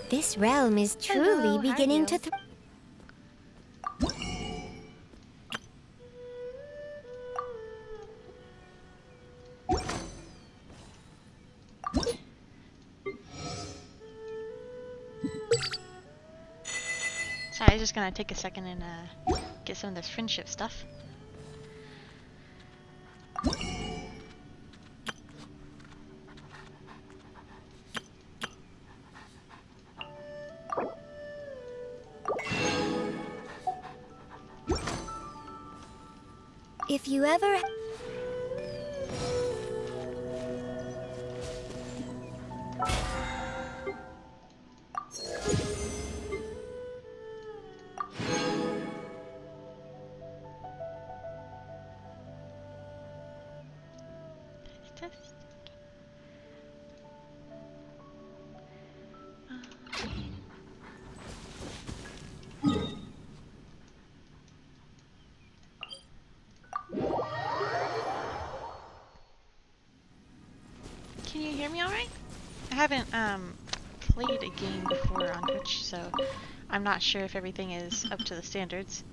This realm is truly Hello, beginning to Sorry, I'm just gonna take a second and get some of this friendship stuff. If you ever... Can you hear me alright? I haven't played a game before on Twitch, so I'm not sure if everything is up to the standards.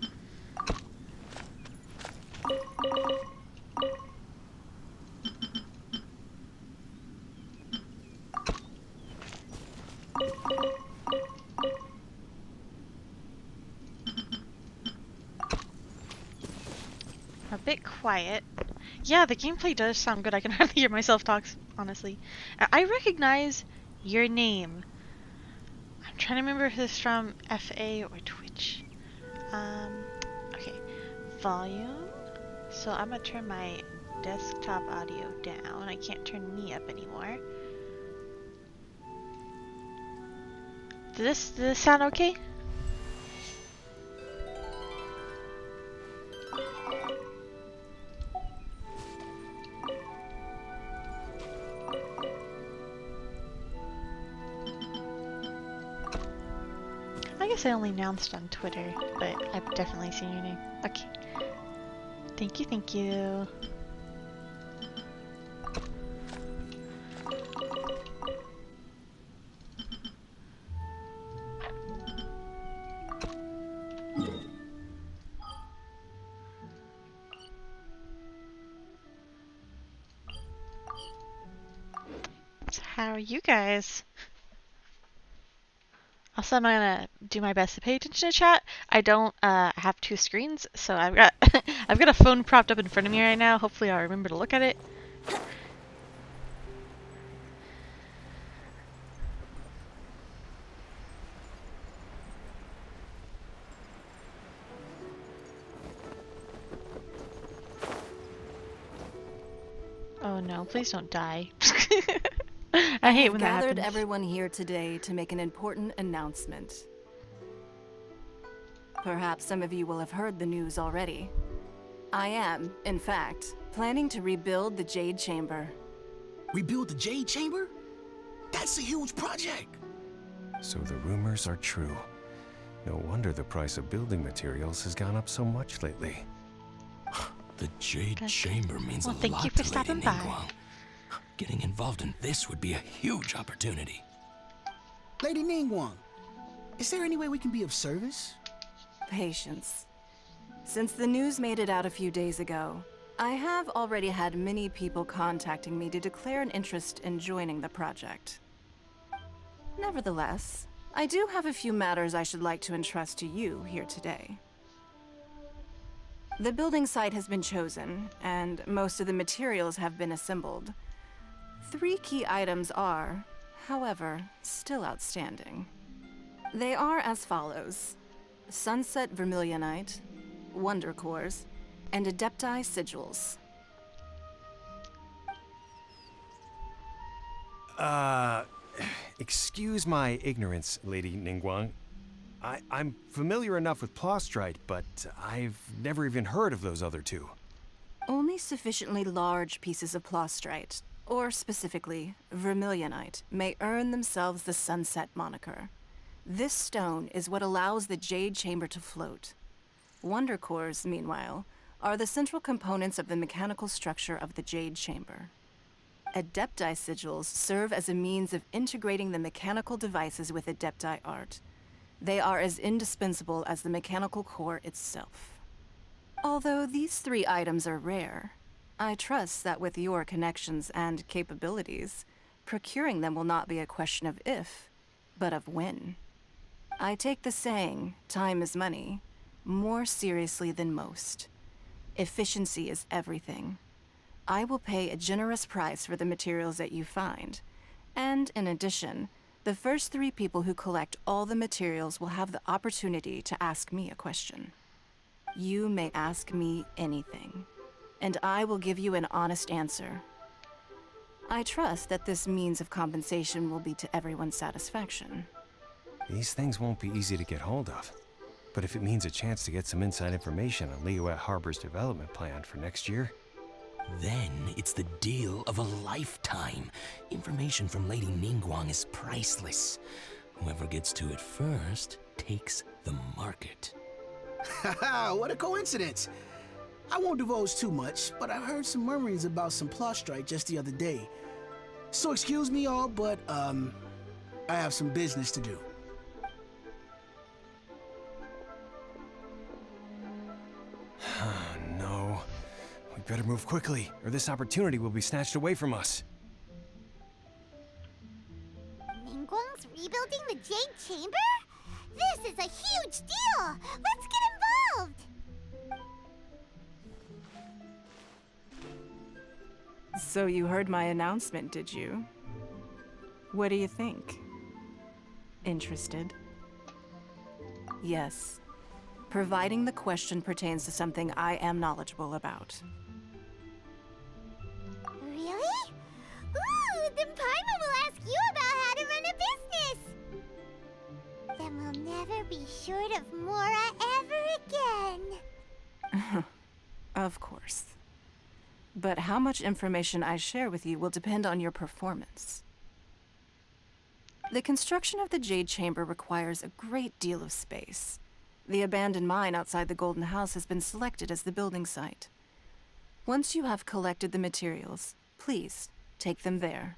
A bit quiet. Yeah, the gameplay does sound good. I can hardly hear myself talk, honestly. I recognize your name. I'm trying to remember if it's from FA or Twitch. Okay. Volume. So I'm gonna turn my desktop audio down. I can't turn me up anymore. Does this sound okay? I guess I only announced on Twitter, but I've definitely seen your name. Okay. Thank you, thank you. So how are you guys? Also, I'm gonna do my best to pay attention to chat. I don't have two screens, so I've got I've got a phone propped up in front of me right now. Hopefully, I'll remember to look at it. Oh no! Please don't die. I hate when that Gathered happens. everyone here today to make an important announcement. Perhaps some of you will have heard the news already. I am, in fact, planning to rebuild the Jade Chamber. Rebuild the Jade Chamber? That's a huge project. So the rumors are true. No wonder the price of building materials has gone up so much lately. The Jade Okay. Chamber means Well, a thank lot you for to stopping Lady by. Ningguang. Getting involved in this would be a huge opportunity. Lady Ningguang, is there any way we can be of service? Patience. Since the news made it out a few days ago, I have already had many people contacting me to declare an interest in joining the project. Nevertheless, I do have a few matters I should like to entrust to you here today. The building site has been chosen, and most of the materials have been assembled. 3 key items are, however, still outstanding. They are as follows: Sunset Vermilionite, Wonder Cores, and Adepti Sigils. Excuse my ignorance, Lady Ningguang. I'm familiar enough with Plostrite, but I've never even heard of those other two. Only sufficiently large pieces of Plostrite, or specifically Vermilionite, may earn themselves the Sunset moniker. This stone is what allows the Jade Chamber to float. Wonder Cores, meanwhile, are the central components of the mechanical structure of the Jade Chamber. Adepti sigils serve as a means of integrating the mechanical devices with Adepti art. They are as indispensable as the mechanical core itself. Although these 3 items are rare, I trust that with your connections and capabilities, procuring them will not be a question of if, but of when. I take the saying, time is money, more seriously than most. Efficiency is everything. I will pay a generous price for the materials that you find, and in addition, the first 3 people who collect all the materials will have the opportunity to ask me a question. You may ask me anything, and I will give you an honest answer. I trust that this means of compensation will be to everyone's satisfaction. These things won't be easy to get hold of. But if it means a chance to get some inside information on Liyue Harbor's development plan for next year... Then it's the deal of a lifetime. Information from Lady Ningguang is priceless. Whoever gets to it first takes the market. Haha, what a coincidence. I won't divulge too much, but I heard some murmurings about some Plostrite just the other day. So excuse me all, but, I have some business to do. No. We better move quickly, or this opportunity will be snatched away from us. Ningguang's rebuilding the Jade Chamber? This is a huge deal! Let's get involved! So you heard my announcement, did you? What do you think? Interested? Yes. Providing the question pertains to something I am knowledgeable about. Really? Ooh, then Prima will ask you about how to run a business! Then we'll never be short of Mora ever again. Of course. But how much information I share with you will depend on your performance. The construction of the Jade Chamber requires a great deal of space. The abandoned mine outside the Golden House has been selected as the building site. Once you have collected the materials, please take them there.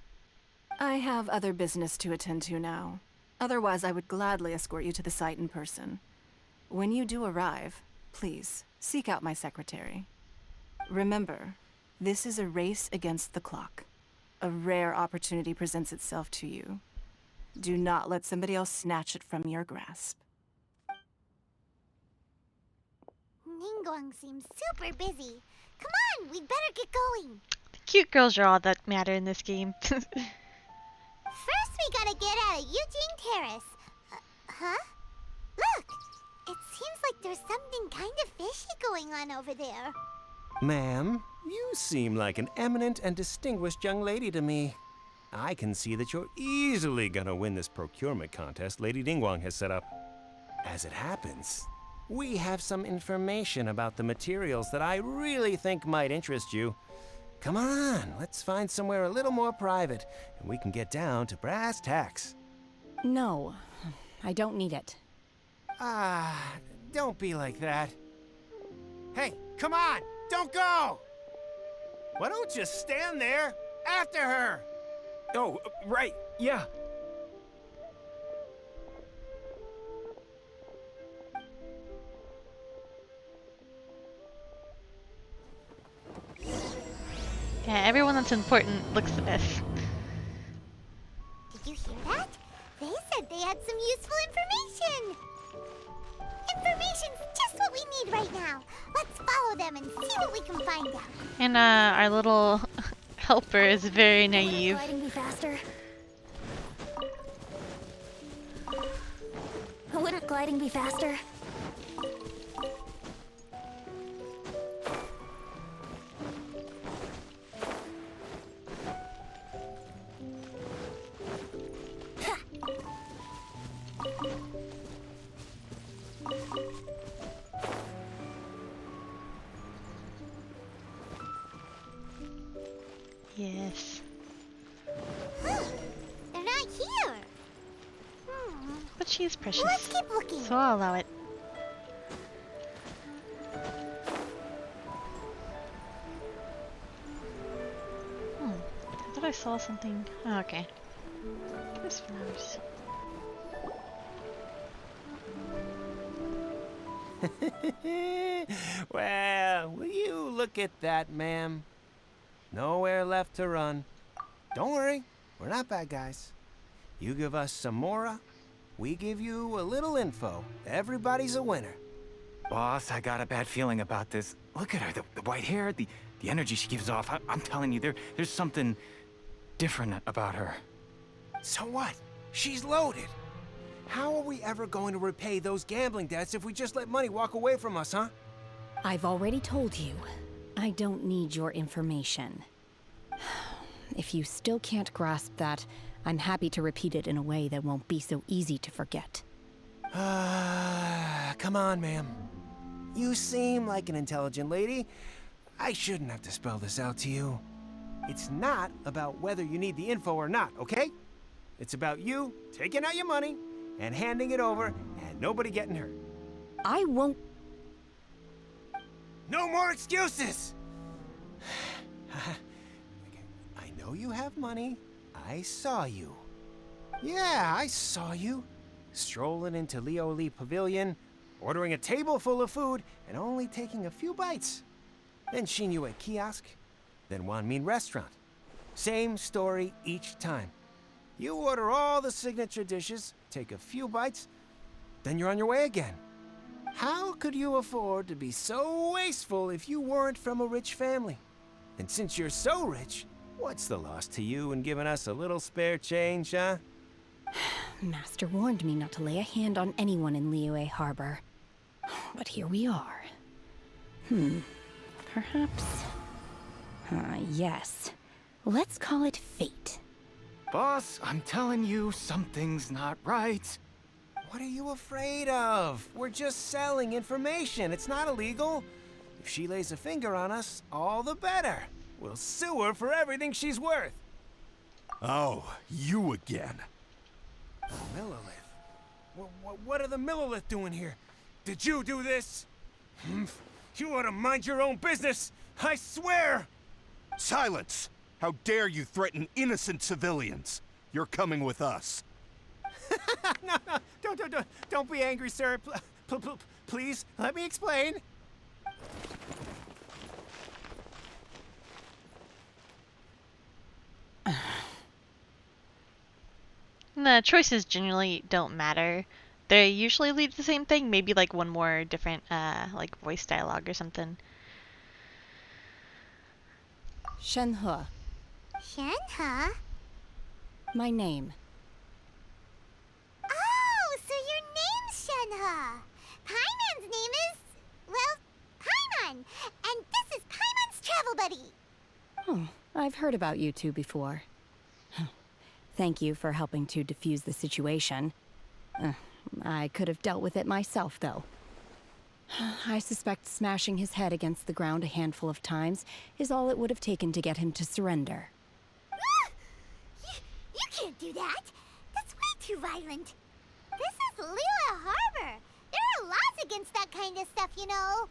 I have other business to attend to now. Otherwise, I would gladly escort you to the site in person. When you do arrive, please seek out my secretary. Remember, this is a race against the clock. A rare opportunity presents itself to you. Do not let somebody else snatch it from your grasp. Ningguang seems super busy. Come on, we'd better get going. The cute girls are all that matter in this game. First, we gotta get out of Eugene Terrace. Huh? Look! It seems like there's something kind of fishy going on over there. Ma'am, you seem like an eminent and distinguished young lady to me. I can see that you're easily gonna win this procurement contest Lady Ningguang has set up. As it happens, we have some information about the materials that I really think might interest you. Come on, let's find somewhere a little more private, and we can get down to brass tacks. No, I don't need it. Don't be like that. Hey, come on, don't go! Why don't you stand there after her? Oh, right, yeah. Yeah, everyone that's important looks at this. Did you hear that? They said they had some useful information. Information's just what we need right now. Let's follow them and see what we can find out. And our little helper is very Wouldn't naive. gliding be faster? Wouldn't gliding be faster? Yes. They're not here. But she's precious. Let's keep looking. So I'll allow it. I thought I saw something. Oh, okay. There's flowers. Well, will you look at that, ma'am? Nowhere left to run. Don't worry, we're not bad guys. You give us some mora, we give you a little info. Everybody's a winner. Boss, I got a bad feeling about this. Look at her, the white hair, the energy she gives off. I'm telling you, there's something different about her. So what? She's loaded. How are we ever going to repay those gambling debts if we just let money walk away from us, huh? I've already told you, I don't need your information. If you still can't grasp that, I'm happy to repeat it in a way that won't be so easy to forget. Come on, ma'am. You seem like an intelligent lady. I shouldn't have to spell this out to you. It's not about whether you need the info or not, okay? It's about you taking out your money and handing it over and nobody getting hurt. I won't. No more excuses! I know you have money. I saw you. Yeah, I saw you. Strolling into Leo Lee Pavilion, ordering a table full of food, and only taking a few bites. Then Shinyue Kiosk, then Wanmin Restaurant. Same story each time. You order all the signature dishes, take a few bites, then you're on your way again. How could you afford to be so wasteful if you weren't from a rich family? And since you're so rich, what's the loss to you in giving us a little spare change, huh? Master warned me not to lay a hand on anyone in Liyue Harbor. But here we are. Perhaps... yes. Let's call it fate. Boss, I'm telling you, something's not right. What are you afraid of? We're just selling information. It's not illegal. If she lays a finger on us, all the better. We'll sue her for everything she's worth. Oh, you again. Millilith? What are the Millilith doing here? Did you do this? You ought to mind your own business. I swear! Silence! How dare you threaten innocent civilians? You're coming with us. No, don't be angry, sir. Please, let me explain. The choices generally don't matter. They usually lead to the same thing, maybe like one more different like voice dialogue or something. Shenhe, Shenhe? my name. Oh, so your name's Shenhe. Paimon's name is, well, Paimon. And this is Paimon's travel buddy. Oh, I've heard about you two before. Thank you for helping to defuse the situation. I could have dealt with it myself, though. I suspect smashing his head against the ground a handful of times is all it would have taken to get him to surrender. You can't do that. That's way too violent. This is Liyue Harbor. There are laws against that kind of stuff, you know.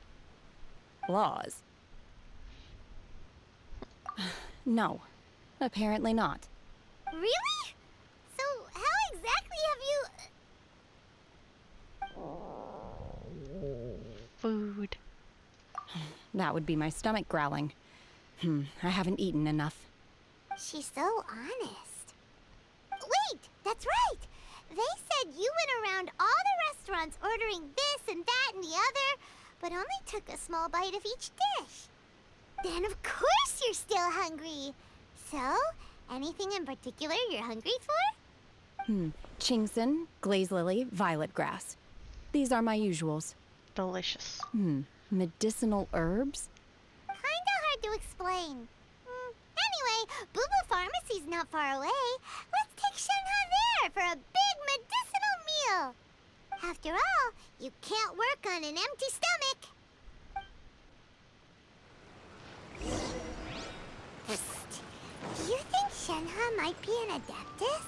Laws? No, apparently not. Really? So how exactly have you... Food. That would be my stomach growling. I haven't eaten enough. She's so honest. Wait, that's right. They said you went around all the restaurants ordering this and that and the other, but only took a small bite of each dish. Then of course you're still hungry. So, anything in particular you're hungry for? Chingson, glaze lily, violet grass. These are my usuals. Delicious. Medicinal herbs? Kinda hard to explain. Anyway, Boo Boo Pharmacy's not far away. Let's take Shenhe there for a big medicinal meal. After all, you can't work on an empty stomach. Psst. Do you think Shenhe might be an adeptus?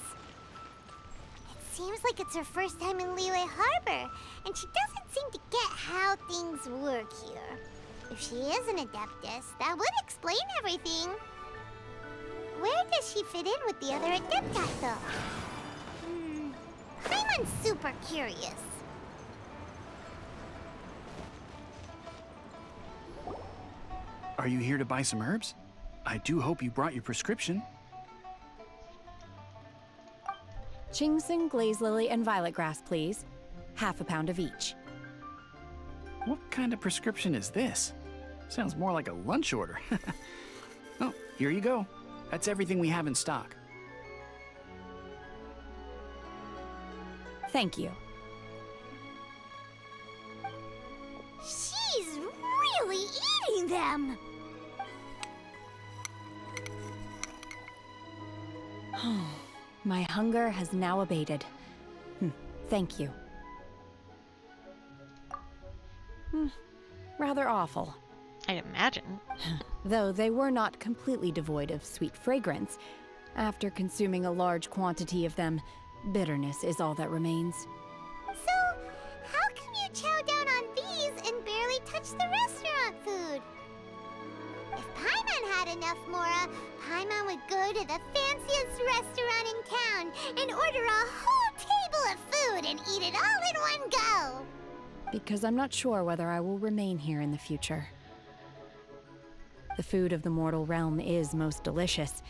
It seems like it's her first time in Liyue Harbor, and she doesn't seem to get how things work here. If she is an adeptus, that would explain everything. Where does she fit in with the other Adepti, though? Prima's super curious. Are you here to buy some herbs? I do hope you brought your prescription. Ginseng, glaze lily, and violet grass, please. Half a pound of each. What kind of prescription is this? Sounds more like a lunch order. Oh, here you go. That's everything we have in stock. Thank you. She's really eating them! My hunger has now abated. Thank you. Rather awful. I'd imagine. Though they were not completely devoid of sweet fragrance. After consuming a large quantity of them, bitterness is all that remains. So, how come you chow down on these and barely touch the restaurant food? If Paimon had enough Mora, Paimon would go to the fanciest restaurant in town and order a whole table of food and eat it all in one go. Because I'm not sure whether I will remain here in the future. The food of the mortal realm is most delicious,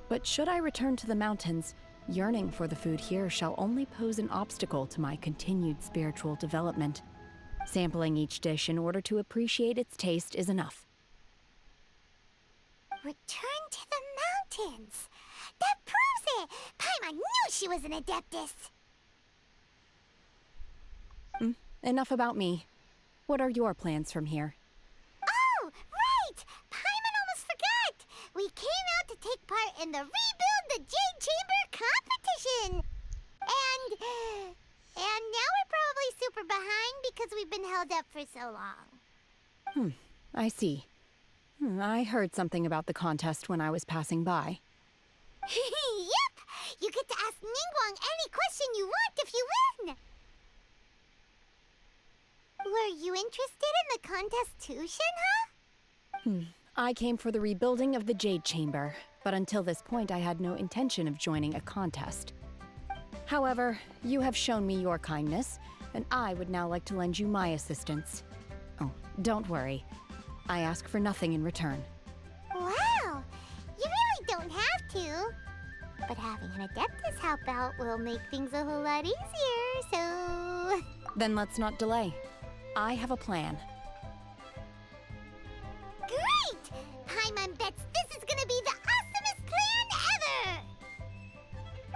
but should I return to the mountains, yearning for the food here shall only pose an obstacle to my continued spiritual development. Sampling each dish in order to appreciate its taste is enough. Return to the mountains! That proves it! Paimon knew she was an Adeptus! Enough about me. What are your plans from here? Oh, right! Paimon almost forgot! We came out to take part in the Rebuild the Jade Chamber competition! And now we're probably super behind because we've been held up for so long. I see. I heard something about the contest when I was passing by. Yep! You get to ask Ningguang any question you want if you win! Were you interested in the contest too, Shinha? I came for the rebuilding of the Jade Chamber, but until this point I had no intention of joining a contest. However, you have shown me your kindness, and I would now like to lend you my assistance. Oh, don't worry. I ask for nothing in return. Wow! You really don't have to. But having an Adeptus help out will make things a whole lot easier, so... Then let's not delay. I have a plan. Great! Paimon bets this is gonna be the awesomest plan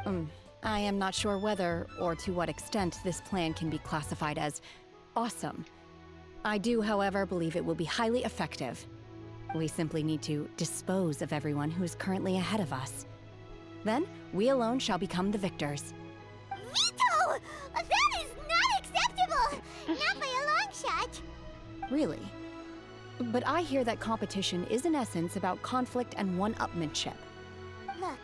ever! I am not sure whether or to what extent this plan can be classified as awesome. I do, however, believe it will be highly effective. We simply need to dispose of everyone who is currently ahead of us. Then, we alone shall become the victors. Veto! That is not acceptable! Not by a long shot! Really? But I hear that competition is in essence about conflict and one-upmanship. Look,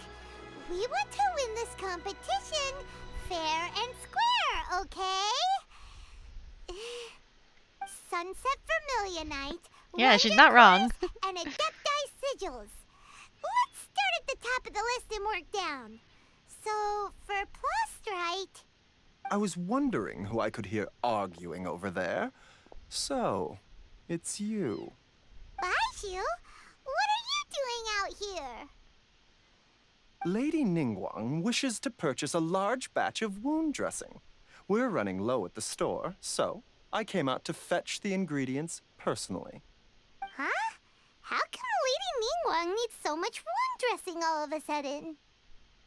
we want to win this competition fair and square, okay? Sunset Vermilionite. Yeah, she's not wrong. And Adepti Sigils. Let's start at the top of the list and work down. So, for Plustrite... I was wondering who I could hear arguing over there. So, it's you. Baishu? What are you doing out here? Lady Ningguang wishes to purchase a large batch of wound dressing. We're running low at the store, so I came out to fetch the ingredients personally. Huh? How come Lady Ningguang needs so much wound dressing all of a sudden?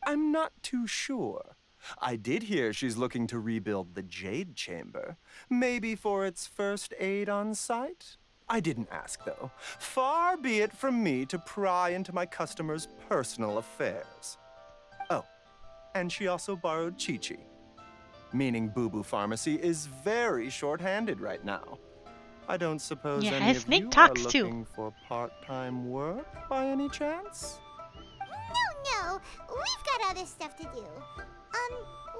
I'm not too sure. I did hear she's looking to rebuild the Jade Chamber. Maybe for its first aid on site? I didn't ask, though. Far be it from me to pry into my customers' personal affairs. Oh, and she also borrowed Chi-Chi. Meaning Boo Boo Pharmacy is very short-handed right now. I don't suppose Yeah, any of Snake you talks are too. looking for part-time work by any chance? No, we've got other stuff to do.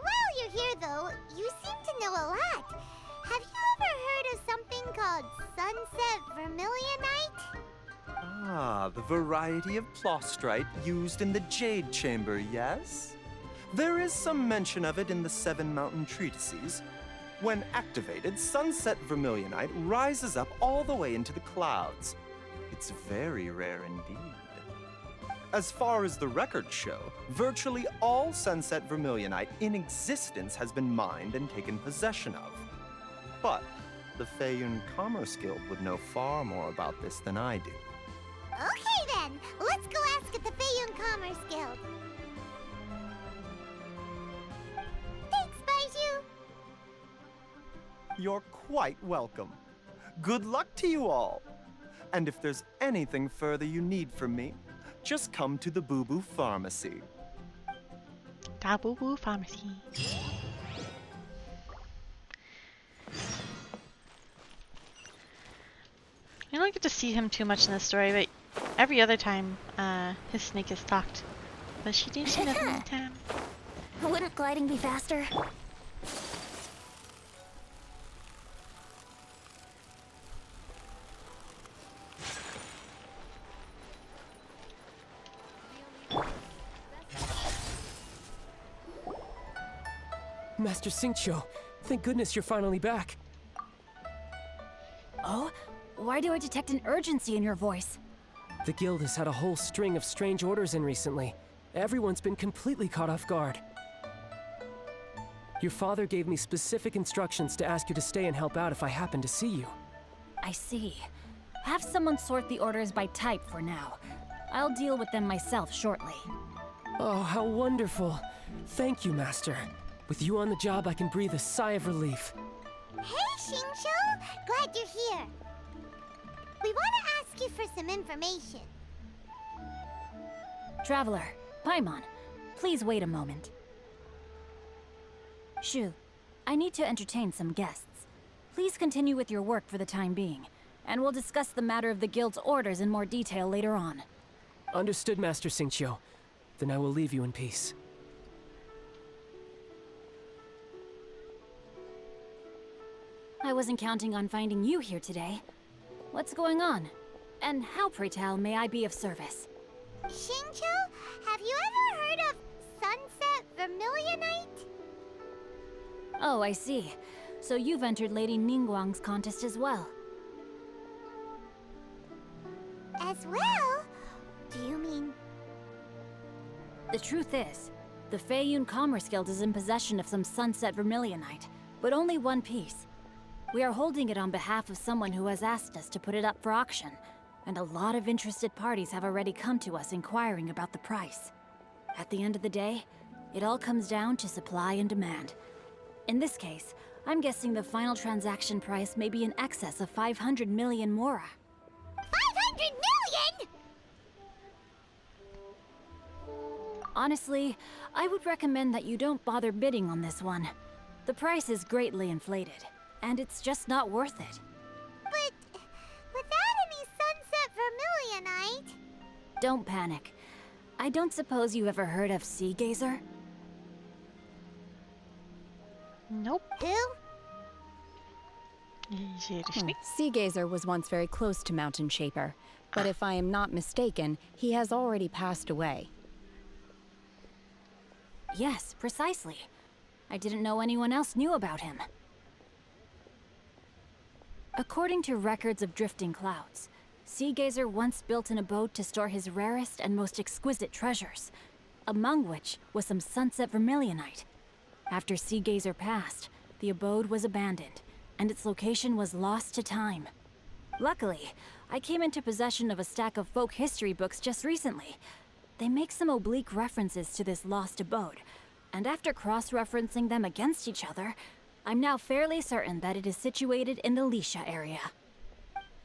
While you're here though, you seem to know a lot. Have you ever heard of something called Sunset Vermilionite? Ah, the variety of plostrite used in the Jade Chamber, yes? There is some mention of it in the Seven Mountain Treatises. When activated, sunset vermilionite rises up all the way into the clouds. It's very rare indeed. As far as the records show, virtually all sunset vermilionite in existence has been mined and taken possession of. But the Feiyun Commerce Guild would know far more about this than I do. Okay then, let's go ask at the Feiyun Commerce Guild. Thanks, Baiju. You're quite welcome. Good luck to you all. And if there's anything further you need from me, just come to the Boo Boo Pharmacy. Da Boo Boo Pharmacy. I don't get to see him too much in the story, but every other time, his snake has talked. But she didn't say nothing this time. Wouldn't gliding be faster? Master Xingqiu, thank goodness you're finally back. Oh? Why do I detect an urgency in your voice? The guild has had a whole string of strange orders in recently. Everyone's been completely caught off guard. Your father gave me specific instructions to ask you to stay and help out if I happen to see you. I see. Have someone sort the orders by type for now. I'll deal with them myself shortly. Oh, how wonderful. Thank you, Master. With you on the job, I can breathe a sigh of relief. Hey, Xingqiu! Glad you're here. We want to ask you for some information. Traveler, Paimon, please wait a moment. Shu, I need to entertain some guests. Please continue with your work for the time being, and we'll discuss the matter of the guild's orders in more detail later on. Understood, Master Xingqiu. Then I will leave you in peace. I wasn't counting on finding you here today. What's going on? And how, pray tell, may I be of service? Xingqiu, have you ever heard of sunset vermilionite? Oh, I see. So you've entered Lady Ningguang's contest as well. As well? Do you mean... The truth is, the Feiyun Commerce Guild is in possession of some sunset vermilionite, but only one piece. We are holding it on behalf of someone who has asked us to put it up for auction, and a lot of interested parties have already come to us inquiring about the price. At the end of the day, it all comes down to supply and demand. In this case, I'm guessing the final transaction price may be in excess of 500 million mora. 500 million?! Honestly, I would recommend that you don't bother bidding on this one. The price is greatly inflated, and it's just not worth it. But without any sunset vermilionite... Don't panic. I don't suppose you ever heard of Sea Gazer? Nope. Who? Sea Gazer was once very close to Mountain Shaper, but if I am not mistaken, he has already passed away. Yes, precisely. I didn't know anyone else knew about him. According to records of drifting clouds, Sea Gazer once built an abode to store his rarest and most exquisite treasures, among which was some sunset vermilionite. After Sea Gazer passed, the abode was abandoned, and its location was lost to time. Luckily, I came into possession of a stack of folk history books just recently. They make some oblique references to this lost abode, and after cross-referencing them against each other, I'm now fairly certain that it is situated in the Lisha area.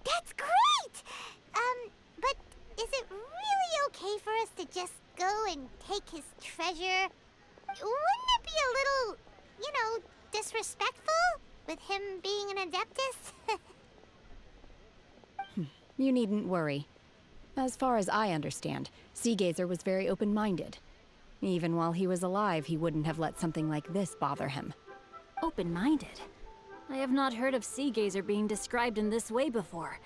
That's great! But is it really okay for us to just go and take his treasure? Wouldn't it be a little, disrespectful? With him being an Adeptus? You needn't worry. As far as I understand, Sea Gazer was very open-minded. Even while he was alive, he wouldn't have let something like this bother him. Open-minded? I have not heard of Sea Gazer being described in this way before.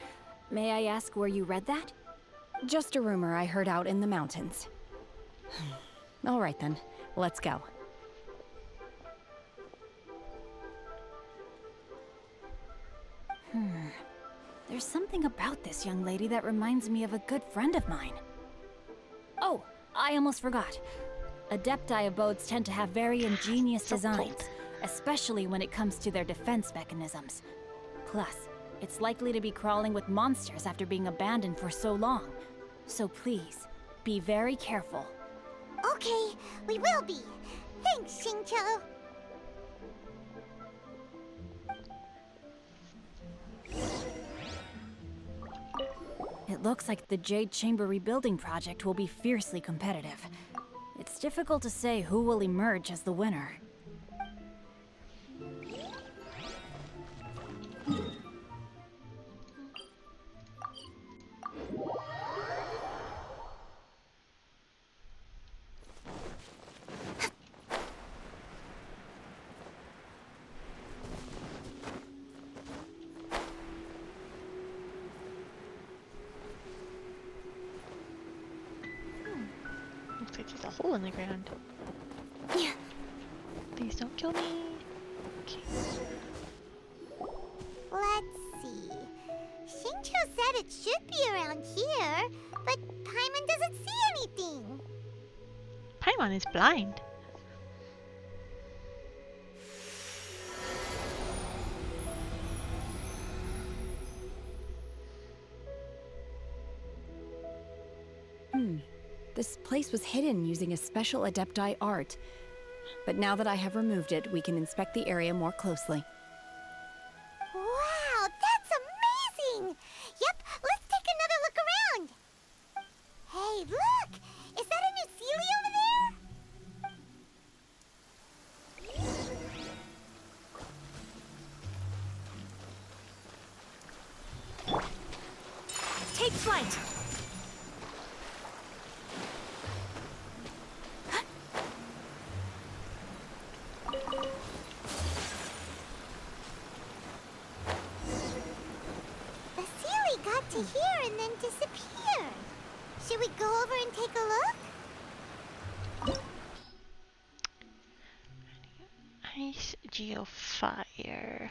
May I ask where you read that? Just a rumor I heard out in the mountains. All right then, let's go. There's something about this young lady that reminds me of a good friend of mine. Oh, I almost forgot. Adepti abodes tend to have very ingenious designs, especially when it comes to their defense mechanisms. Plus, it's likely to be crawling with monsters after being abandoned for so long. So please, be very careful. Okay, we will be. Thanks, Xingqiu. It looks like the Jade Chamber rebuilding project will be fiercely competitive. It's difficult to say who will emerge as the winner. Looks like there's a hole in the ground. Yeah. Please don't kill me. Okay. Let's see. Xingqiu said it should be around here, but Paimon doesn't see anything. Paimon is blind. This place was hidden using a special Adepti art. But now that I have removed it, we can inspect the area more closely. Wow, that's amazing! Yep, let's take another look around. Hey, look! Is that a new Sealy over there? Take flight! The Sealy got to here and then disappeared. Should we go over and take a look? Ice, Geofire.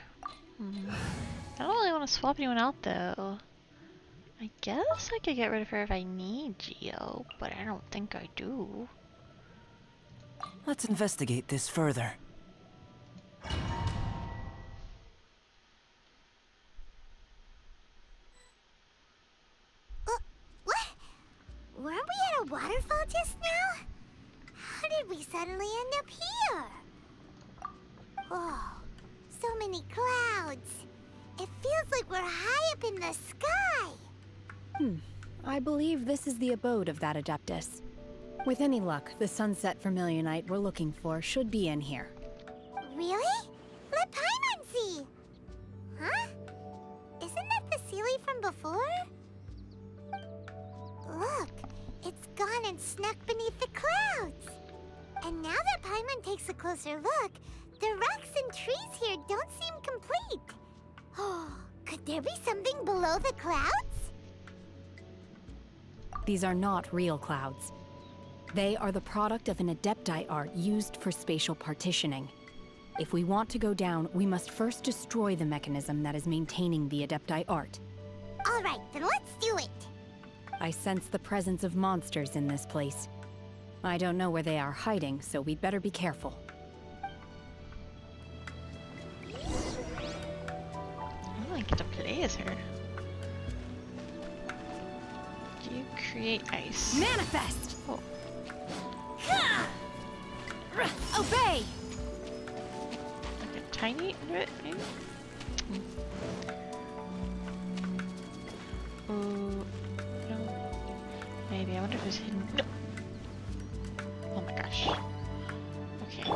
I don't really want to swap anyone out though. I guess I could get rid of her if I need Geo, but I don't think I do. Let's investigate this further. What? Weren't we at a waterfall just now? How did we suddenly end up here? Oh, so many clouds. It feels like we're high up in the sky. I believe this is the abode of that Adeptus. With any luck, the sunset Vermilionite we're looking for should be in here. Really? Let Paimon see. Huh? Isn't that the Sealy from before? Look, it's gone and snuck beneath the clouds. And now that Paimon takes a closer look, the rocks and trees here don't seem complete. Oh, could there be something below the clouds? These are not real clouds. They are the product of an Adepti art used for spatial partitioning. If we want to go down, we must first destroy the mechanism that is maintaining the Adepti art. All right, then let's do it. I sense the presence of monsters in this place. I don't know where they are hiding, so we'd better be careful. Oh, I get to play as her. Do you create ice? Manifest! Oh. Obey! Like a tiny bit, maybe? Oh, no. Maybe, I wonder if it's hidden. No! Oh my gosh. Okay.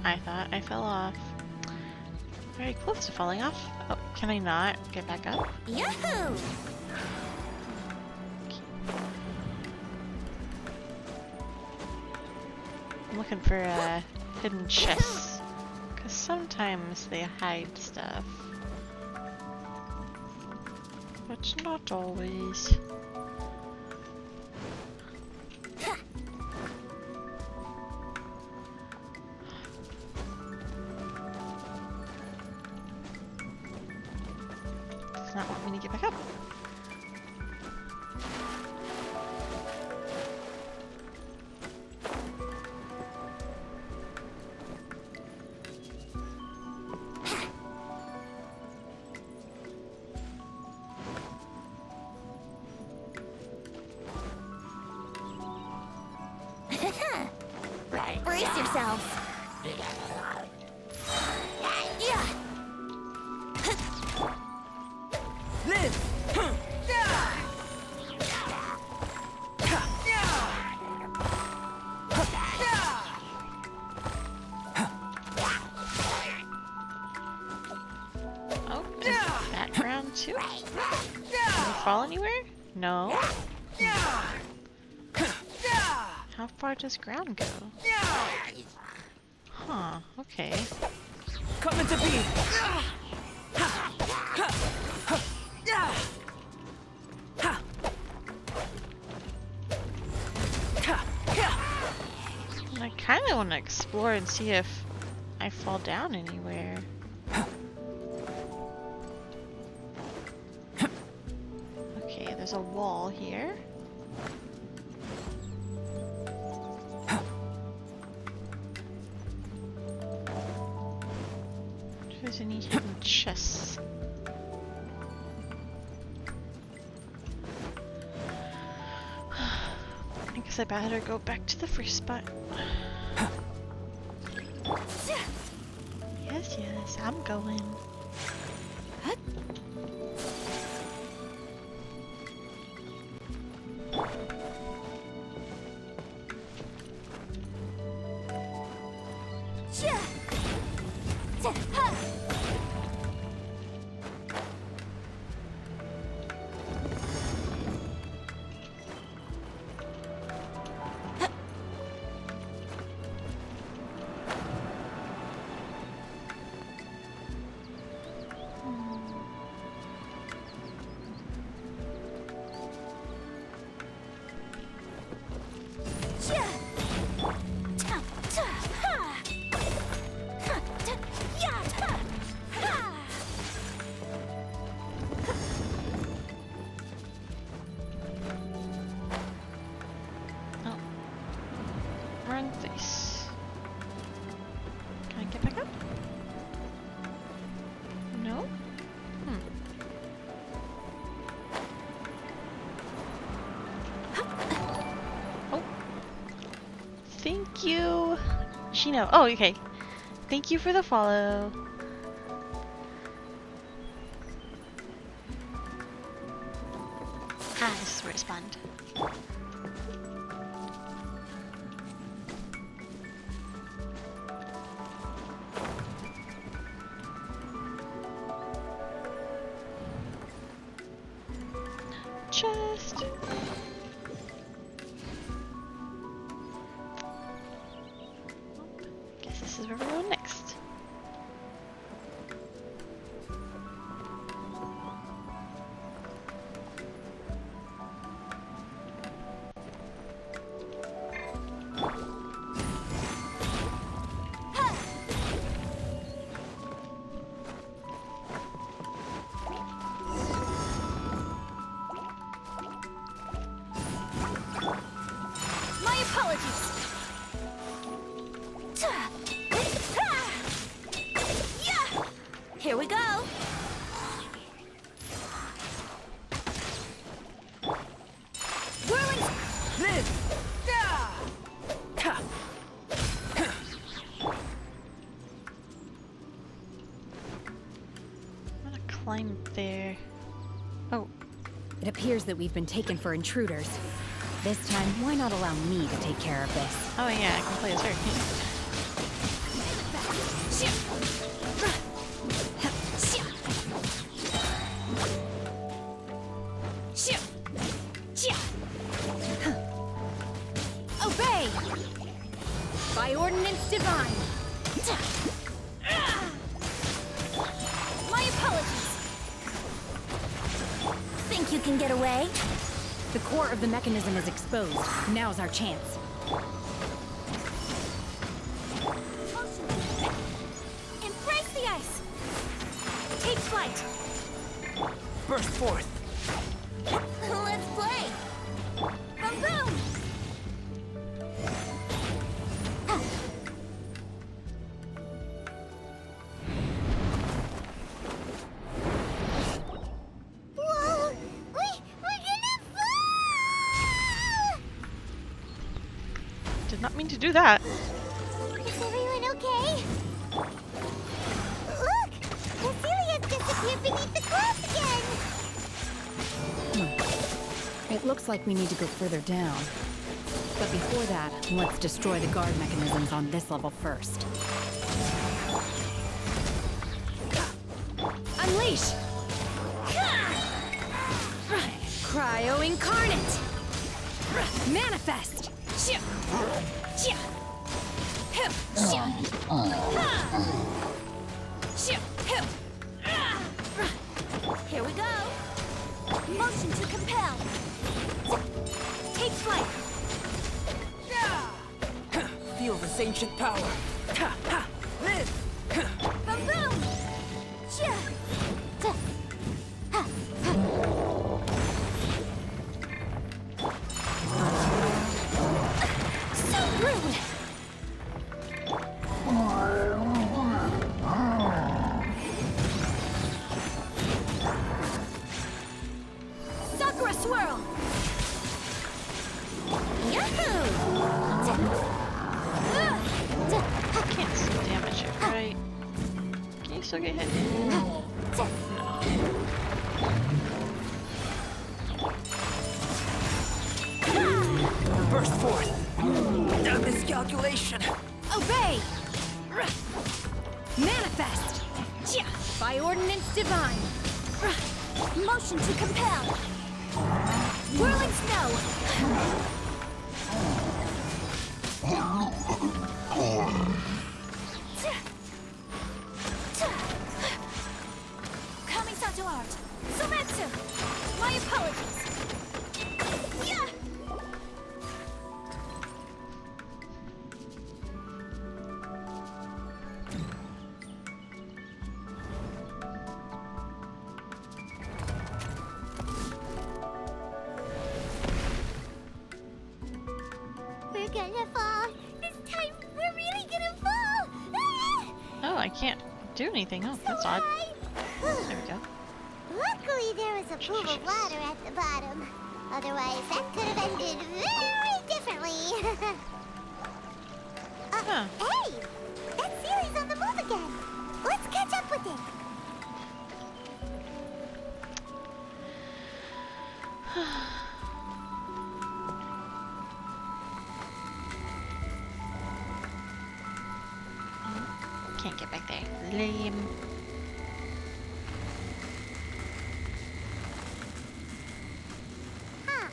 I thought I fell off. Very close to falling off. Oh, can I not get back up? Yahoo! I'm looking for hidden chests. Because sometimes they hide stuff. But not always. Does not want me to get back up. Brace yourselves. Yeah. Oh, is that round too? Can we fall anywhere? No. How far does ground go? Huh, okay. Coming to be! I kind of want to explore and see if I fall down anywhere. Okay, there's a wall here. If there's any hidden chests. I guess I better go back to the first spot. Yes, yes, I'm going. Run this. Can I get back up? No? Oh. Thank you. Shino. Oh, okay. Thank you for the follow. Ah, this is where I spawned. Chest. Guess this is where we're going next. My apologies. Here we go. Whirling. I'm gonna climb there. Oh, It appears that we've been taken for intruders. This time, why not allow me to take care of this? oh yeah, I can play as her. Obey. By ordinance divine. My apologies. you can get away? The core of the mechanism is exposed. Now's our chance. Embrace the ice! Take flight! Burst forth. Let's play! Boom boom! Whoa! We're gonna fall! Did not mean to do that. Is everyone okay? Look! Cecilia's disappeared beneath the clouds again! It looks like we need to go further down. But before that, let's destroy the guard mechanisms on this level first. Unleash! Cryo incarnate! Manifest! Here we go! Motion to compel! Take flight! Feel this ancient power. Ha ha! Live! Boom boom! So rude! Sakura swirl! Yahoo! Can't still damage it, right? Can you still get hit? Burst forth. Miscalculation. Obey! Manifest! By ordinance divine! Motion to compel! Whirling snow! Kamisato art! Somatsu! My apologies! Yeah! We're gonna fall! This time, we're really gonna fall! Oh, I can't do anything. Oh, that's odd. There we go. Luckily, there was a pool of water at the bottom. Otherwise, that could have ended very differently. Huh. Hey! That Sealy's on the move again. Let's catch up with it. Can't get back there. Lame. Huh.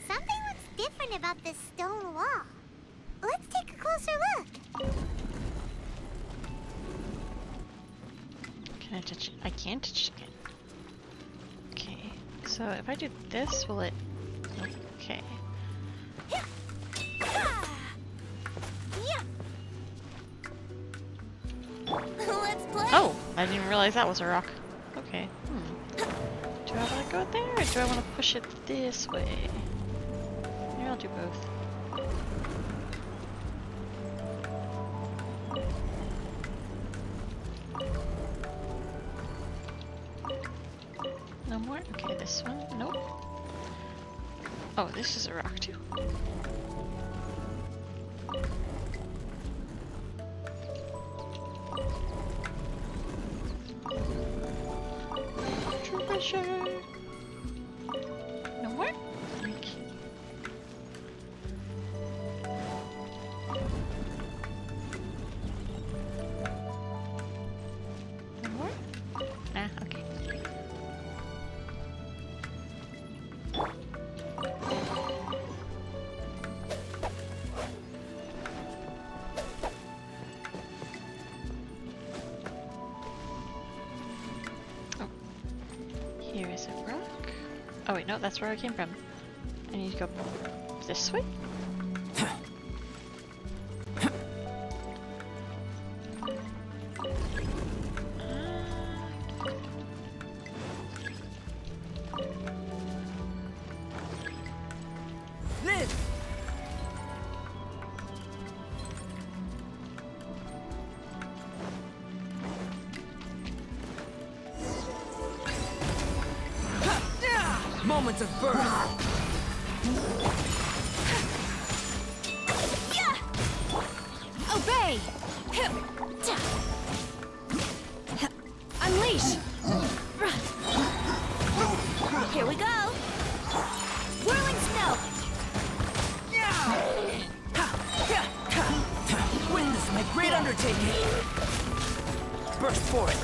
Something looks different about this stone wall. Let's take a closer look. Can I touch it? I can't touch it again. Okay. So if I do this, will it... Okay. Let's play! Oh! I didn't realize that was a rock. Okay. Do I want to go there, or do I want to push it this way? Maybe I'll do both. No more? Okay, this one? Nope. Oh, this is a rock too. Treasure! No more? Okay. No more? Nah, okay. Here is Oh wait, no, that's where I came from. I need to go this way? Live! Moments of birth! Obey! Unleash! Here we go! Whirling snow! Witness my great undertaking! Burst forth!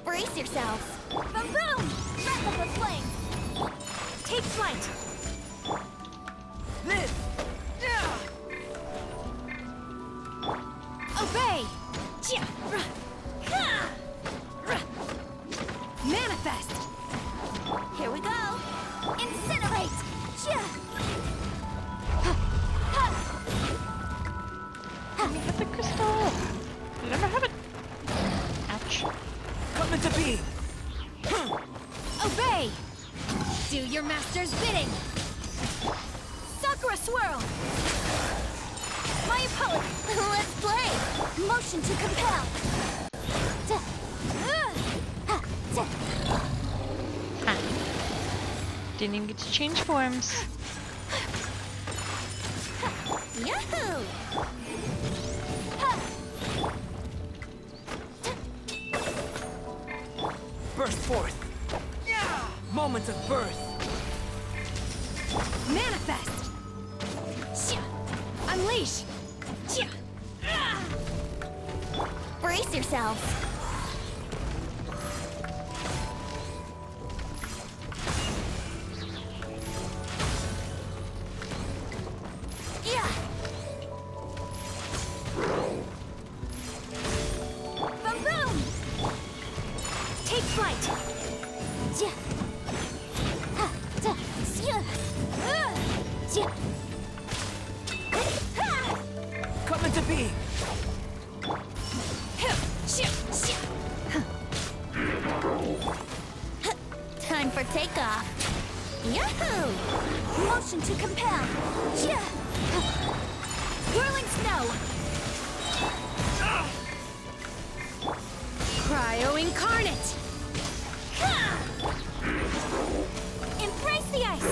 Brace yourselves! Boom boom! Breath of the flame! Take flight! Live! Obey! Manifest! Here we go! Incinerate! Get the crystal! You never have it! Ouch. Coming to be! Obey! Do your master's bidding! Sakura swirl! My opponent! Let's play! Motion to compel! Ah. Didn't even get to change forms. Yahoo! Burst forth! Moments of birth! Manifest! Unleash! Brace yourselves! Boom boom! Take flight! Coming to be! Time for takeoff! Yahoo! Motion to compel! Whirling snow! Cryo incarnate! Embrace the ice!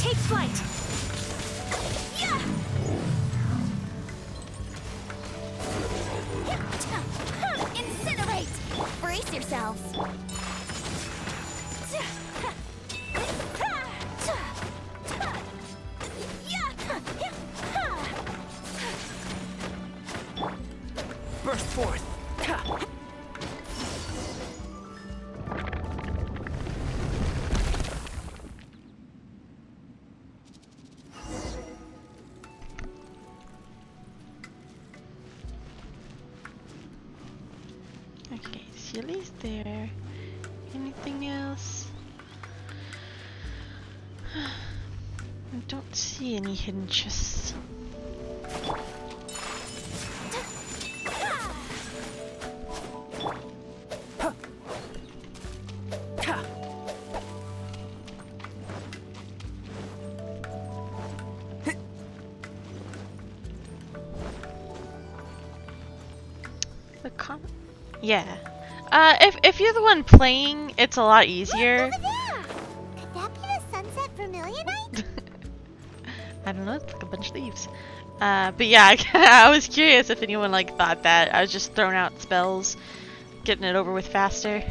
Take flight! Incinerate! Brace yourselves! Burst forth! Okay, Sealy's there. Anything else? I don't see any hidden chests. The yeah. If you're the one playing, it's a lot easier. Look over there! Could that be the sunset vermilionite? I don't know, it's like a bunch of leaves. But yeah, I was curious if anyone like thought that. I was just throwing out spells, getting it over with faster.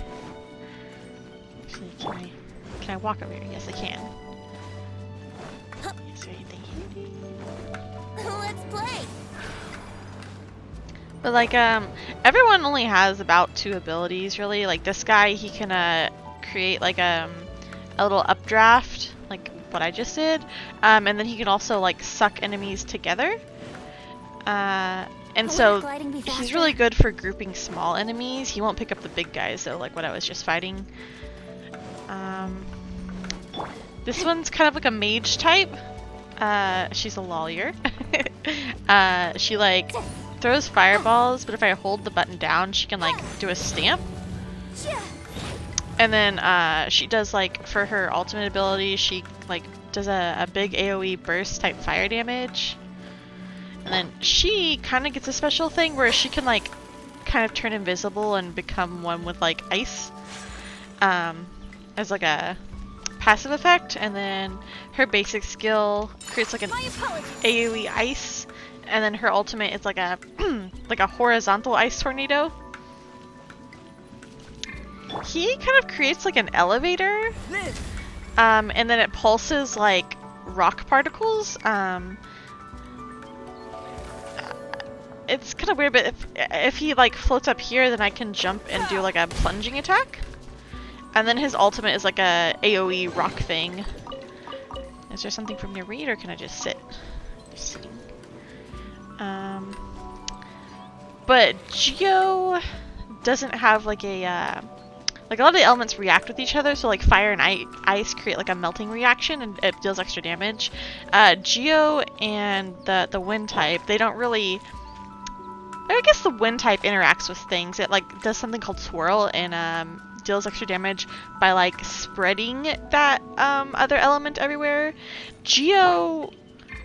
Actually, can I walk over here? Yes, I can. Is there anything handy? Let's play! But like, everyone only has about 2 abilities, really. Like this guy, he can create like a little updraft, like what I just did. And then he can also like suck enemies together. And so he's really good for grouping small enemies. He won't pick up the big guys though, like what I was just fighting. This one's kind of like a mage type. She's a lawyer. She like throws fireballs, but if I hold the button down, she can like do a stamp. And then she does like, for her ultimate ability, she like does a big AoE burst type fire damage. And then she kind of gets a special thing where she can like kind of turn invisible and become one with like ice as like a passive effect. And then her basic skill creates like an AoE ice, and then her ultimate is like a like a horizontal ice tornado. He kind of creates like an elevator, and then it pulses like rock particles. It's kind of weird, but if he like floats up here, then I can jump and do like a plunging attack. And then his ultimate is like a AoE rock thing. Is there something for me to read, or can I just sit? Just sitting. But Geo doesn't have like a like a lot of the elements react with each other, so like fire and ice create like a melting reaction and it deals extra damage. Geo and the wind type, they don't really. I guess the wind type interacts with things. It like does something called swirl and deals extra damage by like spreading that other element everywhere. Geo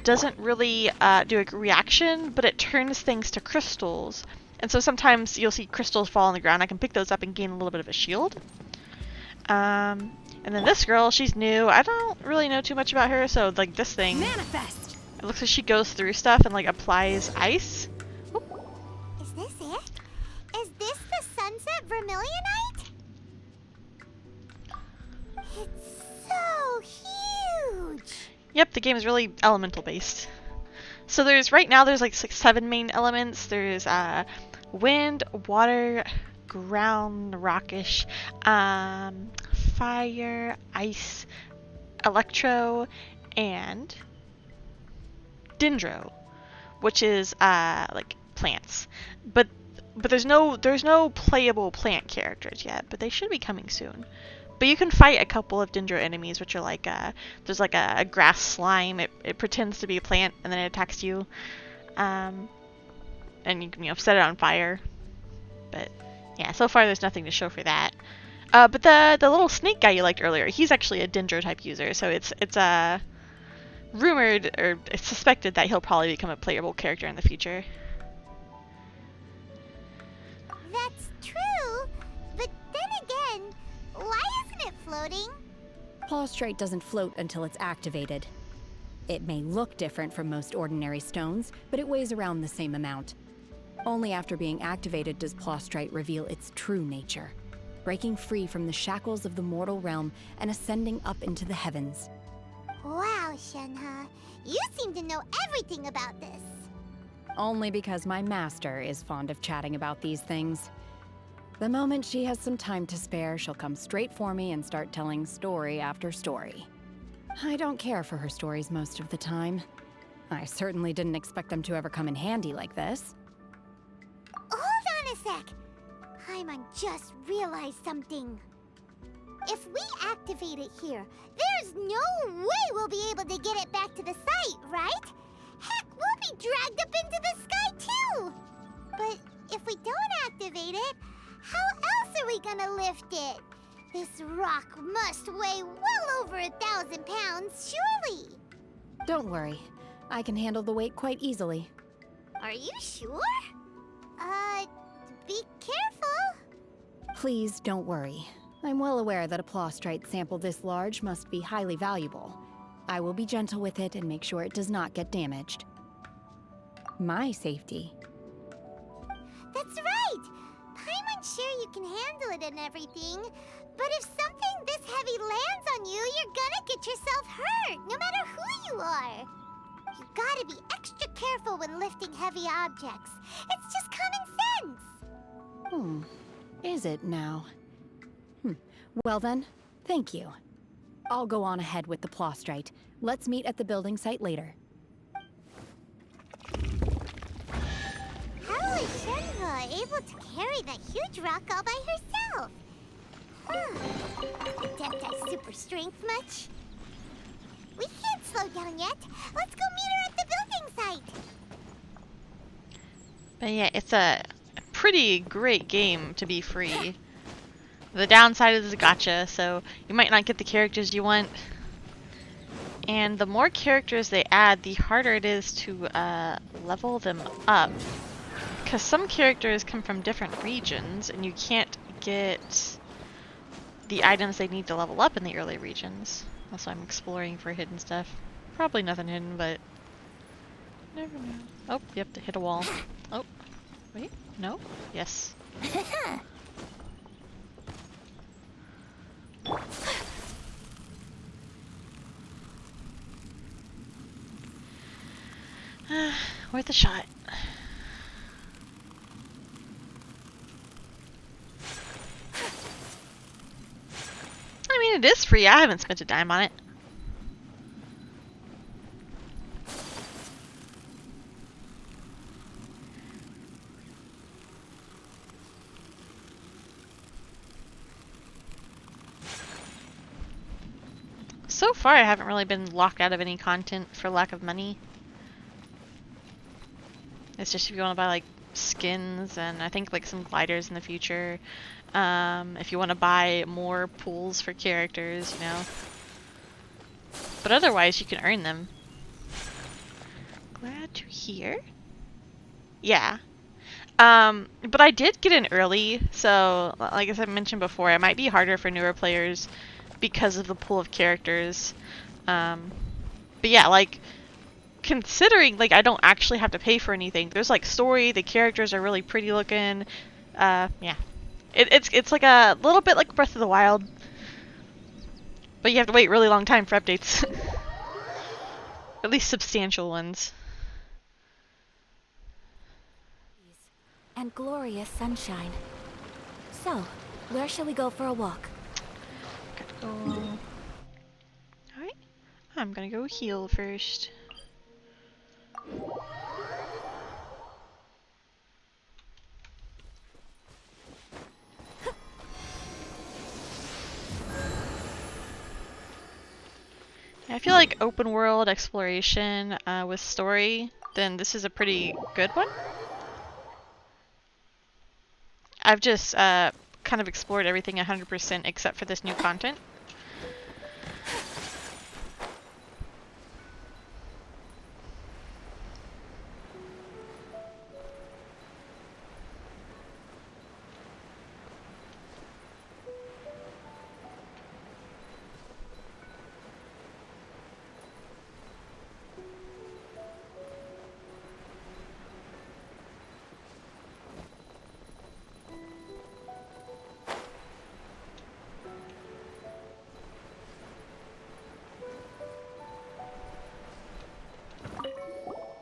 doesn't really do a reaction, but it turns things to crystals. And so sometimes you'll see crystals fall on the ground. I can pick those up and gain a little bit of a shield. And then this girl, she's new. I don't really know too much about her, so like this thing, Manifest. It looks like she goes through stuff and like applies ice. Is this it? Is this the sunset vermilionite? It's so huge. Yep, the game is really elemental based. So right now there's like 7 main elements. There's wind, water, ground, rockish, fire, ice, electro, and dendro, which is like plants. But there's no playable plant characters yet, but they should be coming soon. But you can fight a couple of dendro enemies, which are like there's like a grass slime. It pretends to be a plant and then it attacks you, and you can set it on fire. But yeah, so far there's nothing to show for that. But the little snake guy you liked earlier, he's actually a dendro type user, so it's rumored or it's suspected that he'll probably become a playable character in the future. That's true, but then again, why isn't it floating? Plaustrite doesn't float until it's activated. It may look different from most ordinary stones, but it weighs around the same amount. Only after being activated does Plaustrite reveal its true nature, breaking free from the shackles of the mortal realm and ascending up into the heavens. Wow, Shenhe, you seem to know everything about this. Only because my master is fond of chatting about these things. The moment she has some time to spare, she'll come straight for me and start telling story after story. I don't care for her stories most of the time. I certainly didn't expect them to ever come in handy like this. Hold on a sec. Paimon just realized something. If we activate it here, there's no way we'll be able to get it back to the site, right? Heck, we'll be dragged up into the sky too! But if we don't activate it, how else are we gonna lift it? This rock must weigh well over 1,000 pounds, surely! Don't worry. I can handle the weight quite easily. Are you sure? Be careful. Please don't worry. I'm well aware that a plaustrite sample this large must be highly valuable. I will be gentle with it and make sure it does not get damaged. My safety. That's right! Paimon's sure you can handle it and everything, but if something this heavy lands on you, you're gonna get yourself hurt, no matter who you are. You gotta be extra careful when lifting heavy objects. It's just common sense. Is it now? Well then, thank you. I'll go on ahead with the plastrite. Let's meet at the building site later. How is Shenhe able to carry that huge rock all by herself? Adept has super strength much? We can't slow down yet. Let's go meet her at the building site. But yeah, it's a pretty great game to be free. The downside is a gacha, so you might not get the characters you want. And the more characters they add, the harder it is to level them up. Because some characters come from different regions, and you can't get the items they need to level up in the early regions. Also, I'm exploring for hidden stuff. Probably nothing hidden, but never know. Oh, you have to hit a wall. Oh, wait, no? Yes. Worth a shot. I mean, it is free. I haven't spent a dime on it. So far, I haven't really been locked out of any content for lack of money. It's just if you want to buy like skins and I think like some gliders in the future. If you want to buy more pools for characters, you know. But otherwise, you can earn them. Glad to hear. Yeah. But I did get in early, so like as I mentioned before, it might be harder for newer players because of the pool of characters. But yeah, like considering like I don't actually have to pay for anything. There's like story, the characters are really pretty looking. Yeah. It's like a little bit like Breath of the Wild. But you have to wait a really long time for updates. At least substantial ones. And glorious sunshine. So, where shall we go for a walk? Gotta go. Alright. I'm gonna go heal first. I feel like open world exploration with story, then this is a pretty good one. I've just kind of explored everything 100% except for this new content.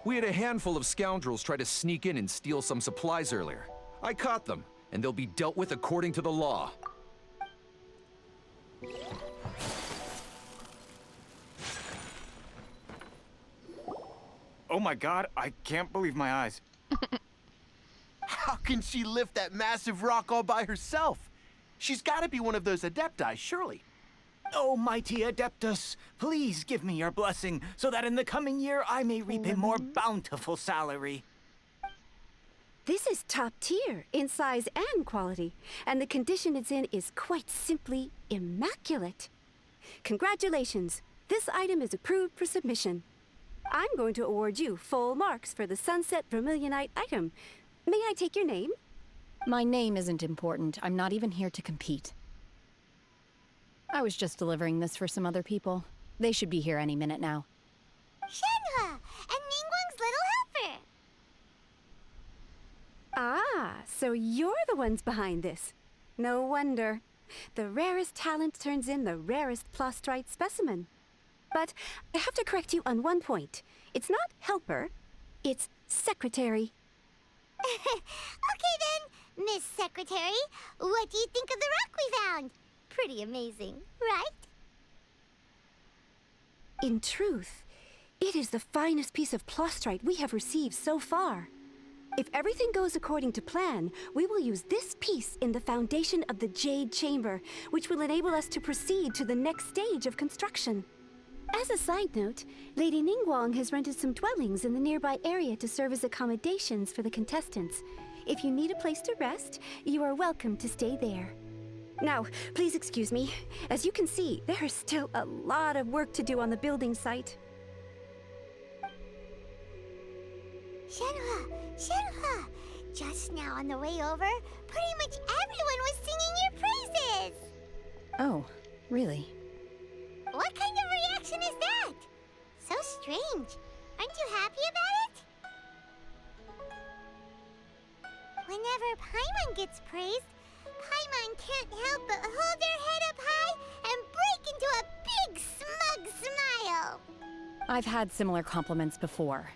We had a handful of scoundrels try to sneak in and steal some supplies earlier. I caught them, and they'll be dealt with according to the law. Oh my god, I can't believe my eyes. How can she lift that massive rock all by herself? She's got to be one of those adepti, surely. Oh, mighty Adeptus, please give me your blessing so that in the coming year I may reap a more bountiful salary. This is top tier in size and quality, and the condition it's in is quite simply immaculate. Congratulations, this item is approved for submission. I'm going to award you full marks for the Sunset Vermilionite item. May I take your name? My name isn't important. I'm not even here to compete. I was just delivering this for some other people. They should be here any minute now. Shenhe and Ningguang's little helper. Ah, so you're the ones behind this. No wonder. The rarest talent turns in the rarest plastrite specimen. But I have to correct you on one point. It's not helper, it's secretary. Okay then, Miss Secretary, what do you think of the rock we found? Pretty amazing, right? In truth, it is the finest piece of plastrite we have received so far. If everything goes according to plan, we will use this piece in the foundation of the Jade Chamber, which will enable us to proceed to the next stage of construction. As a side note, Lady Ningguang has rented some dwellings in the nearby area to serve as accommodations for the contestants. If you need a place to rest, you are welcome to stay there. Now, please excuse me. As you can see, there is still a lot of work to do on the building site. Shenhua! Shenhua! Just now on the way over, pretty much everyone was singing your praises! Oh, really? What kind of reaction is that? So strange. Aren't you happy about it? Whenever Paimon gets praised, Paimon can't help but hold their head up high and break into a big smug smile. I've had similar compliments before.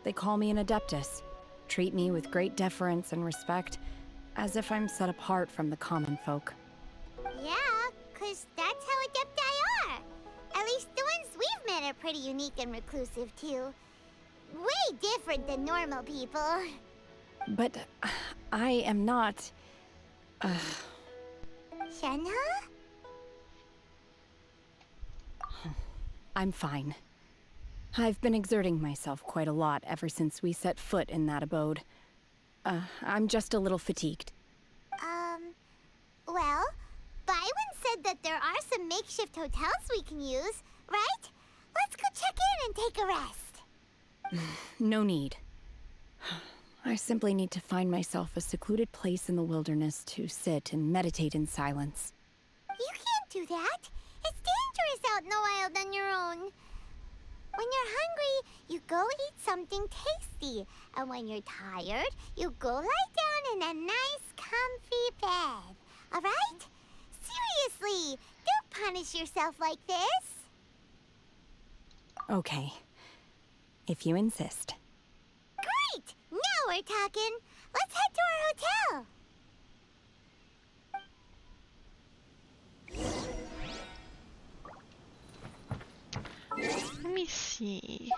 They call me an adeptus, treat me with great deference and respect, as if I'm set apart from the common folk. Yeah, 'cause that's how adepti are. At least the ones we've met are pretty unique and reclusive, too. Way different than normal people. But I am not... Shenhua? I'm fine. I've been exerting myself quite a lot ever since we set foot in that abode. I'm just a little fatigued. Well, Byron said that there are some makeshift hotels we can use, right? Let's go check in and take a rest. No need. I simply need to find myself a secluded place in the wilderness to sit and meditate in silence. You can't do that. It's dangerous out in the wild on your own. When you're hungry, you go eat something tasty. And when you're tired, you go lie down in a nice, comfy bed. All right? Seriously, don't punish yourself like this. Okay. If you insist. Great! Now we're talking. Let's head to our hotel. Let me see.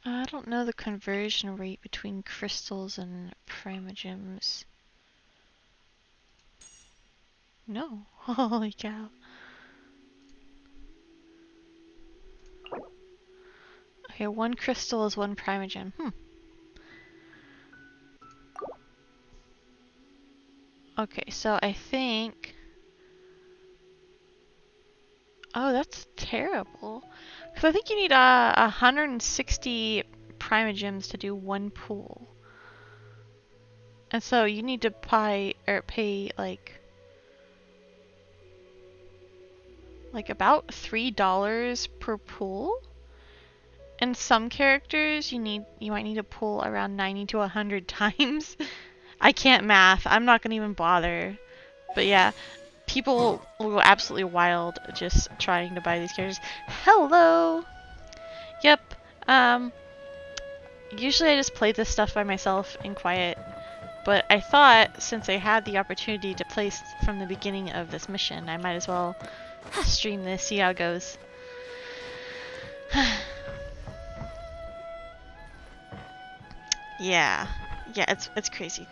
I don't know the conversion rate between crystals and primogems. No. Holy cow. Okay, one crystal is one primogem. Okay, so I think... Oh, that's terrible. Because I think you need 160 primogems to do one pool. And so you need to pay like about $3 per pool. And some characters you might need to pull around 90 to 100 times. I can't math. I'm not gonna even bother. But yeah, people will go absolutely wild just trying to buy these characters. Hello! Yep. Usually I just play this stuff by myself in quiet. But I thought since I had the opportunity to play from the beginning of this mission, I might as well stream this, see how it goes. Yeah, it's crazy.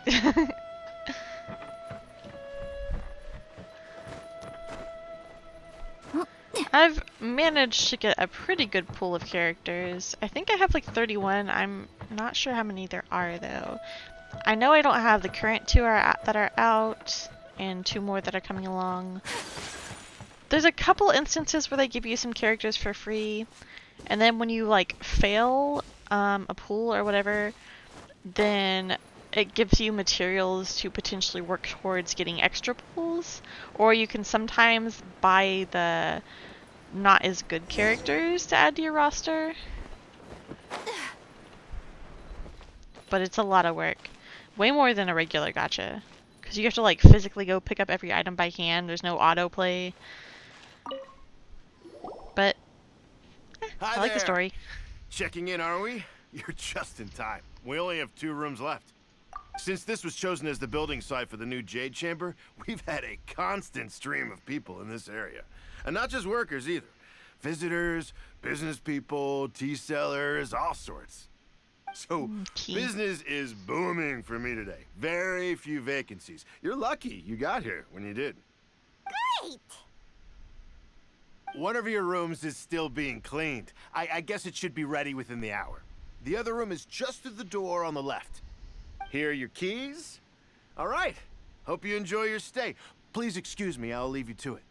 I've managed to get a pretty good pool of characters. I think I have like 31. I'm not sure how many there are though. I know I don't have the current 2 that are out and 2 more that are coming along. There's a couple instances where they give you some characters for free, and then when you like fail a pool or whatever, then it gives you materials to potentially work towards getting extra pools, or you can sometimes buy the not as good characters to add to your roster. But it's a lot of work. Way more than a regular gacha. Because you have to like physically go pick up every item by hand. There's no autoplay. But I like the story. Checking in, are we? You're just in time. We only have 2 rooms left. Since this was chosen as the building site for the new Jade Chamber, we've had a constant stream of people in this area. And not just workers either. Visitors, business people, tea sellers, all sorts. So, business is booming for me today. Very few vacancies. You're lucky you got here when you did. Great! One of your rooms is still being cleaned. I guess it should be ready within the hour. The other room is just through the door on the left. Here are your keys. All right. Hope you enjoy your stay. Please excuse me, I'll leave you to it.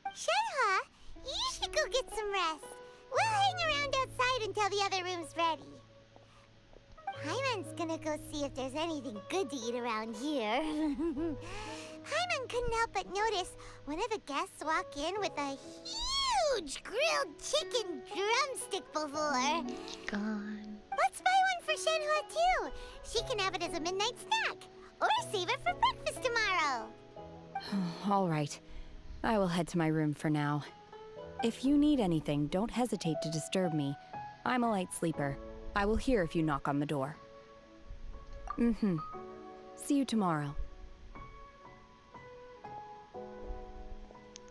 Shenhe, you should go get some rest. We'll hang around outside until the other room's ready. Paimon's gonna go see if there's anything good to eat around here. Paimon couldn't help but notice one of the guests walk in with a huge grilled chicken drumstick before. Gone. Let's buy one for Shenhe too. She can have it as a midnight snack. Or save it for breakfast tomorrow. All right. I will head to my room for now. If you need anything, don't hesitate to disturb me. I'm a light sleeper. I will hear if you knock on the door. See you tomorrow.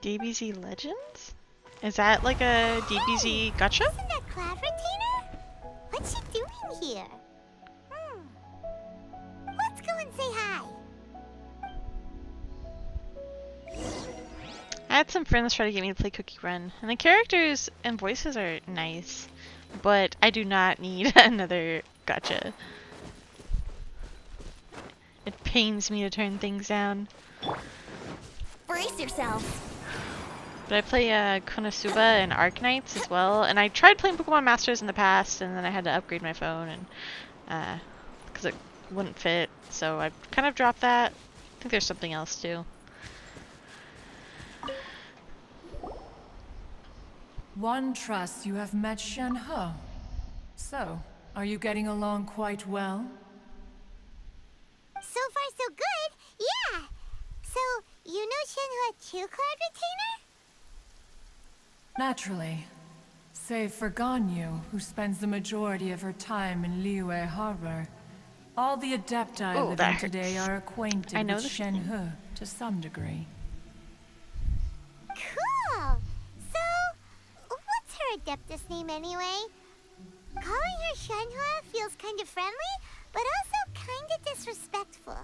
DBZ Legends? Is that like a DBZ gacha? Isn't that Cloud Retainer? What's she doing here? Let's go and say hi. I had some friends try to get me to play Cookie Run, and the characters and voices are nice, but I do not need another gacha. It pains me to turn things down. Brace yourself. But I play Konosuba and Arknights as well, and I tried playing Pokemon Masters in the past, and then I had to upgrade my phone, and because it wouldn't fit, so I kind of dropped that. I think there's something else too. One trusts you have met Shenhe. So, are you getting along quite well? So far so good, yeah. So, you know Shenhe too, Cloud Retainer? Naturally. Save for Ganyu, who spends the majority of her time in Liyue Harbor. All the Adepti living today are acquainted with Shenhe to some degree. Cool! So, what's her Adeptus name anyway? Calling her Shenhe feels kind of friendly, but also kind of disrespectful.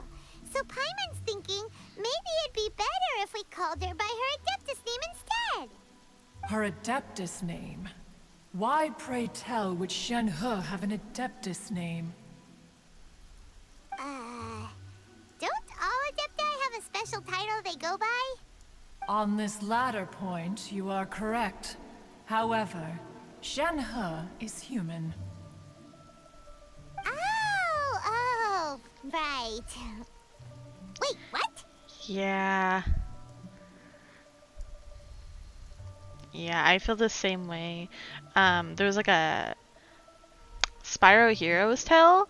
So Paimon's thinking maybe it'd be better if we called her by her Adeptus name instead. Her Adeptus name? Why, pray tell, would Shenhe have an Adeptus name? Don't all Adepti have a special title they go by? On this latter point, you are correct. However, Shenhe is human. Oh, right. Wait, what? Yeah. Yeah, I feel the same way. There was like a Spyro Heroes tale.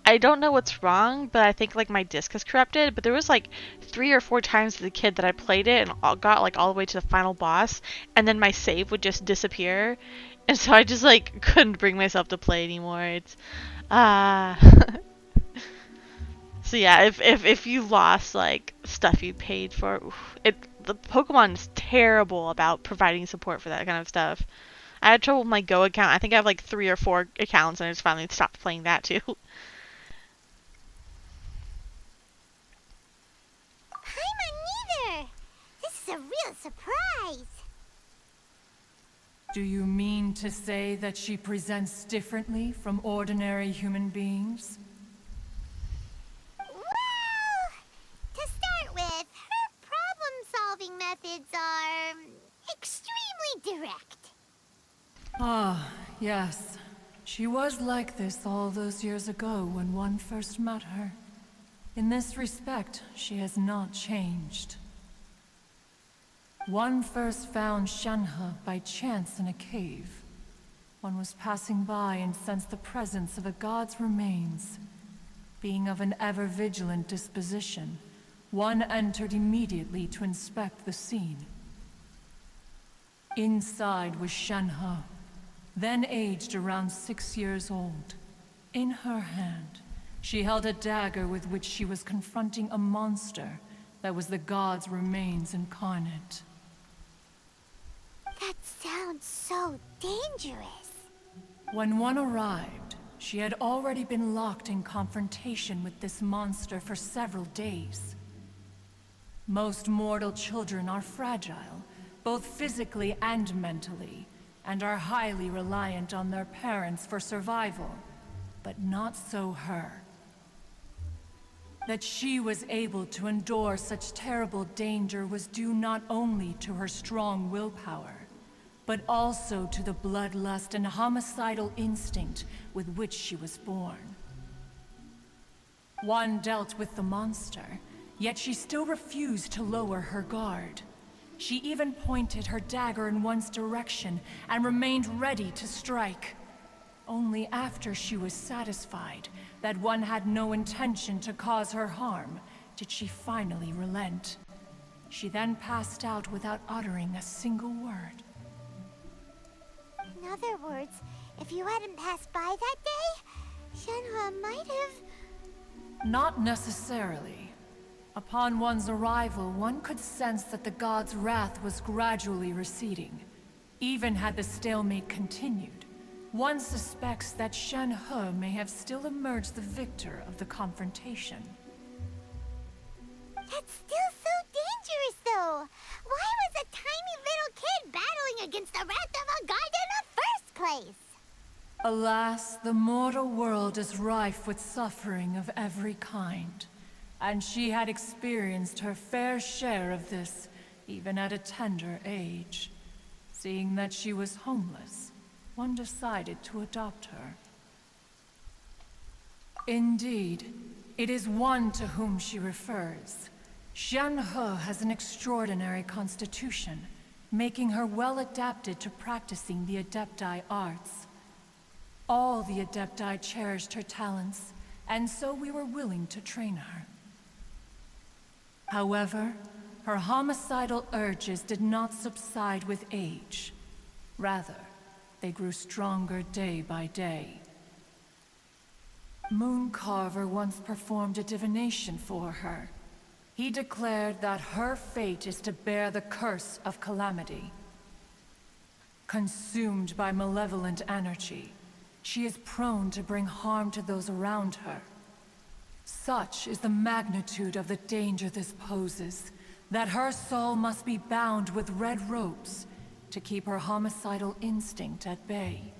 I don't know what's wrong, but I think like my disc is corrupted, but there was like 3 or 4 times as a kid that I played it and got like all the way to the final boss, and then my save would just disappear, and so I just like couldn't bring myself to play anymore. It's so yeah, if you lost like stuff you paid for, the Pokemon is terrible about providing support for that kind of stuff. I had trouble with my Go account. I think I have like 3 or 4 accounts, and I just finally stopped playing that too. Paimon neither. This is a real surprise. Do you mean to say that she presents differently from ordinary human beings? Well, to start with, her problem-solving methods are extremely direct. Ah, yes. She was like this all those years ago when one first met her. In this respect, she has not changed. One first found Shenhe by chance in a cave. One was passing by and sensed the presence of a god's remains. Being of an ever-vigilant disposition, one entered immediately to inspect the scene. Inside was Shenhe, then aged around 6 years old. In her hand, She held a dagger with which she was confronting a monster that was the god's remains incarnate. That sounds so dangerous. When one arrived, she had already been locked in confrontation with this monster for several days. Most mortal children are fragile, both physically and mentally, and are highly reliant on their parents for survival. But not so her. That she was able to endure such terrible danger was due not only to her strong willpower, but also to the bloodlust and homicidal instinct with which she was born. One dealt with the monster, yet she still refused to lower her guard. She even pointed her dagger in one's direction and remained ready to strike. Only after she was satisfied that one had no intention to cause her harm did she finally relent. She then passed out without uttering a single word. In other words, if you hadn't passed by that day, Shenhe might have... Not necessarily. Upon one's arrival, one could sense that the god's wrath was gradually receding. Even had the stalemate continued, one suspects that Shenhe may have still emerged the victor of the confrontation. That's still so dangerous, though. Why was a tiny little kid battling against the wrath of a god in the first place? Alas, the mortal world is rife with suffering of every kind. And she had experienced her fair share of this, even at a tender age. Seeing that she was homeless, one decided to adopt her. Indeed, it is one to whom she refers. Shenhe has an extraordinary constitution, making her well adapted to practicing the Adepti arts. All the Adepti cherished her talents, and so we were willing to train her. However, her homicidal urges did not subside with age. Rather, they grew stronger day by day. Mooncarver once performed a divination for her. He declared that her fate is to bear the curse of calamity. Consumed by malevolent energy, she is prone to bring harm to those around her. Such is the magnitude of the danger this poses, that her soul must be bound with red ropes to keep her homicidal instinct at bay.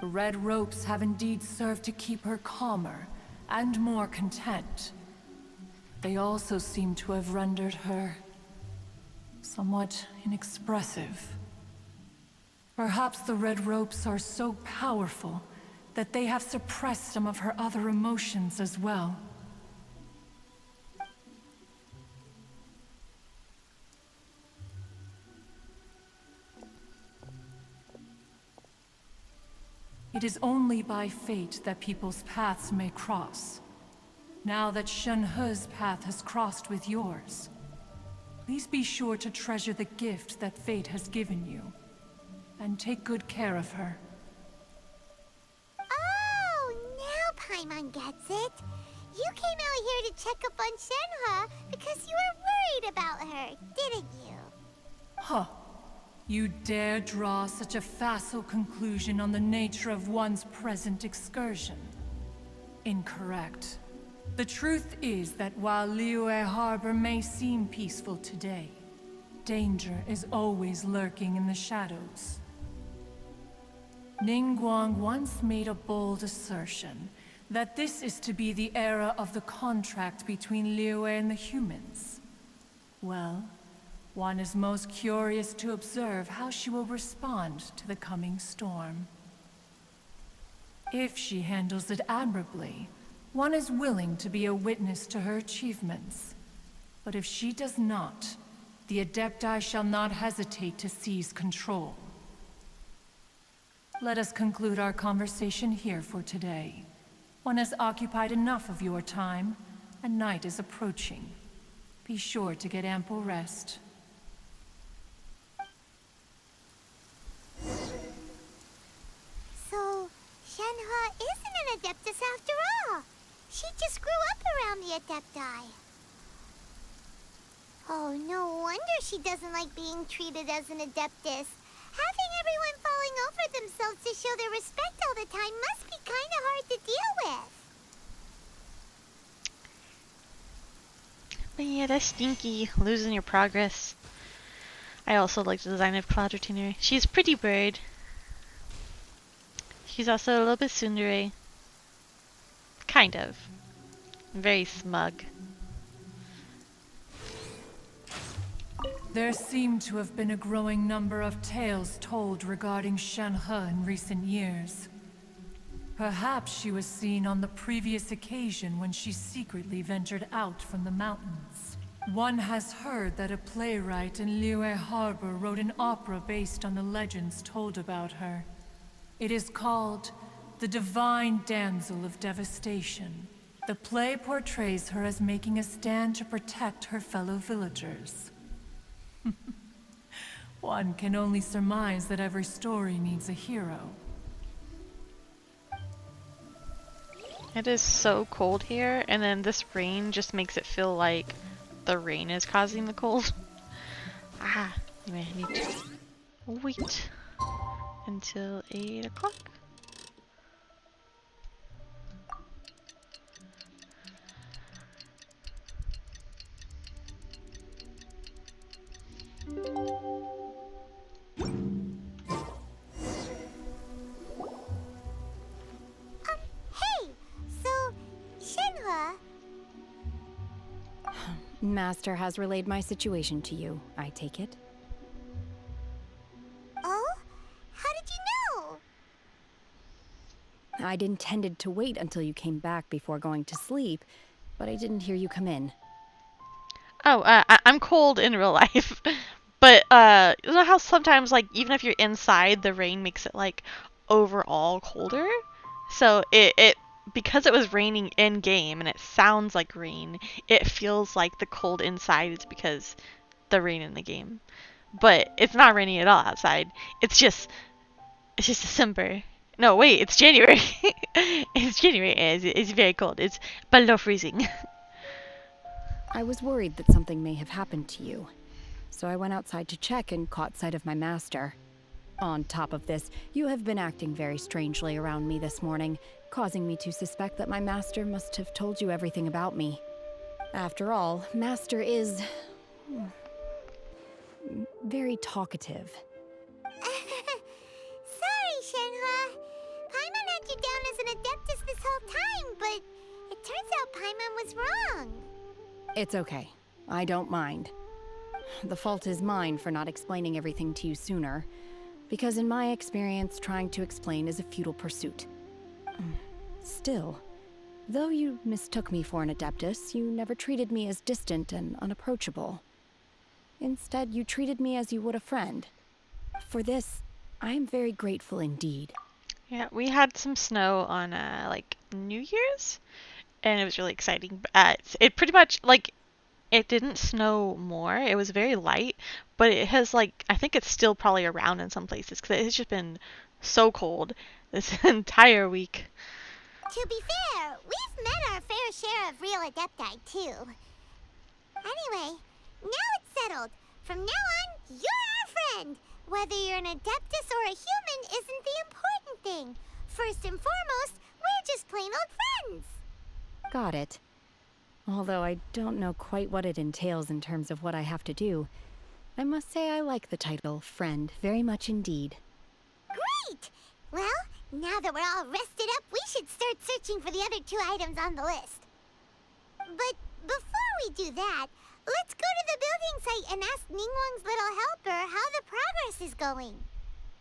The red ropes have indeed served to keep her calmer and more content. They also seem to have rendered her somewhat inexpressive. Perhaps the red ropes are so powerful that they have suppressed some of her other emotions as well. It is only by fate that people's paths may cross. Now that Shenhe's path has crossed with yours, please be sure to treasure the gift that fate has given you, and take good care of her. Oh, now Paimon gets it. You came out here to check up on Shenhe because you were worried about her, didn't you? Huh. You dare draw such a facile conclusion on the nature of one's present excursion? Incorrect. The truth is that while Liyue Harbor may seem peaceful today, danger is always lurking in the shadows. Ningguang once made a bold assertion that this is to be the era of the contract between Liyue and the humans. Well, one is most curious to observe how she will respond to the coming storm. If she handles it admirably, one is willing to be a witness to her achievements. But if she does not, the Adepti shall not hesitate to seize control. Let us conclude our conversation here for today. One has occupied enough of your time, and night is approaching. Be sure to get ample rest. So, Shenhe isn't an Adeptus after Adepti. Oh, no wonder she doesn't like being treated as an Adeptus. Having everyone falling over themselves to show their respect all the time must be kind of hard to deal with. But yeah, that's stinky. Losing your progress. I also like the design of Cloud Retainer. She's a pretty bird. She's also a little bit tsundere. Kind of. Very smug. There seem to have been a growing number of tales told regarding Shenhe in recent years. Perhaps she was seen on the previous occasion when she secretly ventured out from the mountains. One has heard that a playwright in Liyue Harbor wrote an opera based on the legends told about her. It is called The Divine Damsel of Devastation. The play portrays her as making a stand to protect her fellow villagers. One can only surmise that every story needs a hero. It is so cold here, and then this rain just makes it feel like the rain is causing the cold. Anyway, I need to wait until 8 o'clock. Hey! So, Shenhe... Master has relayed my situation to you, I take it. Oh? How did you know? I'd intended to wait until you came back before going to sleep, but I didn't hear you come in. Oh, I'm cold in real life. But, you know how sometimes, like, even if you're inside, the rain makes it, like, overall colder? So, because it was raining in-game, and it sounds like rain, it feels like the cold inside is because the rain in the game. But it's not raining at all outside. It's just December. No, wait, it's January. It's January, it's very cold. It's below freezing. I was worried that something may have happened to you. So I went outside to check and caught sight of my master. On top of this, you have been acting very strangely around me this morning, causing me to suspect that my master must have told you everything about me. After all, master is... very talkative. Sorry, Shenhe. Paimon had you down as an Adeptus this whole time, but it turns out Paimon was wrong. It's okay. I don't mind. The fault is mine for not explaining everything to you sooner, because in my experience, trying to explain is a futile pursuit. Still, though you mistook me for an Adeptus, you never treated me as distant and unapproachable. Instead, you treated me as you would a friend. For this, I am very grateful indeed. Yeah, we had some snow on, like, New Year's, and it was really exciting. It pretty much, like, it didn't snow more. It was very light, but it has, like, I think it's still probably around in some places, because it has just been so cold this entire week. To be fair, we've met our fair share of real Adepti, too. Anyway, now it's settled. From now on, you're our friend. Whether you're an Adeptus or a human isn't the important thing. First and foremost, we're just plain old friends. Got it. Although I don't know quite what it entails in terms of what I have to do, I must say I like the title, Friend, very much indeed. Great! Well, now that we're all rested up, we should start searching for the other 2 items on the list. But before we do that, let's go to the building site and ask Ningguang's little helper how the progress is going.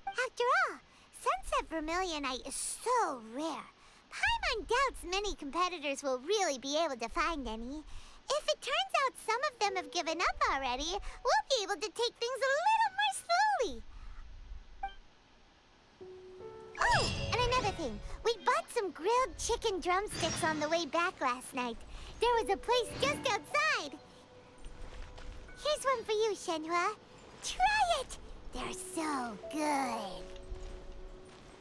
After all, Sunset Vermilionite is so rare. Paimon doubts many competitors will really be able to find any. If it turns out some of them have given up already, we'll be able to take things a little more slowly. Oh, and another thing. We bought some grilled chicken drumsticks on the way back last night. There was a place just outside. Here's one for you, Shenhe. Try it! They're so good.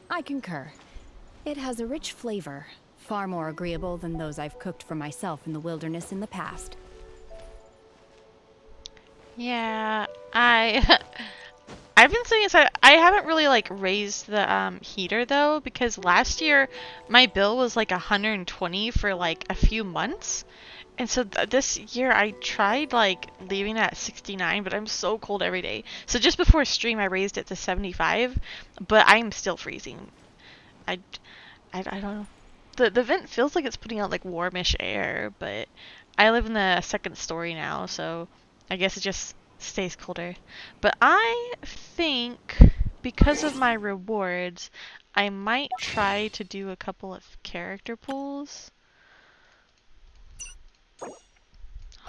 I concur. It has a rich flavor, Far more agreeable than those I've cooked for myself in the wilderness in the past. Yeah, I've been saying this. I haven't really like raised the heater though, because last year my bill was like 120 for like a few months. And so this year I tried like leaving it at 69, but I'm so cold every day. So just before stream I raised it to 75, but I'm still freezing. I don't know. The vent feels like it's putting out like warmish air, but I live in the second story now, so I guess it just stays colder. But I think because of my rewards, I might try to do a couple of character pulls.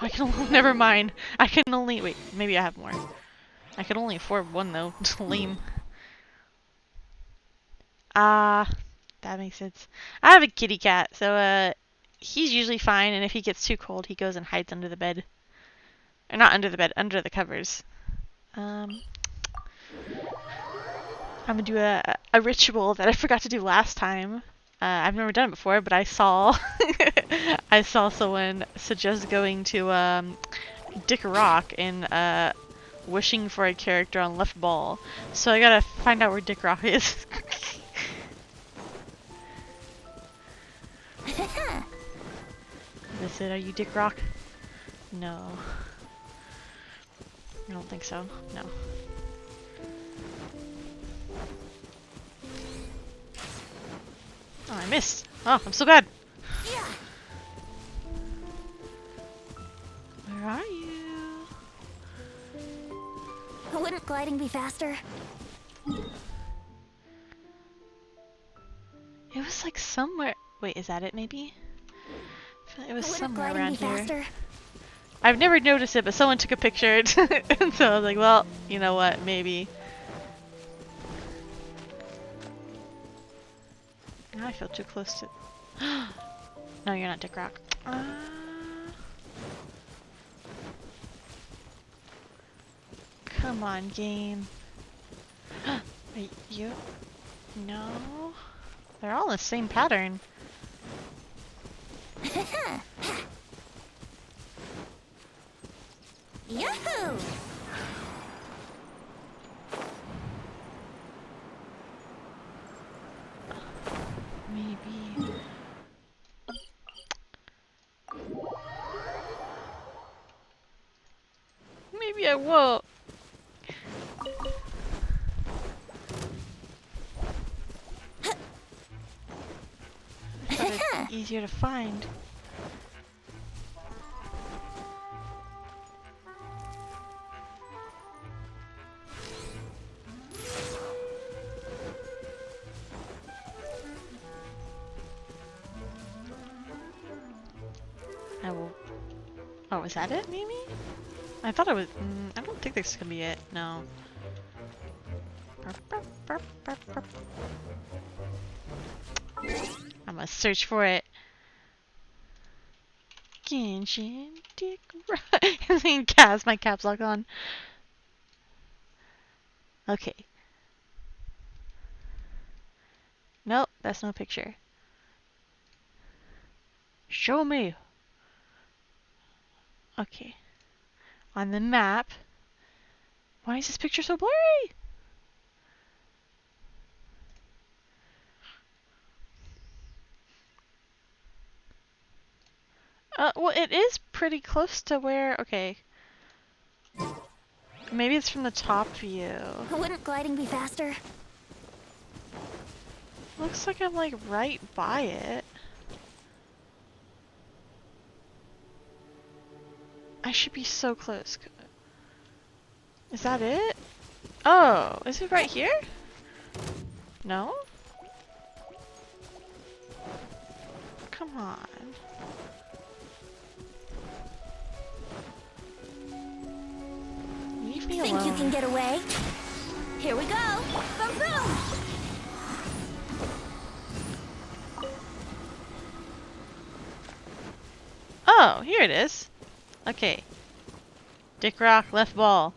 I can only, never mind. I can only, wait, maybe I have more. I can only afford one though. Lame. That makes sense. I have a kitty cat, so he's usually fine, and if he gets too cold, he goes and hides under the bed. Or not under the bed, under the covers. I'm gonna do a ritual that I forgot to do last time. I've never done it before, but I saw I saw someone suggest going to Dick Rock and wishing for a character on left ball. So I gotta find out where Dick Rock is. Is this it? Are you Dick Rock? No. I don't think so. No. Oh, I missed. Oh, I'm so bad. Where are you? Wouldn't gliding be faster? It was like somewhere. Wait, is that it maybe? I feel like it was somewhere gliding around be here. faster? I've never noticed it, but someone took a picture, and so I was like, well, you know what, maybe. Now I feel too close to... No, you're not Dick Rock. Come on, game. Wait, you? No? They're all in the same pattern. Yahoo! Maybe. Maybe I won't. I thought it'd be easier to find. I will. Oh, is that it, maybe? I thought it was. I don't think this is gonna be it. No. I'm gonna search for it. Genshin, Dick Rock. I'm saying Cas, my caps lock on. Okay. Nope, that's no picture. Show me. Okay. On the map. Why is this picture so blurry? Well, it is pretty close to where... Okay. Maybe it's from the top view. Wouldn't gliding be faster? Looks like I'm like right by it. I should be so close. Is that it? Oh, is it right here? No? Come on. Leave me alone. Think you can get away? Here we go! Boom boom! Oh, here it is. Okay. Dick Rock, left ball.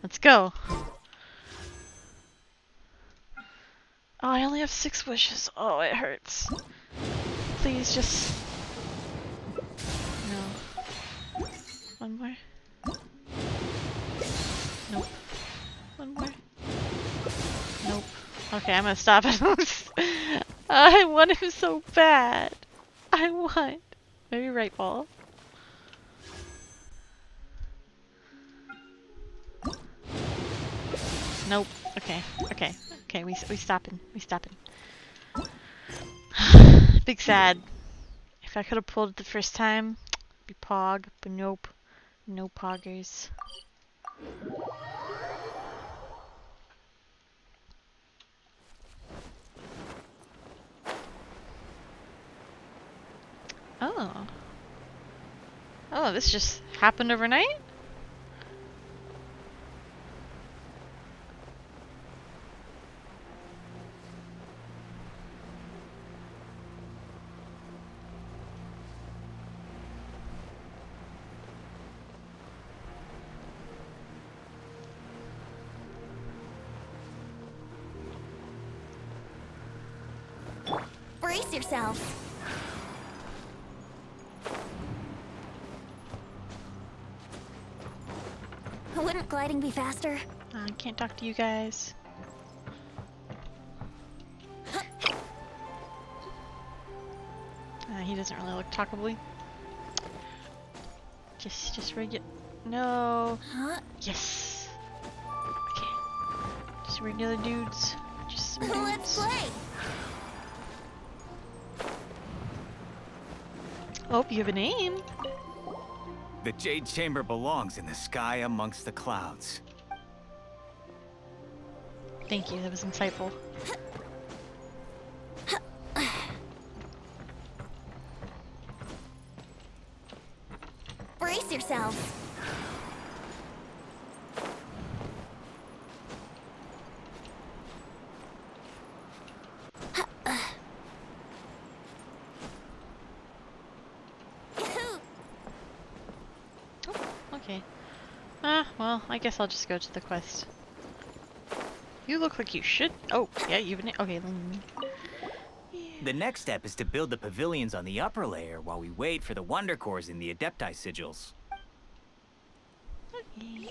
Let's go. Oh, I only have 6 wishes. Oh, it hurts. please, just... No. One more. Nope. One more. Nope. Okay, I'm gonna stop. I want him so bad. I want. Maybe right ball. Nope. Okay. Okay. Okay. We stopping. We stopping. Big sad. If I could have pulled it the first time, be pog. But nope. No poggers. Oh. Oh, this just happened overnight? Brace yourselves. Wouldn't gliding be faster? I can't talk to you guys. He doesn't really look talkably. Just regular. No. Huh? Yes. Okay. Just regular dudes. Just some dudes. Let's play. Oh, you have a name. The Jade Chamber belongs in the sky amongst the clouds. Thank you, that was insightful. Brace yourselves. Okay. Well, I guess I'll just go to the quest. You look like you should. Oh, yeah, you've been. Okay, The next step is to build the pavilions on the upper layer while we wait for the Wonder Cores in the Adepti sigils. okay.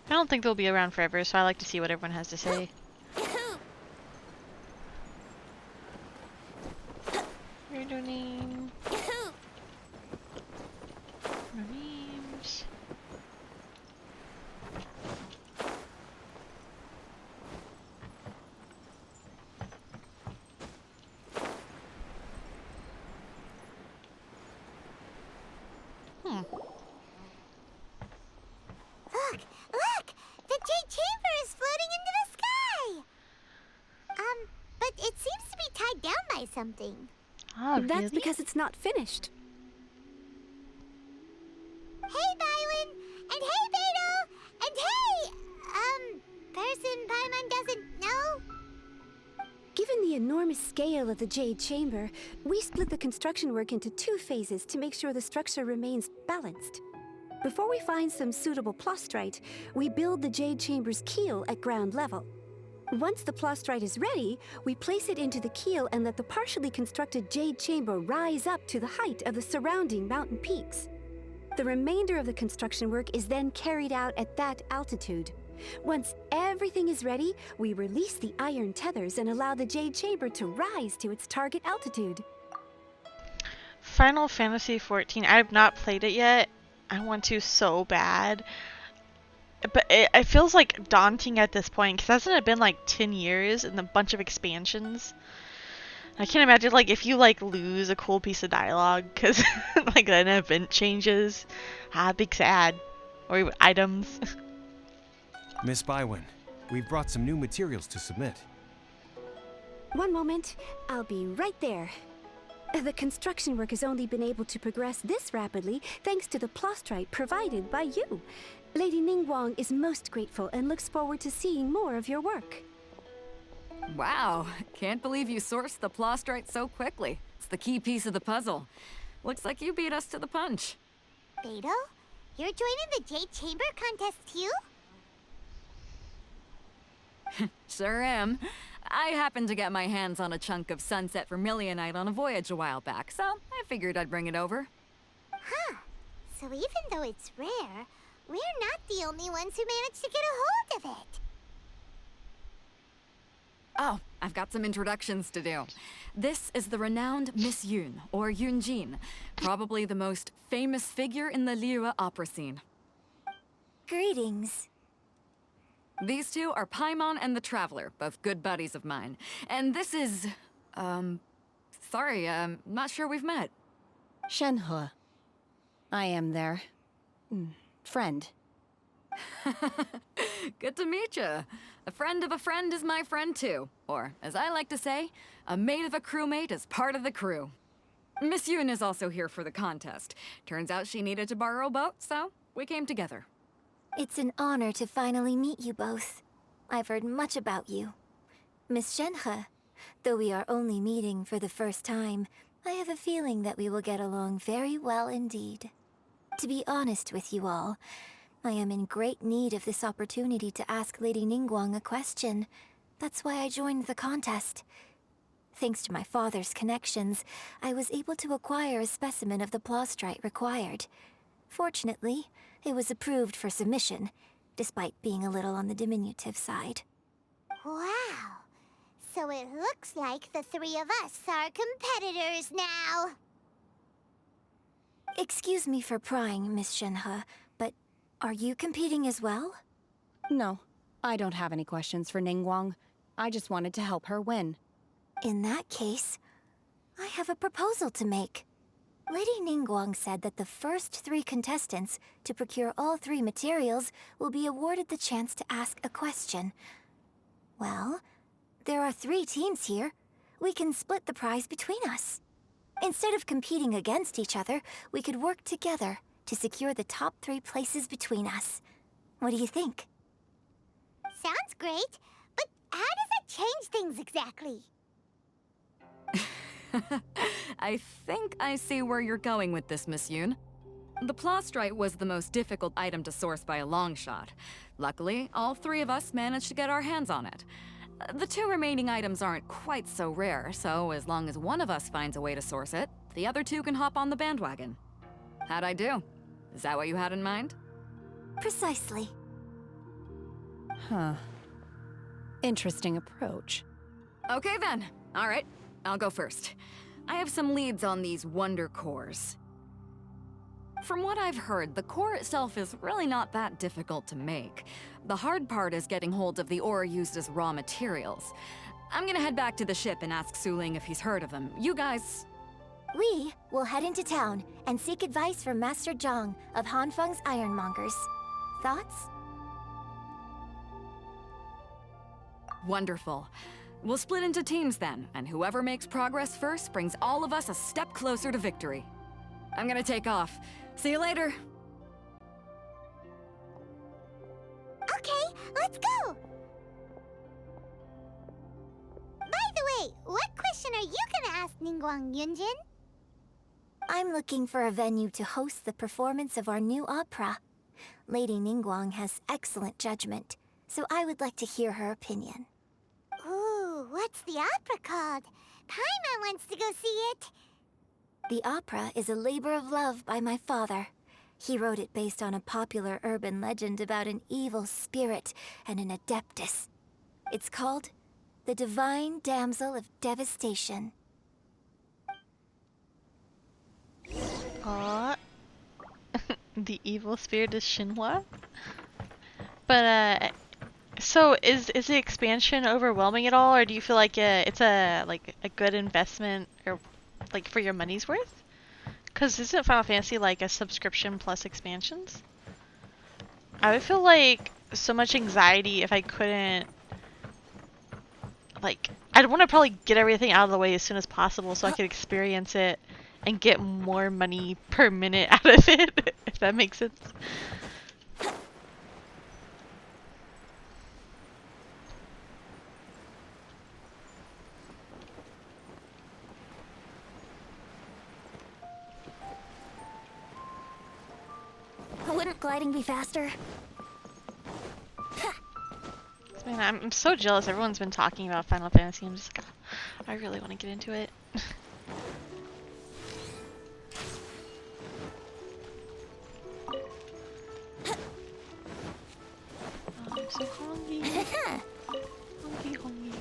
I don't think they'll be around forever, so I like to see what everyone has to say. Your name. No names. Look! The Jade Chamber is floating into the sky! But it seems to be tied down by something. Oh, That's really? because it's not finished. Hey, Bywin! And hey, Beto! And hey, person Paimon doesn't know? Given the enormous scale of the Jade Chamber, we split the construction work into 2 phases to make sure the structure remains balanced. Before we find some suitable plastrite, we build the Jade Chamber's keel at ground level. Once the plastrite is ready, we place it into the keel and let the partially constructed Jade Chamber rise up to the height of the surrounding mountain peaks. The remainder of the construction work is then carried out at that altitude. Once everything is ready, we release the iron tethers and allow the Jade Chamber to rise to its target altitude. Final Fantasy XIV. I have not played it yet. I want to so bad. But it feels like daunting at this point, because hasn't it been like 10 years and a bunch of expansions? I can't imagine like if you like lose a cool piece of dialogue because like an event changes. Big sad. Or items. Miss Bywin, we've brought some new materials to submit. One moment, I'll be right there. The construction work has only been able to progress this rapidly thanks to the plastrite provided by you. Lady Ningguang is most grateful and looks forward to seeing more of your work. Wow, can't believe you sourced the plastrite so quickly. It's the key piece of the puzzle. Looks like you beat us to the punch. Beto, you're joining the Jade Chamber contest too? Sure am. I happened to get my hands on a chunk of sunset vermilionite on a voyage a while back, so I figured I'd bring it over. Huh. So even though it's rare, we're not the only ones who managed to get a hold of it. Oh, I've got some introductions to do. This is the renowned Miss Yun, or Yunjin, probably the most famous figure in the Liyue opera scene. Greetings. These two are Paimon and the Traveler, both good buddies of mine. And this is... sorry, not sure we've met. Shenhe. I am their... friend. Good to meet you. A friend of a friend is my friend too. Or, as I like to say, a mate of a crewmate is part of the crew. Miss Yun is also here for the contest. Turns out she needed to borrow a boat, so we came together. It's an honor to finally meet you both. I've heard much about you. Miss Shenhe, though we are only meeting for the first time, I have a feeling that we will get along very well indeed. To be honest with you all, I am in great need of this opportunity to ask Lady Ningguang a question. That's why I joined the contest. Thanks to my father's connections, I was able to acquire a specimen of the plastrite required. Fortunately, it was approved for submission, despite being a little on the diminutive side. Wow. So it looks like the three of us are competitors now. Excuse me for prying, Miss Shenhe, but are you competing as well? No, I don't have any questions for Ningguang. I just wanted to help her win. In that case, I have a proposal to make. Lady Ningguang said that the first 3 contestants to procure all 3 materials will be awarded the chance to ask a question. Well, there are 3 teams here. We can split the prize between us. Instead of competing against each other, we could work together to secure the top 3 places between us. What do you think? Sounds great, but how does it change things exactly? I think I see where you're going with this, Miss Yun. The plastrite was the most difficult item to source by a long shot. Luckily, all 3 of us managed to get our hands on it. The 2 remaining items aren't quite so rare, so as long as one of us finds a way to source it, the other 2 can hop on the bandwagon. How'd I do? Is that what you had in mind? Precisely. Huh. Interesting approach. Okay then. All right, I'll go first. I have some leads on these wonder cores. From what I've heard, the core itself is really not that difficult to make. The hard part is getting hold of the ore used as raw materials. I'm gonna head back to the ship and ask Suling if he's heard of them. You guys... We will head into town and seek advice from Master Zhang of Hanfeng's Ironmongers. Thoughts? Wonderful. We'll split into teams then, and whoever makes progress first brings all of us a step closer to victory. I'm gonna take off. See you later. Okay, let's go! By the way, what question are you gonna ask Ningguang, Yunjin? I'm looking for a venue to host the performance of our new opera. Lady Ningguang has excellent judgment, so I would like to hear her opinion. Ooh, what's the opera called? Paimon wants to go see it. The opera is a labor of love by my father. He wrote it based on a popular urban legend about an evil spirit and an adeptus. It's called The Divine Damsel of Devastation. Aww. The evil spirit is Shinhua? But, so is the expansion overwhelming at all, or do you feel like it's a good investment, or like for your money's worth? Because isn't Final Fantasy like a subscription plus expansions? I would feel like so much anxiety if I couldn't, like, I'd want to probably get everything out of the way as soon as possible so I could experience it and get more money per minute out of it, if that makes sense. Wouldn't gliding be faster? This Man, I'm so jealous. Everyone's been talking about Final Fantasy. I'm just like, oh, I really want to get into it. I'm so hungry. Hungry.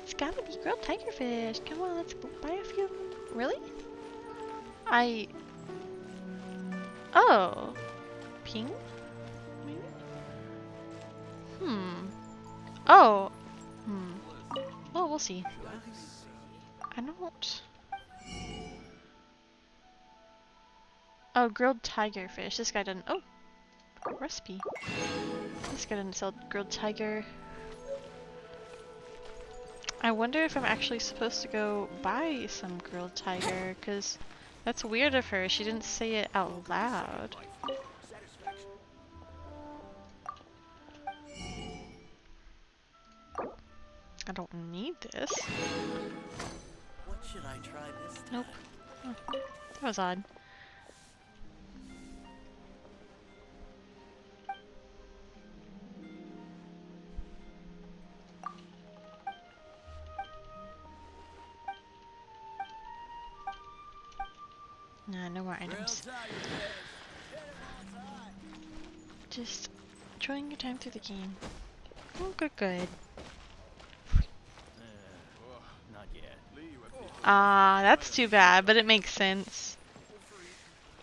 It's gotta be grilled tigerfish. Come on, let's buy a few. Really? Oh. Ping? Maybe? Oh. Well, we'll see. I don't... Oh, grilled tigerfish. This guy doesn't... Oh! Recipe. This guy doesn't sell grilled tiger. I wonder if I'm actually supposed to go buy some grilled tiger, because that's weird of her. She didn't say it out loud. I don't need this. What should I try this time? Nope. Oh, that was odd. Nah, no more items. Just enjoying your time through the game. Oh, good. Not yet. Ah, that's too bad, but it makes sense.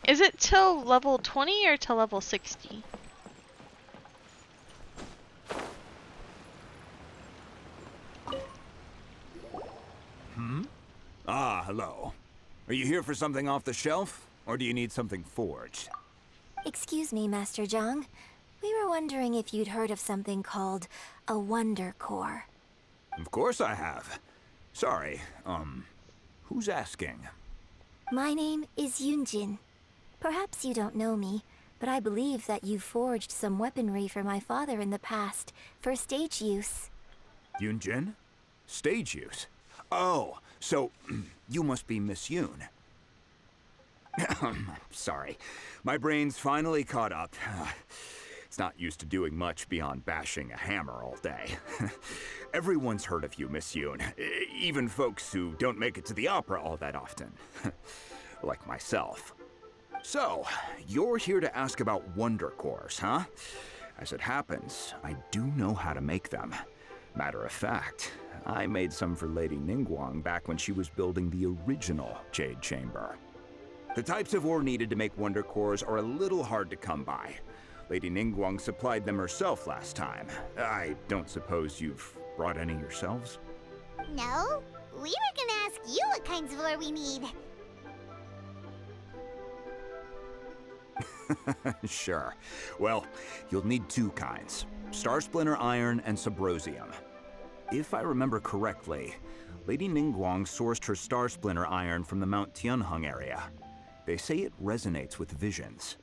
Is it till level 20 or till level 60? Ah, hello. Are you here for something off the shelf, or do you need something forged? Excuse me, Master Zhang. We were wondering if you'd heard of something called a Wonder Core. Of course I have. Sorry, who's asking? My name is Yunjin. Perhaps you don't know me, but I believe that you forged some weaponry for my father in the past, for stage use. Yunjin? Stage use? Oh, so you must be Miss Yoon. Sorry, my brain's finally caught up. It's not used to doing much beyond bashing a hammer all day. Everyone's heard of you, Miss Yoon. Even folks who don't make it to the opera all that often. Like myself. So, you're here to ask about Wonder Cores, huh? As it happens, I do know how to make them. Matter of fact, I made some for Lady Ningguang back when she was building the original Jade Chamber. The types of ore needed to make Wonder Cores are a little hard to come by. Lady Ningguang supplied them herself last time. I don't suppose you've brought any yourselves? No, we were gonna ask you what kinds of ore we need. Sure. Well, you'll need two kinds. Star Splinter Iron and Subrosium. If I remember correctly, Lady Ningguang sourced her Star Splinter Iron from the Mount Tianheng area. They say it resonates with visions.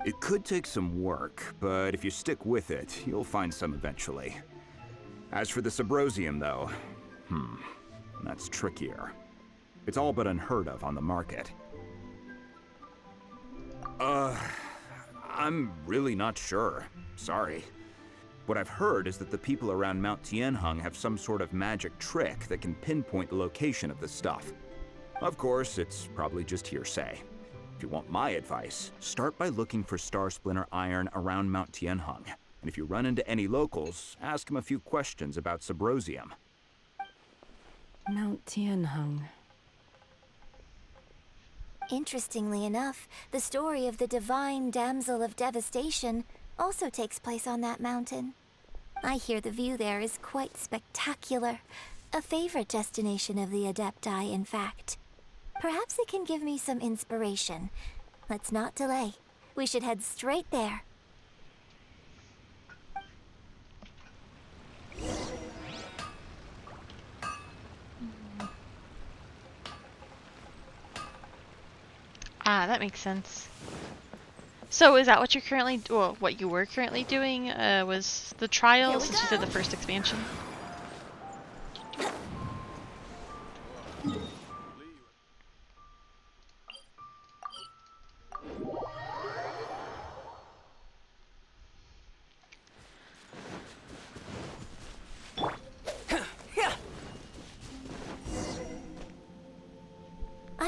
It could take some work, but if you stick with it, you'll find some eventually. As for the Subrosium, though, that's trickier. It's all but unheard of on the market. I'm really not sure. Sorry. What I've heard is that the people around Mount Tianheng have some sort of magic trick that can pinpoint the location of the stuff. Of course, it's probably just hearsay. If you want my advice, start by looking for Star Splinter Iron around Mount Tianheng. And if you run into any locals, ask them a few questions about Subrosium. Mount Tianheng. Interestingly enough, the story of the divine Damsel of Devastation also takes place on that mountain. I hear the view there is quite spectacular. A favorite destination of the Adepti, in fact. Perhaps it can give me some inspiration. Let's not delay. We should head straight there. Ah, that makes sense. So is that what you're currently, well, what you were currently doing, was the trial, since you said the first expansion?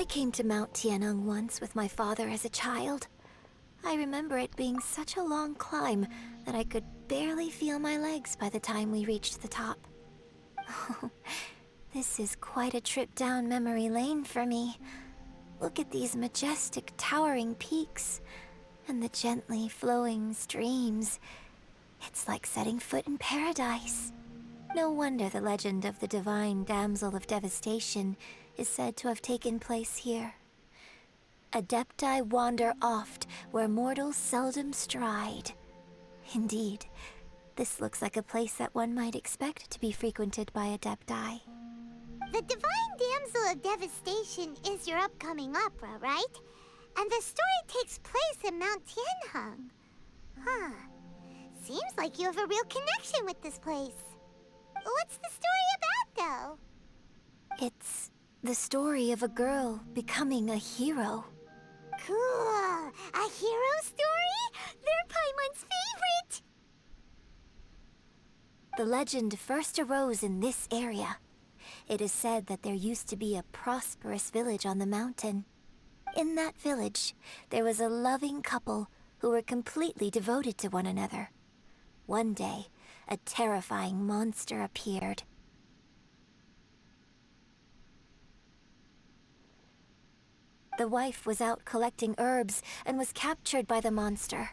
I came to Mount Tianeng once with my father as a child. I remember it being such a long climb that I could barely feel my legs by the time we reached the top. This is quite a trip down memory lane for me. Look at these majestic, towering peaks, and the gently flowing streams. It's like setting foot in paradise. No wonder the legend of the divine Damsel of Devastation is said to have taken place here. Adepti wander oft where mortals seldom stride. Indeed, this looks like a place that one might expect to be frequented by Adepti. The Divine Damsel of Devastation is your upcoming opera, right? And the story takes place in Mount Tianheng. Huh. Seems like you have a real connection with this place. What's the story about, though? It's the story of a girl becoming a hero. Cool. A hero story? They're Paimon's favorite! The legend first arose in this area. It is said that there used to be a prosperous village on the mountain. In that village, there was a loving couple who were completely devoted to one another. One day, a terrifying monster appeared. The wife was out collecting herbs and was captured by the monster.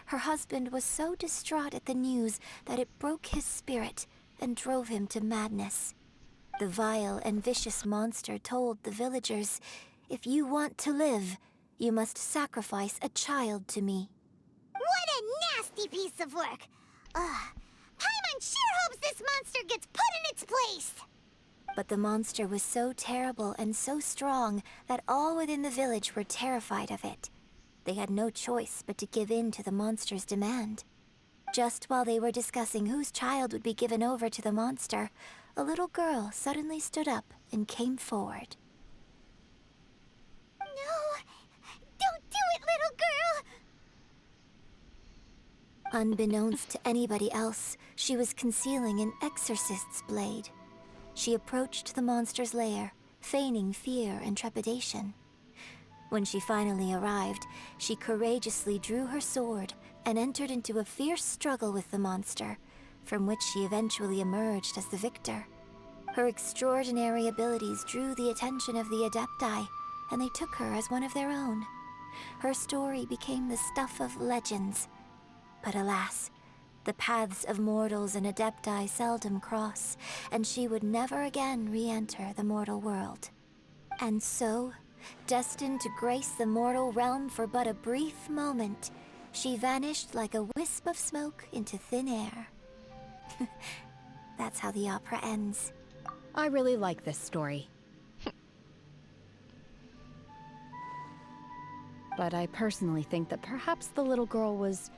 Her husband was so distraught at the news that it broke his spirit and drove him to madness. The vile and vicious monster told the villagers, "If you want to live, you must sacrifice a child to me." What a nasty piece of work! Paimon sure hopes this monster gets put in its place! But the monster was so terrible and so strong that all within the village were terrified of it. They had no choice but to give in to the monster's demand. Just while they were discussing whose child would be given over to the monster, a little girl suddenly stood up and came forward. No! Don't do it, little girl! Unbeknownst to anybody else, she was concealing an exorcist's blade. She approached the monster's lair, feigning fear and trepidation. When she finally arrived, she courageously drew her sword and entered into a fierce struggle with the monster, from which she eventually emerged as the victor. Her extraordinary abilities drew the attention of the Adepti, and they took her as one of their own. Her story became the stuff of legends. But alas, the paths of mortals and Adepti seldom cross, and she would never again re-enter the mortal world. And so, destined to grace the mortal realm for but a brief moment, she vanished like a wisp of smoke into thin air. That's how the opera ends. I really like this story. But I personally think that perhaps the little girl was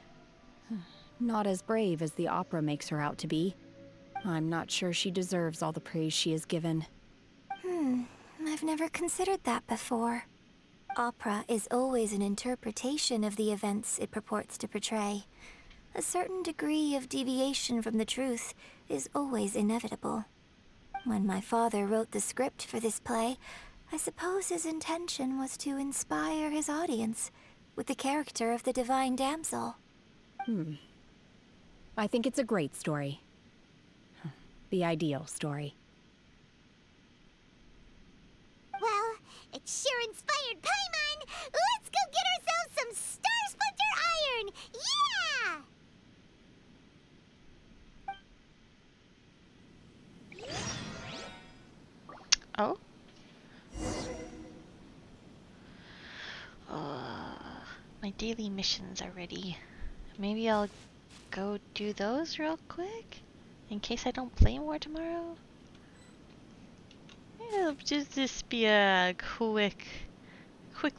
not as brave as the opera makes her out to be. I'm not sure she deserves all the praise she is given. I've never considered that before. Opera is always an interpretation of the events it purports to portray. A certain degree of deviation from the truth is always inevitable. When my father wrote the script for this play, I suppose his intention was to inspire his audience with the character of the Divine Damsel. I think it's a great story. The ideal story. Well, it sure inspired Paimon! Let's go get ourselves some Star Splinter Iron! Yeah! Oh? My daily missions are ready. Maybe I'll go do those real quick? In case I don't play more tomorrow? It'll just be a quick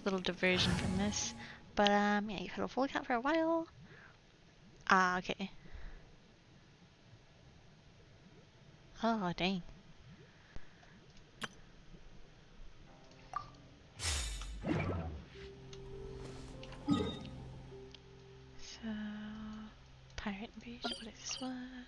little diversion from this. But, yeah, you've had a full account for a while. Ah, okay. Oh, dang. So, Pirate Bridge, what is this one?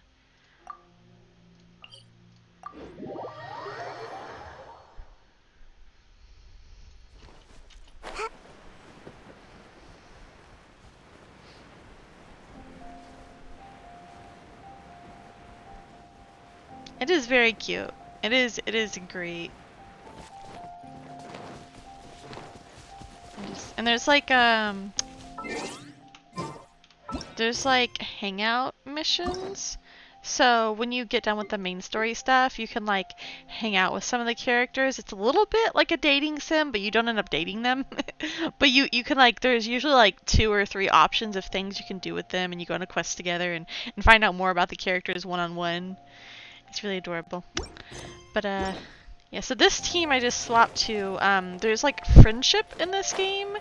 It is very cute. It is great. And there's like hangout missions. So when you get done with the main story stuff, you can like hang out with some of the characters. It's a little bit like a dating sim, but you don't end up dating them. But you can like, there's usually like 2 or 3 options of things you can do with them, and you go on a quest together and find out more about the characters one-on-one. It's really adorable. But yeah, so this team I just swapped to. There's like friendship in this game.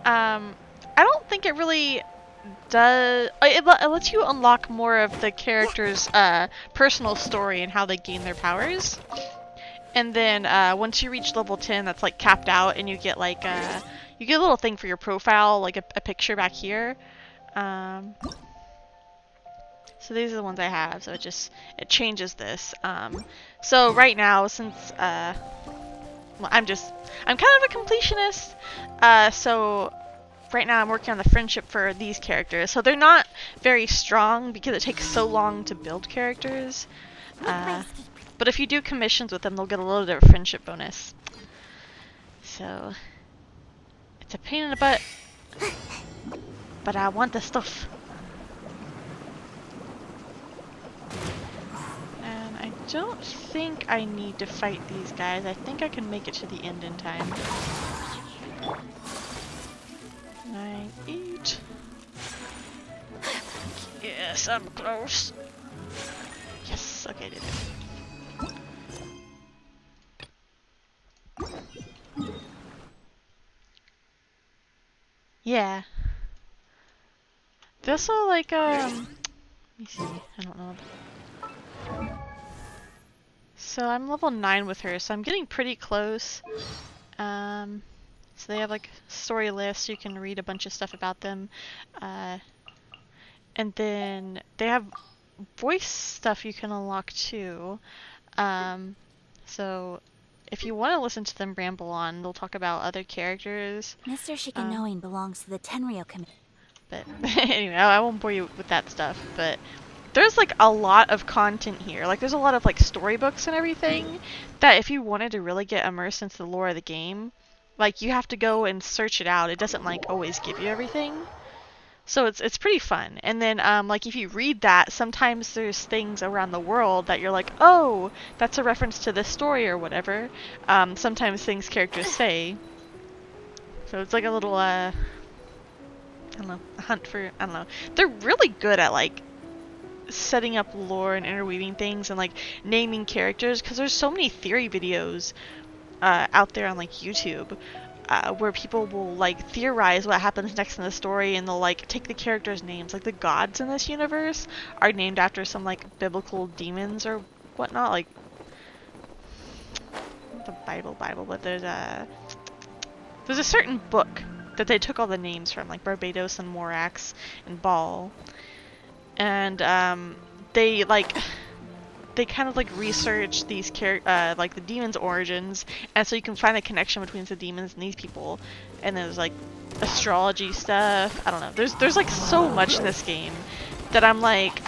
I don't think it really does. It lets you unlock more of the character's personal story and how they gain their powers. And then once you reach level 10, that's like capped out, and you get like you get a little thing for your profile, like a picture back here. So these are the ones I have. So it changes this. So right now, since well, I'm kind of a completionist. So right now I'm working on the friendship for these characters. So they're not very strong because it takes so long to build characters. But if you do commissions with them, they'll get a little bit of friendship bonus. So it's a pain in the butt, but I want the stuff. And I don't think I need to fight these guys. I think I can make it to the end in time. 9, 8. Yes, I'm close. Yes, okay, I did it. Yeah. This all like let me see. I don't know. So I'm level 9 with her, so I'm getting pretty close. So they have like story lists, you can read a bunch of stuff about them. And then they have voice stuff you can unlock too. So if you want to listen to them ramble on, they'll talk about other characters. Mr. Shikanoin belongs to the Tenryou committee. But anyway, I won't bore you with that stuff, but there's like a lot of content here. Like there's a lot of like storybooks and everything that if you wanted to really get immersed into the lore of the game, like you have to go and search it out. It doesn't like always give you everything. So it's pretty fun. And then like if you read that, sometimes there's things around the world that you're like, oh, that's a reference to this story or whatever. Sometimes things characters say. So it's like a little I don't know, a hunt for, I don't know. They're really good at like setting up lore and interweaving things and like naming characters, because there's so many theory videos out there on like YouTube where people will like theorize what happens next in the story, and they'll like take the characters' names. Like the gods in this universe are named after some like biblical demons or whatnot, like not the Bible, but there's a certain book that they took all the names from, like Barbados and Morax and Baal. And they kind of like research these like the demons' origins, and so you can find a connection between the demons and these people. And there's like astrology stuff. I don't know. There's like so much in this game that I'm like,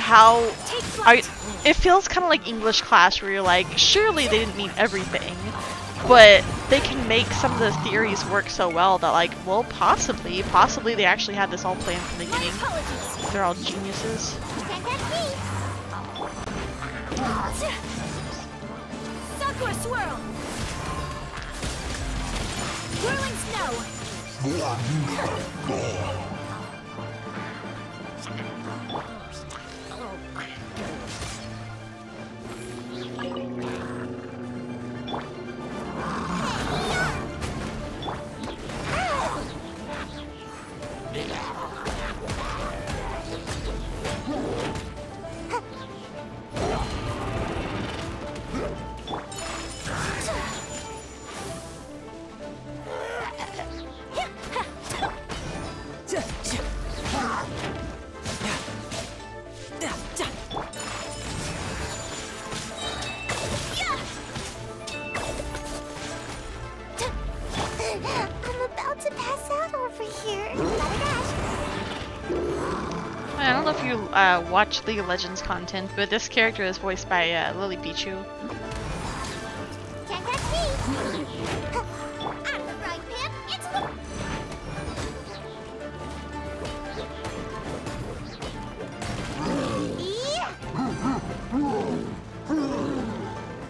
it feels kind of like English class where you're like, surely they didn't mean everything, but they can make some of the theories work so well that like, well, possibly they actually had this all planned from the beginning. They're all geniuses. Sakura swirl! Whirling snow! I'm about to pass out over here. Gotta dash. I don't know if you watch League of Legends content, but this character is voiced by Lily Pichu. Can't catch me! Out of the frying pan, into the...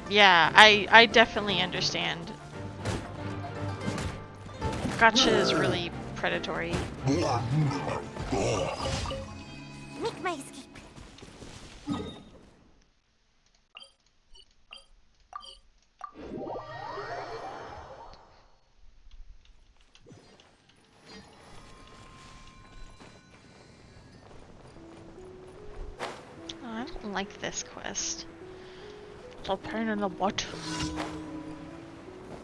Yeah, I definitely understand. Gotcha is really predatory. Make my escape. Oh, I don't like this quest. It's a pain in the butt.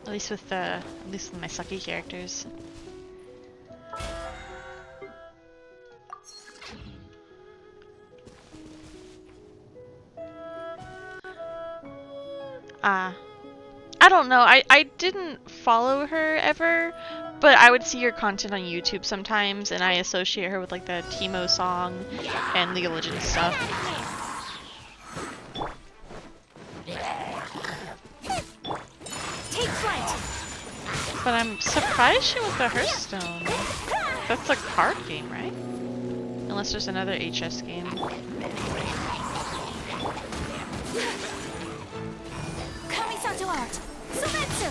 At least with my sucky characters. I don't know. I didn't follow her ever, but I would see her content on YouTube sometimes, and I associate her with like the Teemo song and League of Legends stuff. Take flight. But I'm surprised she went to Hearthstone. That's a card game, right? Unless there's another HS game. Kamisato art. Sumetsu.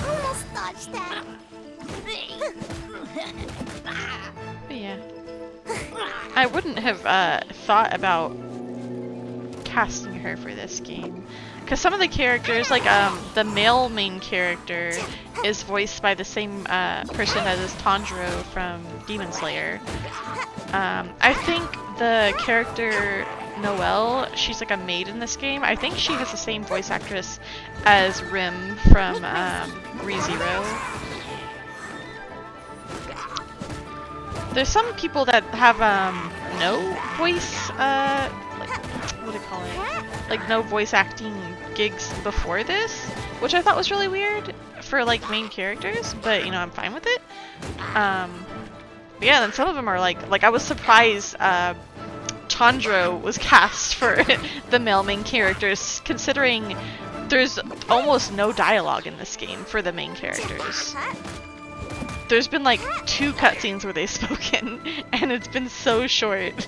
Almost dodged that. But yeah. I wouldn't have thought about casting her for this game. Because some of the characters, like the male main character, is voiced by the same person as Tanjiro from Demon Slayer. I think the character Noelle, she's like a maid in this game. I think she has the same voice actress as Rim from ReZero. There's some people that have no voice, like, what do you call it? Like no voice acting gigs before this, which I thought was really weird for like main characters, but you know, I'm fine with it. But yeah, then some of them are like I was surprised Chandro was cast for the male main characters, considering there's almost no dialogue in this game for the main characters. There's been like 2 cutscenes where they've spoken, and it's been so short.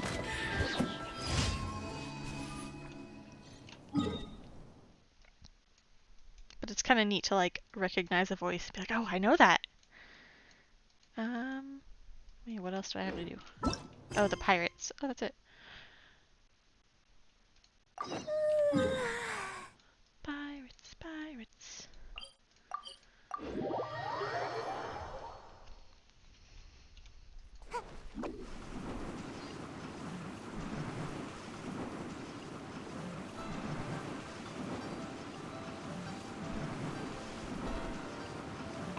But it's kind of neat to like recognize a voice and be like, oh, I know that. Wait, what else do I have to do? Oh, the pirates. Oh, that's it. Pirates, pirates.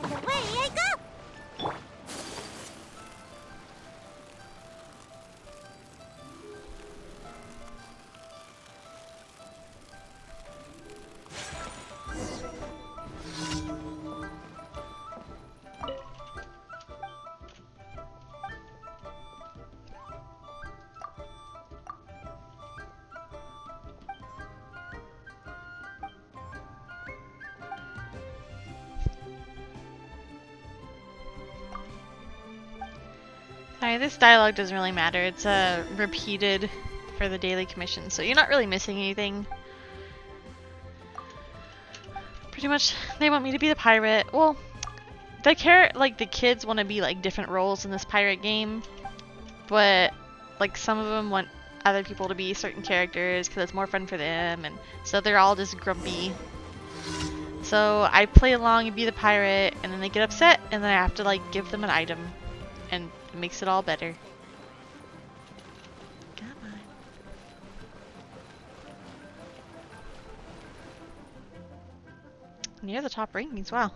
And away I go! Sorry, this dialogue doesn't really matter. It's repeated for the daily commission, so you're not really missing anything. Pretty much, they want me to be the pirate. Well, the kids want to be like different roles in this pirate game, but like some of them want other people to be certain characters because it's more fun for them, and so they're all just grumpy. So I play along and be the pirate, and then they get upset, and then I have to like give them an item, and it makes it all better. Come on. Near the top rankings, wow.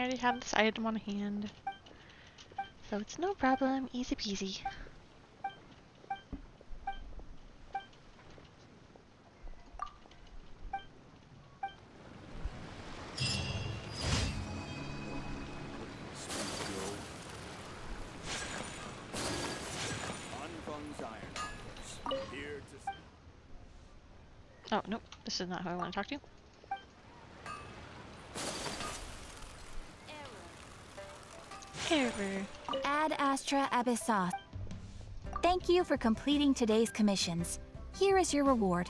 already have this item on hand. So it's no problem, easy peasy. Oh, nope, this is not who I want to talk to. Error. Ad Astra Abyssoth. Thank you for completing today's commissions. Here is your reward.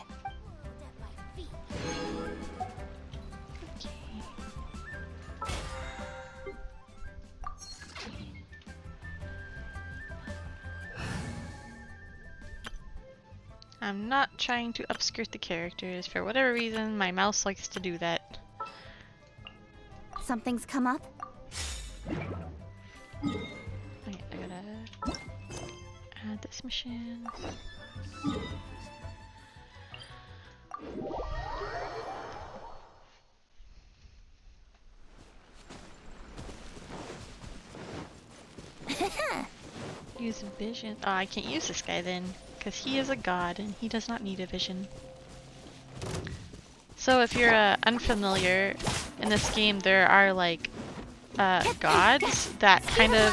I'm not trying to upskirt the characters. For whatever reason, my mouse likes to do that. Something's come up? Okay, I gotta add this mission. Use vision. Oh, I can't use this guy then, because he is a god and he does not need a vision. So if you're unfamiliar, in this game there are like gods that kind of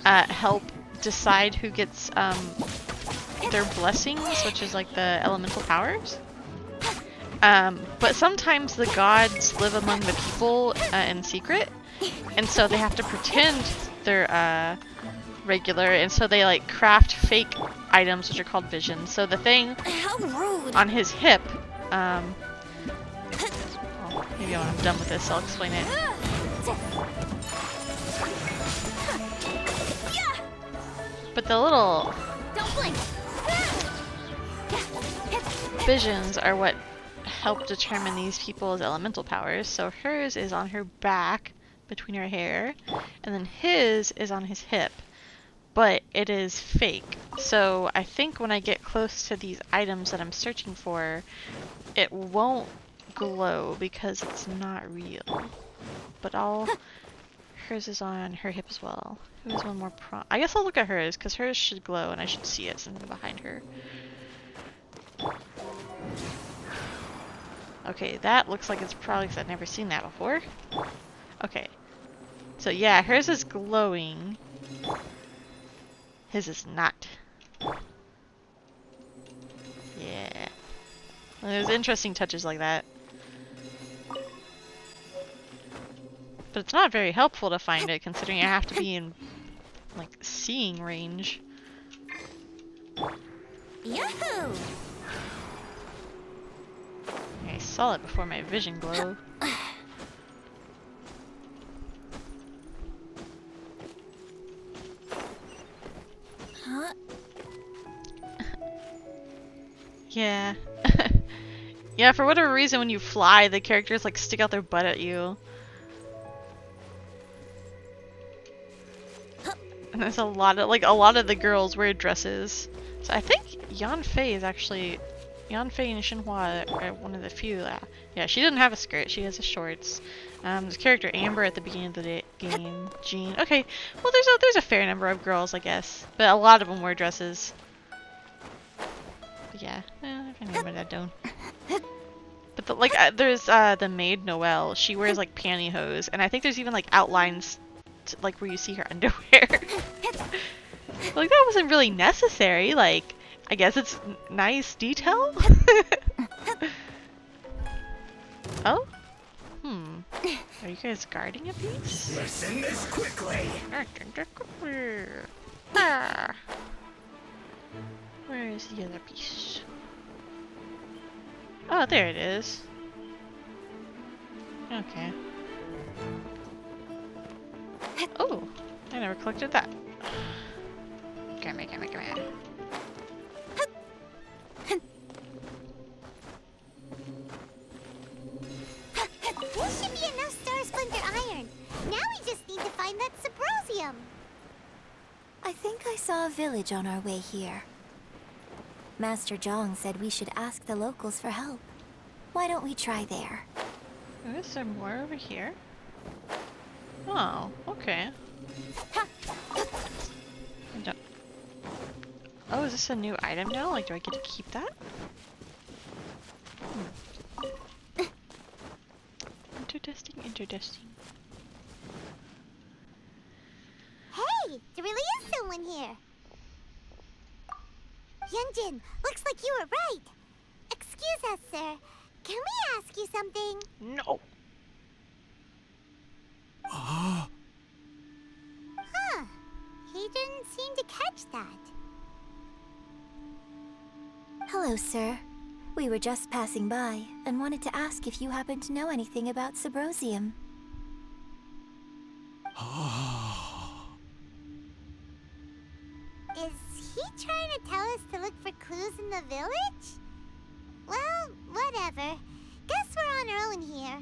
help decide who gets their blessings, which is like the elemental powers. But sometimes the gods live among the people in secret, and so they have to pretend they're regular, and so they like craft fake items which are called visions. So the thing on his hip, well, maybe when I'm done with this I'll explain it. But the little visions are what help determine these people's elemental powers. So hers is on her back between her hair, and then his is on his hip, but it is fake. So I think when I get close to these items that I'm searching for, it won't glow because it's not real. But hers is on her hip as well. Who has one more I guess I'll look at hers, because hers should glow and I should see it since I'm behind her. Okay, that looks like it's probably because I've never seen that before. Okay. So yeah, hers is glowing. His is not. Yeah. There's interesting touches like that. But it's not very helpful to find it, considering I have to be in, like, seeing range. Yahoo! I saw it before my vision glowed. Huh? Yeah. Yeah, for whatever reason when you fly, the characters like stick out their butt at you. And there's a lot of the girls wear dresses. So I think Yanfei is actually Yanfei and Shinhua are one of the few. Yeah, she doesn't have a skirt. She has a shorts. There's character Amber at the beginning of the game. Jean. Okay, well there's a fair number of girls, I guess, but a lot of them wear dresses. But yeah, I can remember that down. But there's the maid Noelle. She wears like pantyhose, and I think there's even like outlines, like where you see her underwear. Like that wasn't really necessary. Like I guess it's nice detail. Oh? Are you guys guarding a piece? Listen this quickly. Ah. Where is the other piece? Oh, there it is. Okay. Oh, I never collected that. Come here, come here, come here. This should be enough Star Splinter iron. Now we just need to find that Subrosium. I think I saw a village on our way here. Master Zhang said we should ask the locals for help. Why don't we try there? Oh, is there more over here? Oh, okay. I don't... Oh, is this a new item now? Like, do I get to keep that? Interesting, interesting. Hey, there really is someone here. Yunjin, looks like you were right. Excuse us, sir. Can we ask you something? No. Huh. He didn't seem to catch that. Hello, sir. We were just passing by and wanted to ask if you happen to know anything about Subrosium. Is he trying to tell us to look for clues in the village? Well, whatever. Guess we're on our own here.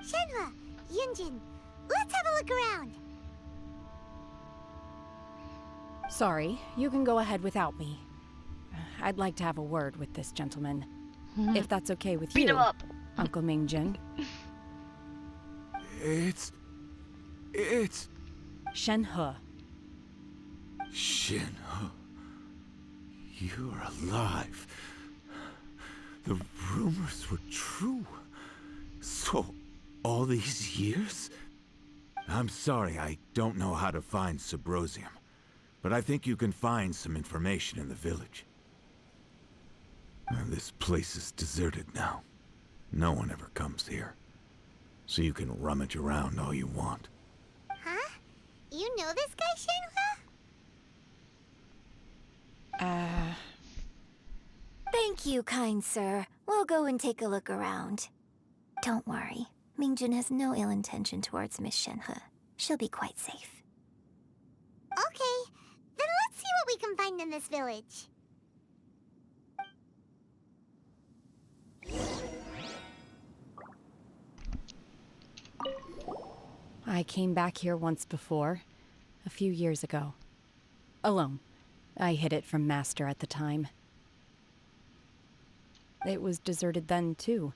Shenhua, Yunjin, let's have a look around. Sorry, you can go ahead without me. I'd like to have a word with this gentleman. If that's okay with you, Beat him up. Uncle Mingjin. It's... Shenhe. Shenhe. You're alive. The rumors were true. So, all these years? I'm sorry, I don't know how to find Subrosium. But I think you can find some information in the village. And this place is deserted now. No one ever comes here. So you can rummage around all you want. Huh? You know this guy, Shenhua? Thank you, kind sir. We'll go and take a look around. Don't worry. Mingjin has no ill intention towards Miss Shenhe. She'll be quite safe. Okay, then let's see what we can find in this village. I came back here once before, a few years ago. Alone. I hid it from Master at the time. It was deserted then, too,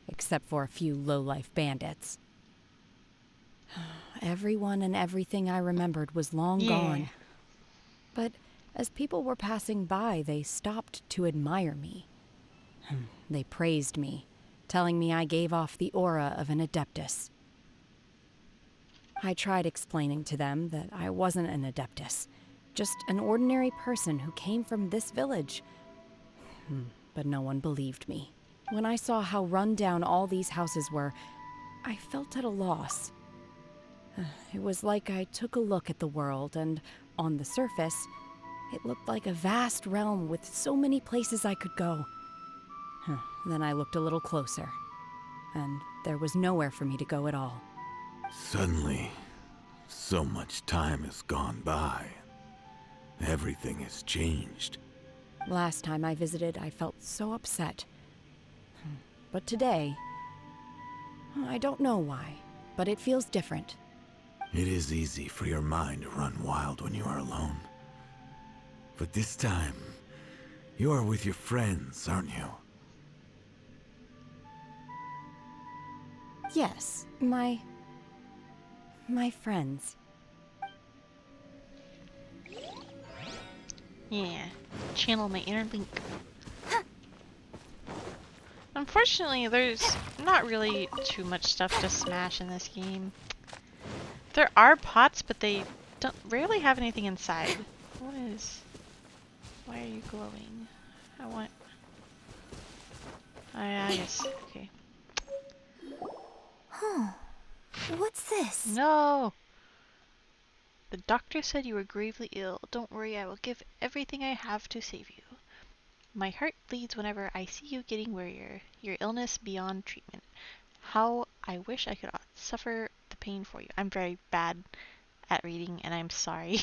except for a few low-life bandits. Everyone and everything I remembered was long gone. But as people were passing by, they stopped to admire me. They praised me, telling me I gave off the aura of an Adeptus. I tried explaining to them that I wasn't an Adeptus, just an ordinary person who came from this village. But no one believed me. When I saw how run down all these houses were, I felt at a loss. It was like I took a look at the world, and on the surface, it looked like a vast realm with so many places I could go. Then I looked a little closer, and there was nowhere for me to go at all. Suddenly, so much time has gone by. Everything has changed. Last time I visited, I felt so upset. But today, I don't know why, but it feels different. It is easy for your mind to run wild when you are alone. But this time, you are with your friends, aren't you? Yes, my friends. Yeah, channel my inner link. Unfortunately, there's not really too much stuff to smash in this game. There are pots, but they don't rarely have anything inside. What is... Why are you glowing? I want... I guess, okay. Huh. What's this? No! The doctor said you were gravely ill. Don't worry, I will give everything I have to save you. My heart bleeds whenever I see you getting wearier. Your illness beyond treatment. How I wish I could suffer the pain for you. I'm very bad at reading, and I'm sorry.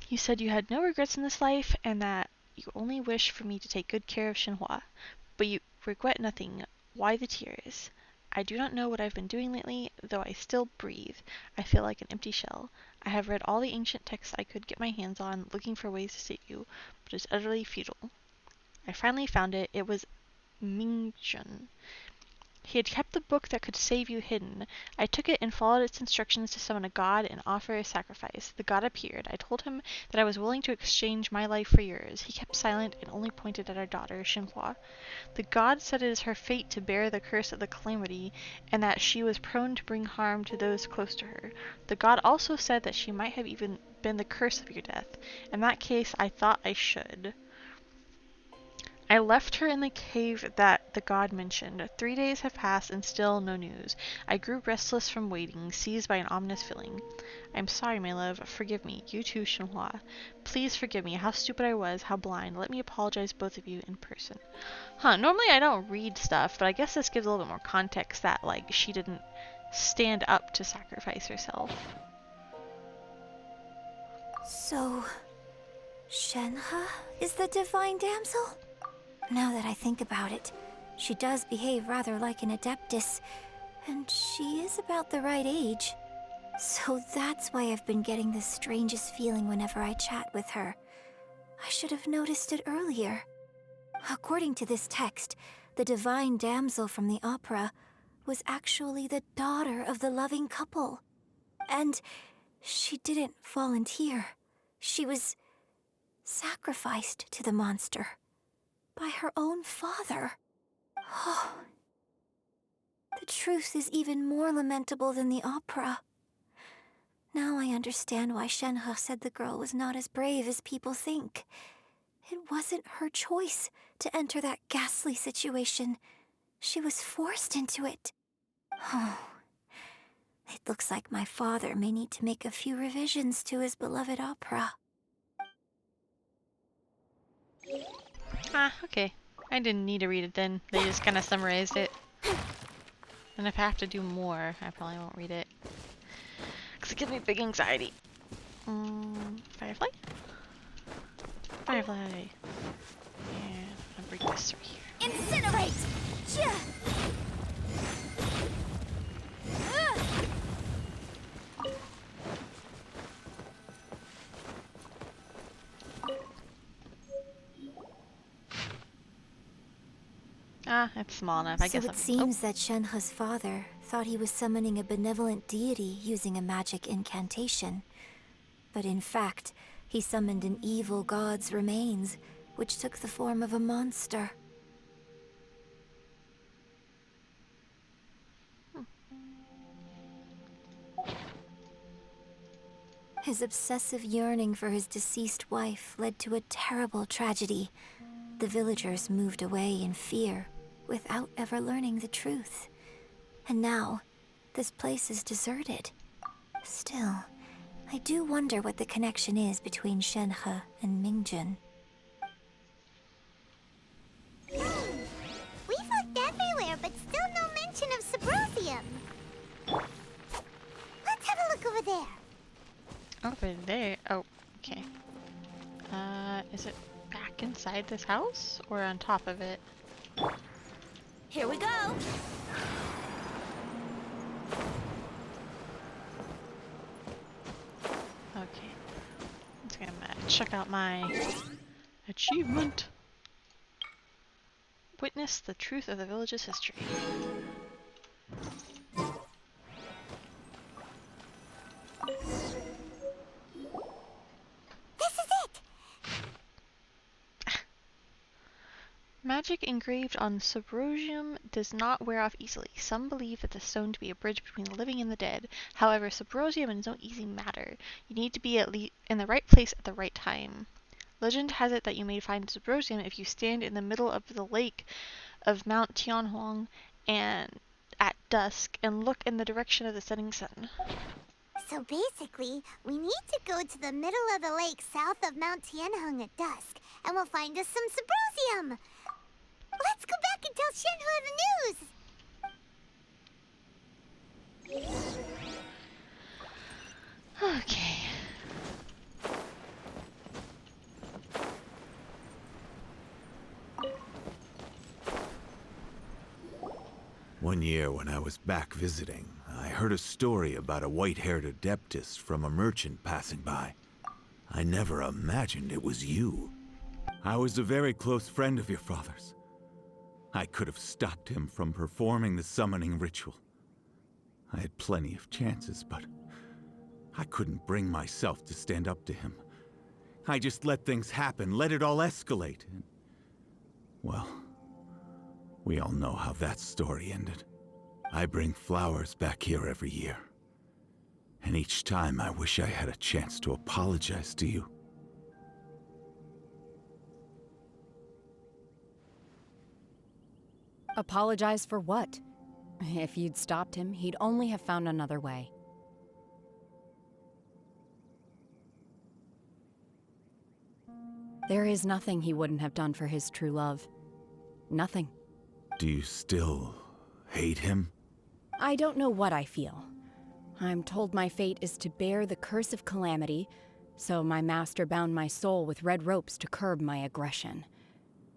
You said you had no regrets in this life, and that you only wish for me to take good care of Shenhua. But you regret nothing. Why the tears? I do not know what I've been doing lately, though I still breathe. I feel like an empty shell. I have read all the ancient texts I could get my hands on, looking for ways to save you, but it's utterly futile. I finally found it. It was Mingjun. He had kept the book that could save you hidden. I took it and followed its instructions to summon a god and offer a sacrifice. The god appeared. I told him that I was willing to exchange my life for yours. He kept silent and only pointed at our daughter, Xinhua. The god said it is her fate to bear the curse of the calamity, and that she was prone to bring harm to those close to her. The god also said that she might have even been the curse of your death. In that case, I thought I should. I left her in the cave that the god mentioned. 3 days have passed and still no news. I grew restless from waiting, seized by an ominous feeling. I'm sorry, my love. Forgive me. You too, Xinhua. Please forgive me. How stupid I was. How blind. Let me apologize, both of you, in person. Normally I don't read stuff, but I guess this gives a little bit more context that, like, she didn't stand up to sacrifice herself. So, Shenhe is the divine damsel? Now that I think about it, she does behave rather like an adeptus, and she is about the right age. So that's why I've been getting the strangest feeling whenever I chat with her. I should have noticed it earlier. According to this text, the divine damsel from the opera was actually the daughter of the loving couple. And she didn't volunteer. She was sacrificed to the monster by her own father. Oh, the truth is even more lamentable than the opera. Now I understand why Shenhe said the girl was not as brave as people think. It wasn't her choice to enter that ghastly situation. She was forced into it. Oh, it looks like my father may need to make a few revisions to his beloved opera. Okay. I didn't need to read it then. They just kind of summarized it. And if I have to do more, I probably won't read it. Because it gives me big anxiety. Firefly? Firefly. And I'm gonna bring this right here. Incinerate! Yeah. It's small enough. I guess So it seems that Shenhe's father thought he was summoning a benevolent deity using a magic incantation. But in fact, he summoned an evil god's remains, which took the form of a monster. His obsessive yearning for his deceased wife led to a terrible tragedy. The villagers moved away in fear, without ever learning the truth. And now, this place is deserted. Still, I do wonder what the connection is between Shenhe and Mingjun. We've looked everywhere, but still no mention of Subrosium. Let's have a look over there. Over there? Oh, okay. Is it back inside this house? Or on top of it? Here we go. Okay. I'm just gonna check out my achievement. Witness the truth of the village's history. This is it! Magic engraved on Subrosium does not wear off easily. Some believe that the stone to be a bridge between the living and the dead. However, Subrosium is no easy matter. You need to be in the right place at the right time. Legend has it that you may find Subrosium if you stand in the middle of the lake of Mount Tianhuang and at dusk and look in the direction of the setting sun. So basically, we need to go to the middle of the lake south of Mount Tianheng at dusk, and we'll find us some Subrosium. Let's go back and tell Shenhe the news. Okay. One year when I was back visiting, I heard a story about a white-haired adeptus from a merchant passing by. I never imagined it was you. I was a very close friend of your father's. I could have stopped him from performing the summoning ritual. I had plenty of chances, but I couldn't bring myself to stand up to him. I just let things happen, let it all escalate. And, well, we all know how that story ended. I bring flowers back here every year. And each time I wish I had a chance to apologize to you. Apologize for what? If you'd stopped him, he'd only have found another way. There is nothing he wouldn't have done for his true love. Nothing. Do you still hate him? I don't know what I feel. I'm told my fate is to bear the curse of calamity, so my master bound my soul with red ropes to curb my aggression.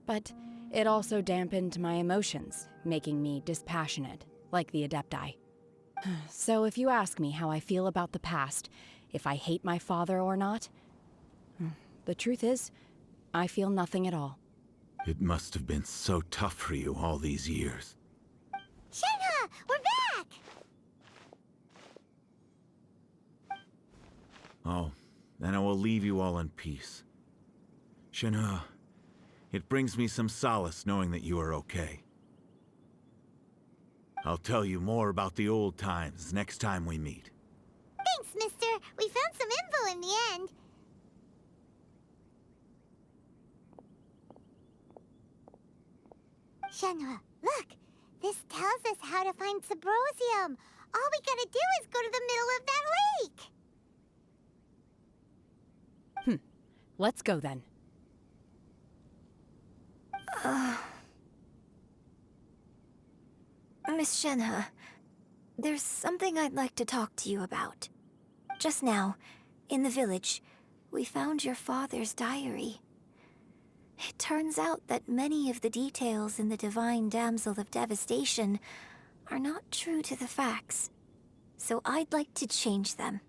But it also dampened my emotions, making me dispassionate, like the Adepti. So if you ask me how I feel about the past, if I hate my father or not, the truth is, I feel nothing at all. It must have been so tough for you all these years. Shenhe, we're back! Oh, then I will leave you all in peace. Shenhe, it brings me some solace knowing that you are okay. I'll tell you more about the old times next time we meet. Thanks, mister. We found some info in the end. Shenhe, look! This tells us how to find Subrosium. All we gotta do is go to the middle of that lake! Let's go then. Miss Shenhe, there's something I'd like to talk to you about. Just now, in the village, we found your father's diary. It turns out that many of the details in the Divine Damsel of Devastation are not true to the facts. So I'd like to change them.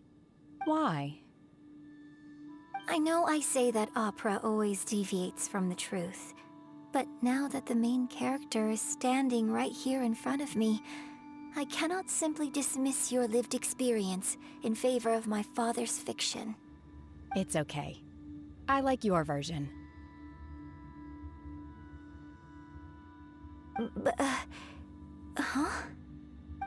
Why? I know I say that opera always deviates from the truth, but now that the main character is standing right here in front of me, I cannot simply dismiss your lived experience in favor of my father's fiction. It's okay. I like your version. Huh?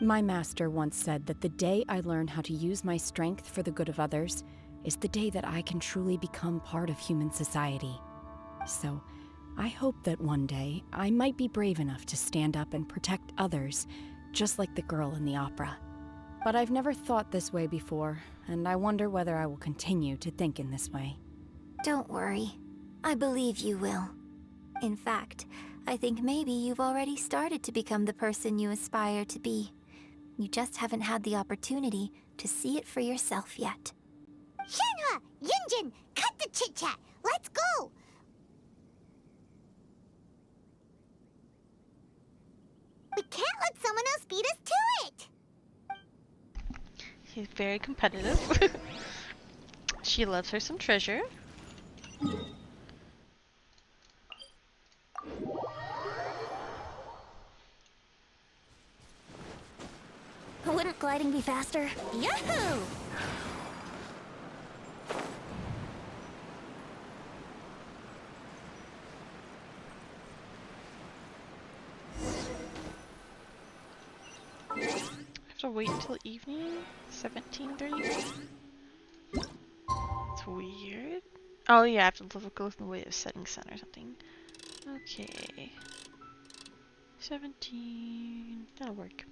My master once said that the day I learn how to use my strength for the good of others is the day that I can truly become part of human society. So, I hope that one day I might be brave enough to stand up and protect others, just like the girl in the opera. But I've never thought this way before, and I wonder whether I will continue to think in this way. Don't worry. I believe you will. In fact, I think maybe you've already started to become the person you aspire to be. You just haven't had the opportunity to see it for yourself yet. Shenhe! Yunjin! Cut the chit-chat! Let's go! We can't let someone else beat us to it! She's very competitive. She loves her some treasure. Wouldn't gliding be faster? Yahoo! I have to wait until evening? 17:30? It's weird. Oh yeah, I have to go in the way of setting sun or something. Okay. 17. That'll work.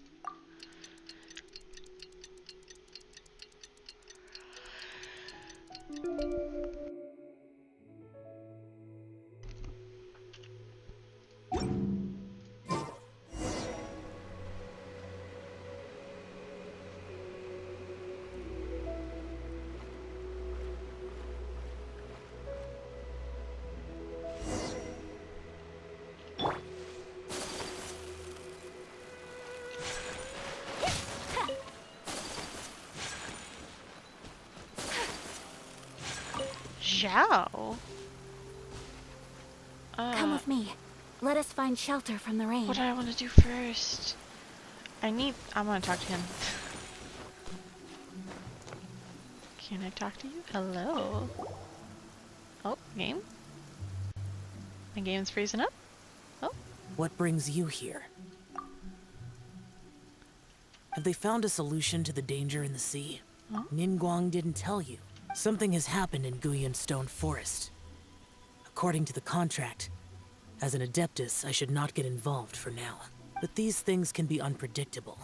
Zhao? Come with me. Let us find shelter from the rain. What do I want to do first? I'm gonna talk to him. Can I talk to you? Hello? Oh, game? My game's freezing up? Oh. What brings you here? Have they found a solution to the danger in the sea? Huh? Ningguang didn't tell you. Something has happened in Guyan Stone Forest. According to the contract, as an Adeptus, I should not get involved for now. But these things can be unpredictable.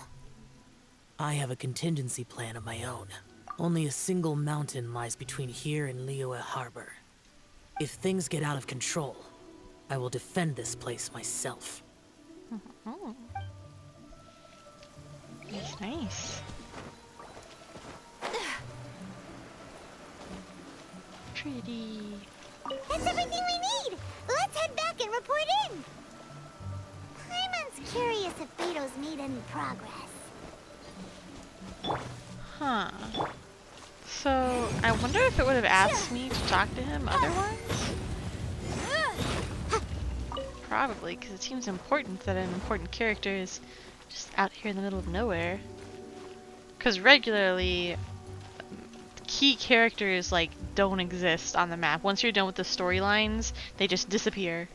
I have a contingency plan of my own. Only a single mountain lies between here and Liyue Harbor. If things get out of control, I will defend this place myself. Oh. That's nice. Pretty. That's everything we need! Let's head back and report in! Paimon's curious if Beto's made any progress. Huh. So, I wonder if it would have asked me to talk to him otherwise? Probably, because it seems important that an important character is just out here in the middle of nowhere. Because regularly, key characters, like, don't exist on the map. Once you're done with the storylines, they just disappear.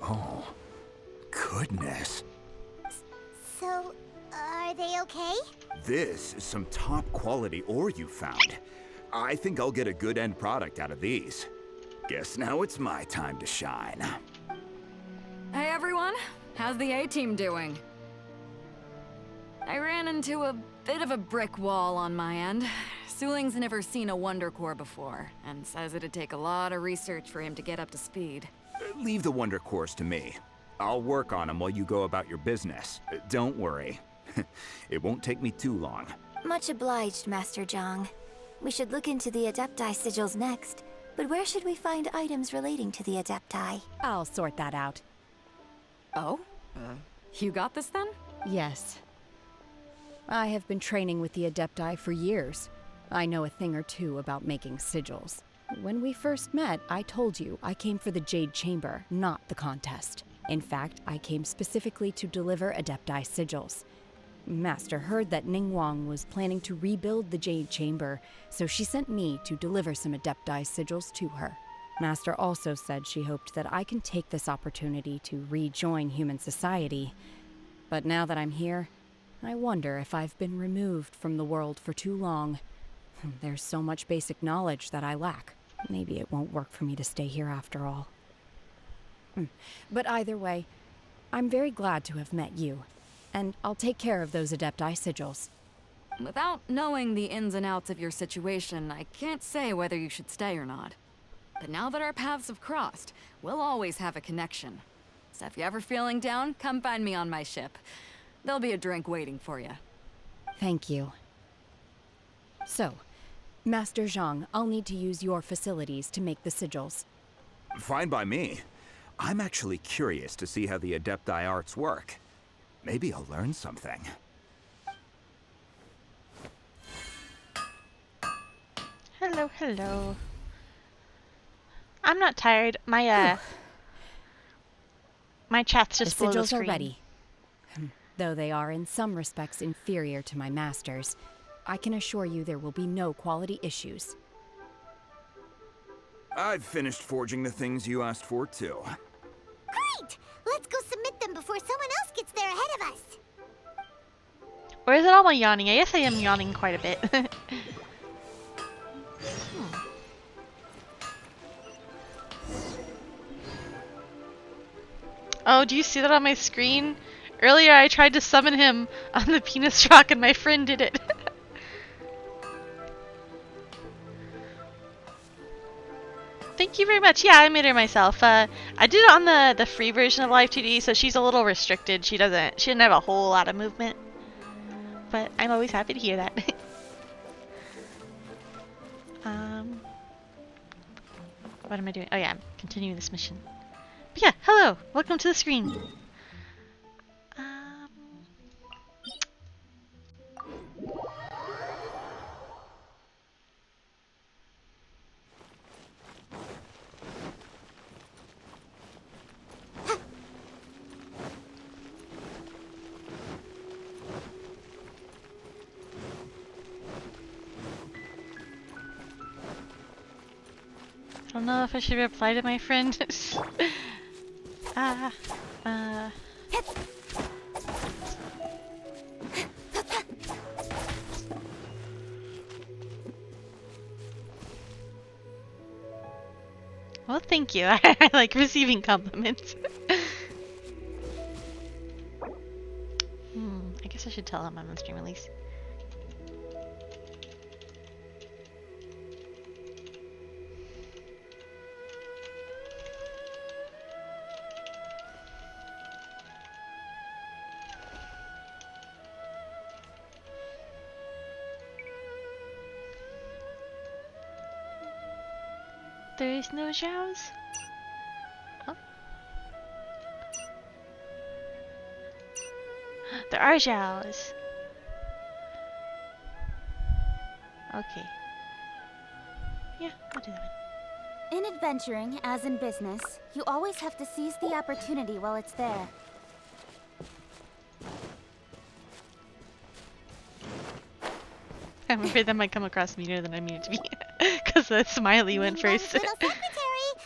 Oh, goodness. So, are they okay? This is some top quality ore you found. I think I'll get a good end product out of these. Guess now it's my time to shine. Hey everyone, how's the A-team doing? I ran into a bit of a brick wall on my end. Suling's never seen a Wonder Core before, and says it'd take a lot of research for him to get up to speed. Leave the Wonder Cores to me. I'll work on them while you go about your business. Don't worry. It won't take me too long. Much obliged, Master Zhang. We should look into the Adepti sigils next, but where should we find items relating to the Adepti? I'll sort that out. Oh? You got this then? Yes. I have been training with the Adepti for years. I know a thing or two about making sigils. When we first met, I told you I came for the Jade Chamber, not the contest. In fact, I came specifically to deliver Adepti sigils. Master heard that Ningguang was planning to rebuild the Jade Chamber, so she sent me to deliver some Adepti sigils to her. Master also said she hoped that I can take this opportunity to rejoin human society. But now that I'm here, I wonder if I've been removed from the world for too long. There's so much basic knowledge that I lack. Maybe it won't work for me to stay here after all. But either way, I'm very glad to have met you, and I'll take care of those Adepti sigils. Without knowing the ins and outs of your situation, I can't say whether you should stay or not. But now that our paths have crossed, we'll always have a connection. So if you're ever feeling down, come find me on my ship. There'll be a drink waiting for you. Thank you. So, Master Zhang, I'll need to use your facilities to make the sigils. Fine by me. I'm actually curious to see how the Adepti arts work. Maybe I'll learn something. Hello, hello. I'm not tired. My my chat's just below the sigils screen. are ready. Though they are in some respects inferior to my master's, I can assure you there will be no quality issues. I've finished forging the things you asked for, too. Great! Let's go submit them before someone else gets there ahead of us. Or is it all my yawning? I guess I am yawning quite a bit. Oh, do you see that on my screen? Earlier I tried to summon him on the penis rock and my friend did it. Thank you very much. Yeah, I made her myself. I did it on the free version of Live 2D, so she's a little restricted. She doesn't have a whole lot of movement. But I'm always happy to hear that. What am I doing? Oh yeah, I'm continuing this mission. But yeah, hello! Welcome to the screen! I don't know if I should reply to my friend. Well, thank you. I like receiving compliments. I guess I should tell him I'm on stream release. There is no Zhao's? Oh. There are Zhao's. Okay. Yeah, I'll do that one. In adventuring, as in business, you always have to seize the opportunity while it's there. I'm afraid that might come across meaner than I mean it to be. Because the smiley went first. Little secretary,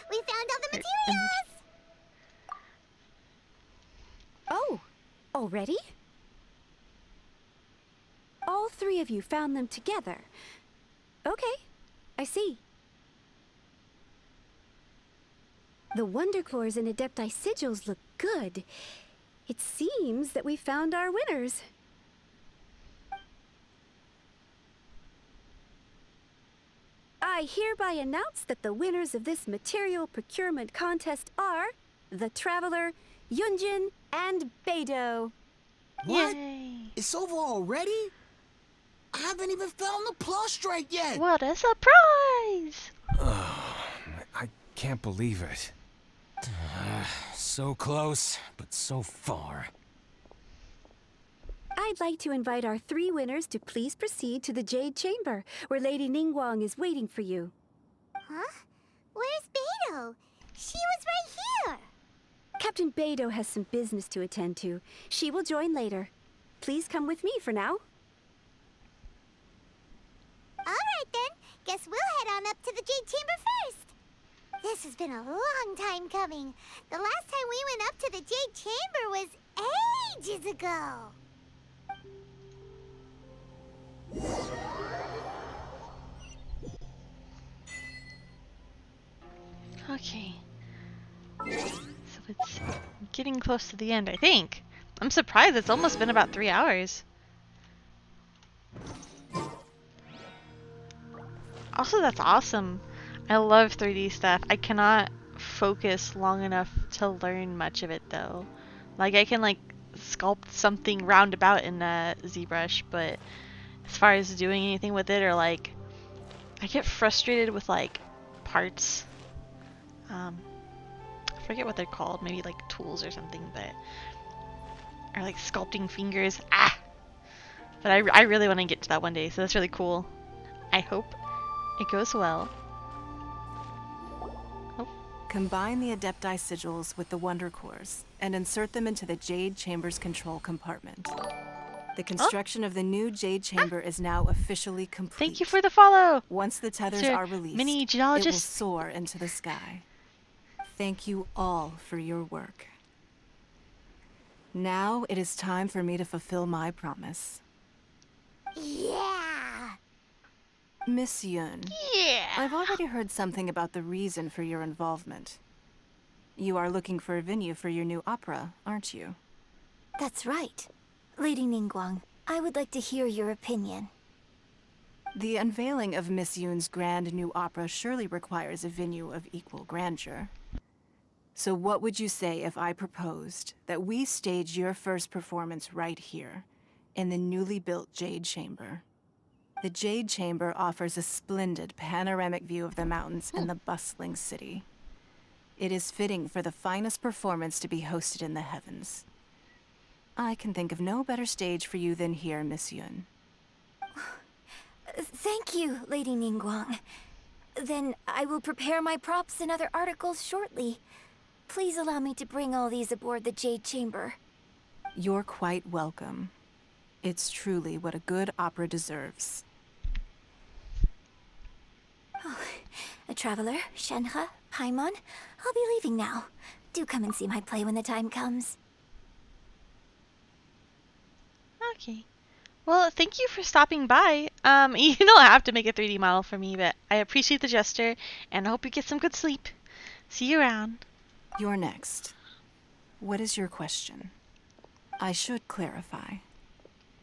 we found all the materials! Oh, already? All three of you found them together. Okay, I see. The Wonder Cores and Adepti sigils look good. It seems that we found our winners. I hereby announce that the winners of this material procurement contest are the Traveler, Yunjin, and Beidou. What? Yay. It's over already? I haven't even found the prostrate yet! What a surprise! I can't believe it. So close, but so far. I'd like to invite our three winners to please proceed to the Jade Chamber, where Lady Ningguang is waiting for you. Huh? Where's Beidou? She was right here! Captain Beidou has some business to attend to. She will join later. Please come with me for now. Alright then, guess we'll head on up to the Jade Chamber first. This has been a long time coming. The last time we went up to the Jade Chamber was ages ago. Okay. So it's getting close to the end, I think. I'm surprised it's almost been about 3 hours. Also, that's awesome. I love 3D stuff. I cannot focus long enough to learn much of it though. Like I can like sculpt something roundabout in ZBrush, but as far as doing anything with it, or like I get frustrated with like parts. I forget what they're called, maybe like tools or something, but or like sculpting fingers. But I really want to get to that one day, so that's really cool. I hope it goes well. Combine the Adepti sigils with the Wonder Cores and insert them into the Jade Chamber's control compartment. The construction of the new Jade Chamber is now officially complete. Thank you for the follow! Once the tethers Sir, are released, mini it will geologist. soar into the sky. Thank you all for your work. Now it is time for me to fulfill my promise. Yeah! Miss Yun. Yeah! I've already heard something about the reason for your involvement. You are looking for a venue for your new opera, aren't you? That's right. Lady Ningguang, I would like to hear your opinion. The unveiling of Miss Yun's grand new opera surely requires a venue of equal grandeur. So what would you say if I proposed that we stage your first performance right here, in the newly built Jade Chamber? The Jade Chamber offers a splendid panoramic view of the mountains and the bustling city. It is fitting for the finest performance to be hosted in the heavens. I can think of no better stage for you than here, Miss Yun. Thank you, Lady Ningguang. Then I will prepare my props and other articles shortly. Please allow me to bring all these aboard the Jade Chamber. You're quite welcome. It's truly what a good opera deserves. A traveler, Shenhe, Paimon, I'll be leaving now. Do come and see my play when the time comes. Okay. Well, thank you for stopping by. You don't have to make a 3D model for me, but I appreciate the gesture, and I hope you get some good sleep. See you around. You're next. What is your question? I should clarify.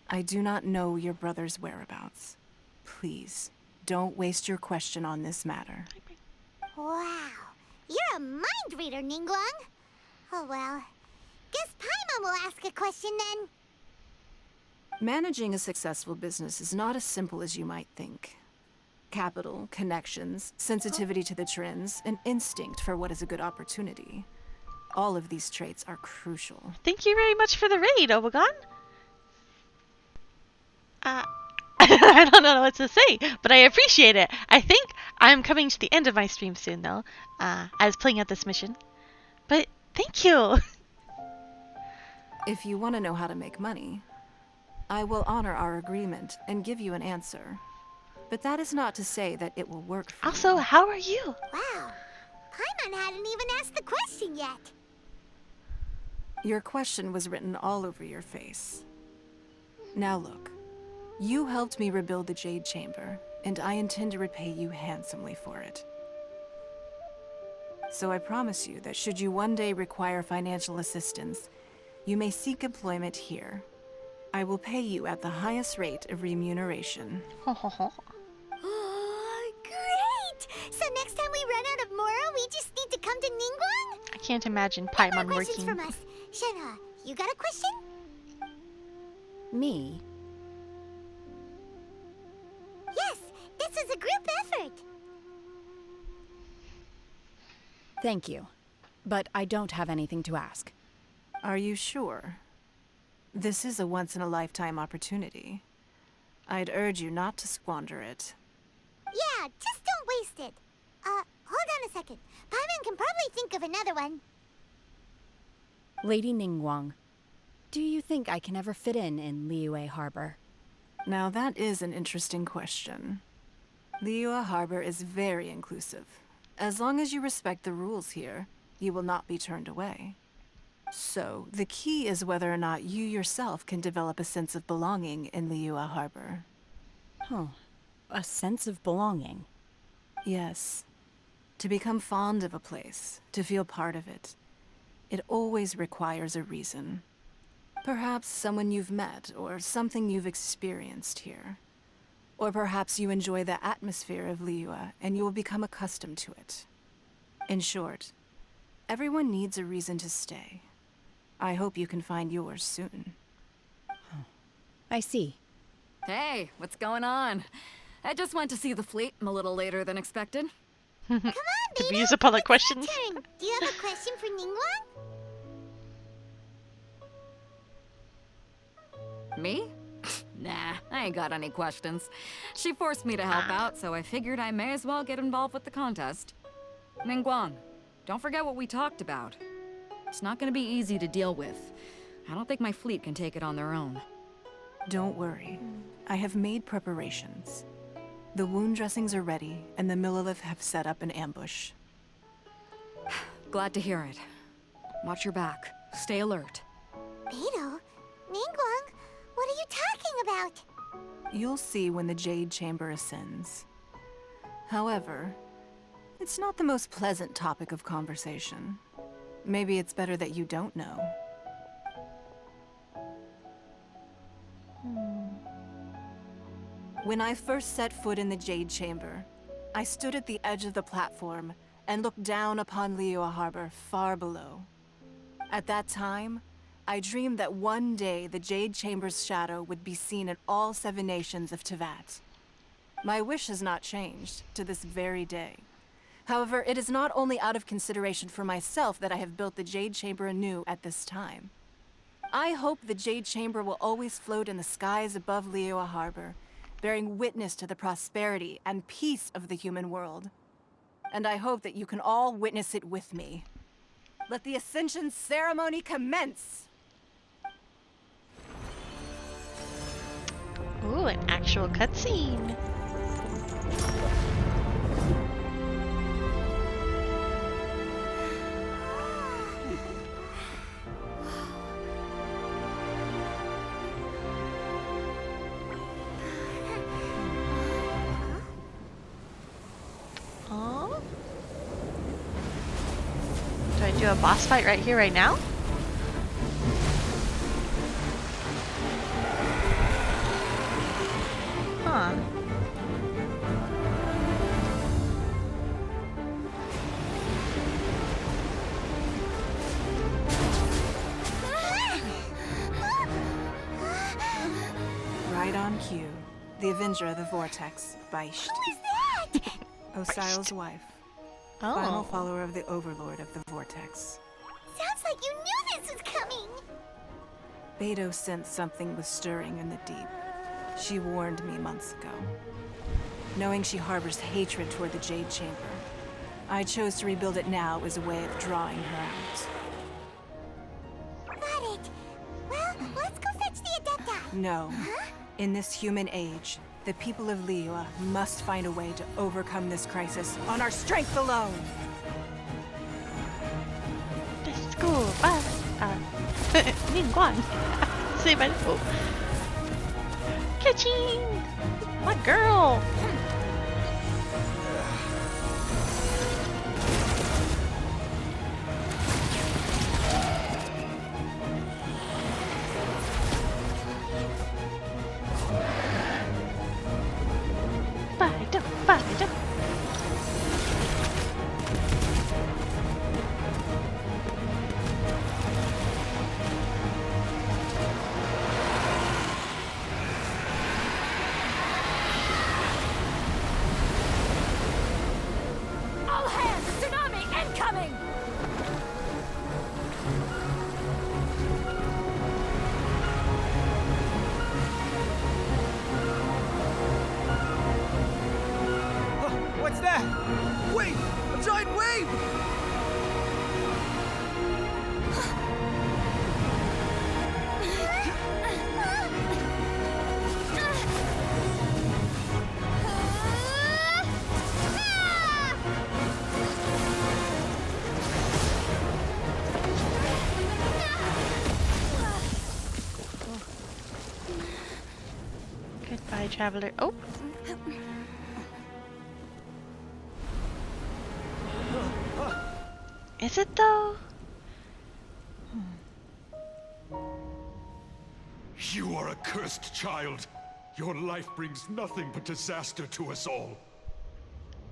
I do not know your brother's whereabouts. Please, don't waste your question on this matter. Wow, you're a mind reader, Ningguang. Oh well, guess Paimon will ask a question then. Managing a successful business is not as simple as you might think. Capital, connections, sensitivity to the trends, and instinct for what is a good opportunity. All of these traits are crucial. Thank you very much for the raid, Obagon. I don't know what to say, but I appreciate it. I think I'm coming to the end of my stream soon, though. I was playing out this mission. But thank you. If you want to know how to make money, I will honor our agreement and give you an answer. But that is not to say that it will work for Also, you. how are you? Wow, Paimon hadn't even asked the question yet. Your question was written all over your face. Now look, you helped me rebuild the Jade Chamber, and I intend to repay you handsomely for it. So I promise you that should you one day require financial assistance, you may seek employment here. I will pay you at the highest rate of remuneration. Oh, great! So next time we run out of Mora, we just need to come to Ningguang? I can't imagine More Paimon questions working. from us. Shenhe, you got a question? Me? Yes, this is a group effort. Thank you. But I don't have anything to ask. Are you sure? This is a once-in-a-lifetime opportunity. I'd urge you not to squander it. Yeah, just don't waste it. Hold on a second. Paimon can probably think of another one. Lady Ningguang, do you think I can ever fit in Liyue Harbor? Now that is an interesting question. Liyue Harbor is very inclusive. As long as you respect the rules here, you will not be turned away. So, the key is whether or not you yourself can develop a sense of belonging in Liyue Harbor. Oh, a sense of belonging. Yes. To become fond of a place, to feel part of it, it always requires a reason. Perhaps someone you've met, or something you've experienced here. Or perhaps you enjoy the atmosphere of Liyue, and you will become accustomed to it. In short, everyone needs a reason to stay. I hope you can find yours soon. I see. Hey, what's going on? I just went to see the fleet. I'm a little later than expected. Come on, Could we Beto, use a public it's question? your turn. Do you have a question for Ningguang? Me? Nah, I ain't got any questions. She forced me to help out, so I figured I may as well get involved with the contest. Ningguang, don't forget what we talked about. It's not gonna be easy to deal with. I don't think my fleet can take it on their own. Don't worry. I have made preparations. The wound dressings are ready, and the Millilith have set up an ambush. Glad to hear it. Watch your back. Stay alert. Beto, Ningguang, what are you talking about? You'll see when the Jade Chamber ascends. However, it's not the most pleasant topic of conversation. Maybe it's better that you don't know. When I first set foot in the Jade Chamber, I stood at the edge of the platform and looked down upon Liyue Harbor far below. At that time, I dreamed that one day the Jade Chamber's shadow would be seen in all 7 nations of Teyvat. My wish has not changed to this very day. However, it is not only out of consideration for myself that I have built the Jade Chamber anew at this time. I hope the Jade Chamber will always float in the skies above Liyue Harbor, bearing witness to the prosperity and peace of the human world. And I hope that you can all witness it with me. Let the Ascension ceremony commence! Ooh, an actual cutscene. Oh. Do I do a boss fight right here, right now? Huh. Right on cue. The Avenger of the Vortex, Beisht. Who is that? Osial's wife. Oh. Final follower of the Overlord of the Vortex. Sounds like you knew this was coming. Beidou sensed something was stirring in the deep. She warned me months ago. Knowing she harbors hatred toward the Jade Chamber, I chose to rebuild it now as a way of drawing her out. Got it. Well, let's go fetch the Adepta. No. Huh? In this human age, the people of Liyue must find a way to overcome this crisis on our strength alone. Let's go. Bye. Ningguang. Say bye. Oh. Catching! My girl! Bye. All hands! Tsunami incoming! What's that? Wait! A giant wave! Goodbye, traveler. Oh! Is it though? You are a cursed child. Your life brings nothing but disaster to us all.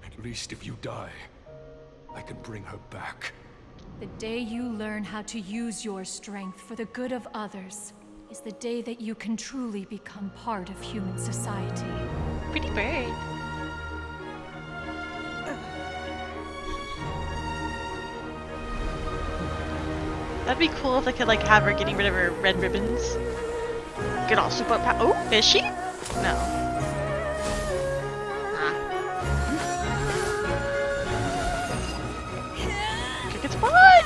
At least if you die, I can bring her back. The day you learn how to use your strength for the good of others is the day that you can truly become part of human society. Pretty bird. That'd be cool if I could like have her getting rid of her red ribbons. Get all super power. Oh, is she? No. Kick its butt!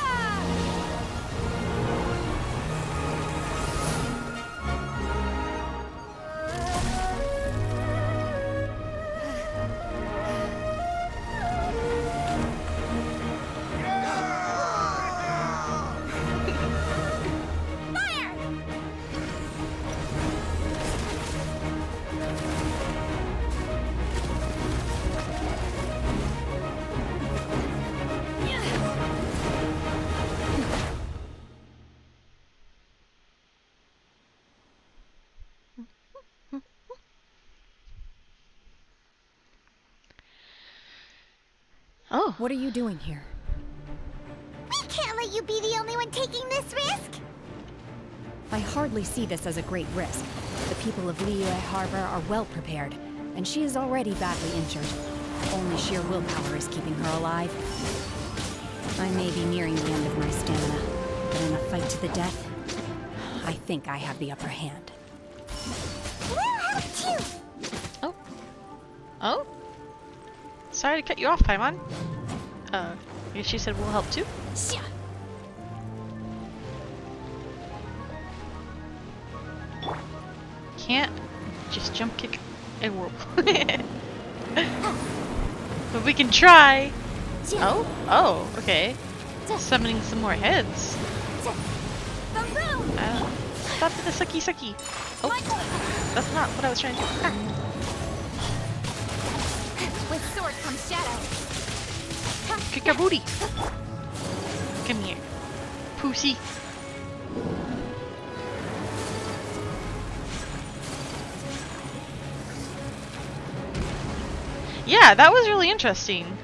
Oh. What are you doing here? We can't let you be the only one taking this risk. I hardly see this as a great risk. The people of Liyue Harbor are well prepared, and she is already badly injured. Only sheer willpower is keeping her alive. I may be nearing the end of my stamina, but in a fight to the death, I think I have the upper hand. We'll help too! Oh. Oh? Sorry to cut you off, Paimon. I guess you said we'll help too? Sha. Can't just jump kick a whirl. But we can try. Oh? Oh, okay. Summoning some more heads. Stop with the sucky sucky. Oh, that's not what I was trying to do. Ah. With sword comes shadow. Kick your booty. Come here. Pussy. Yeah, that was really interesting.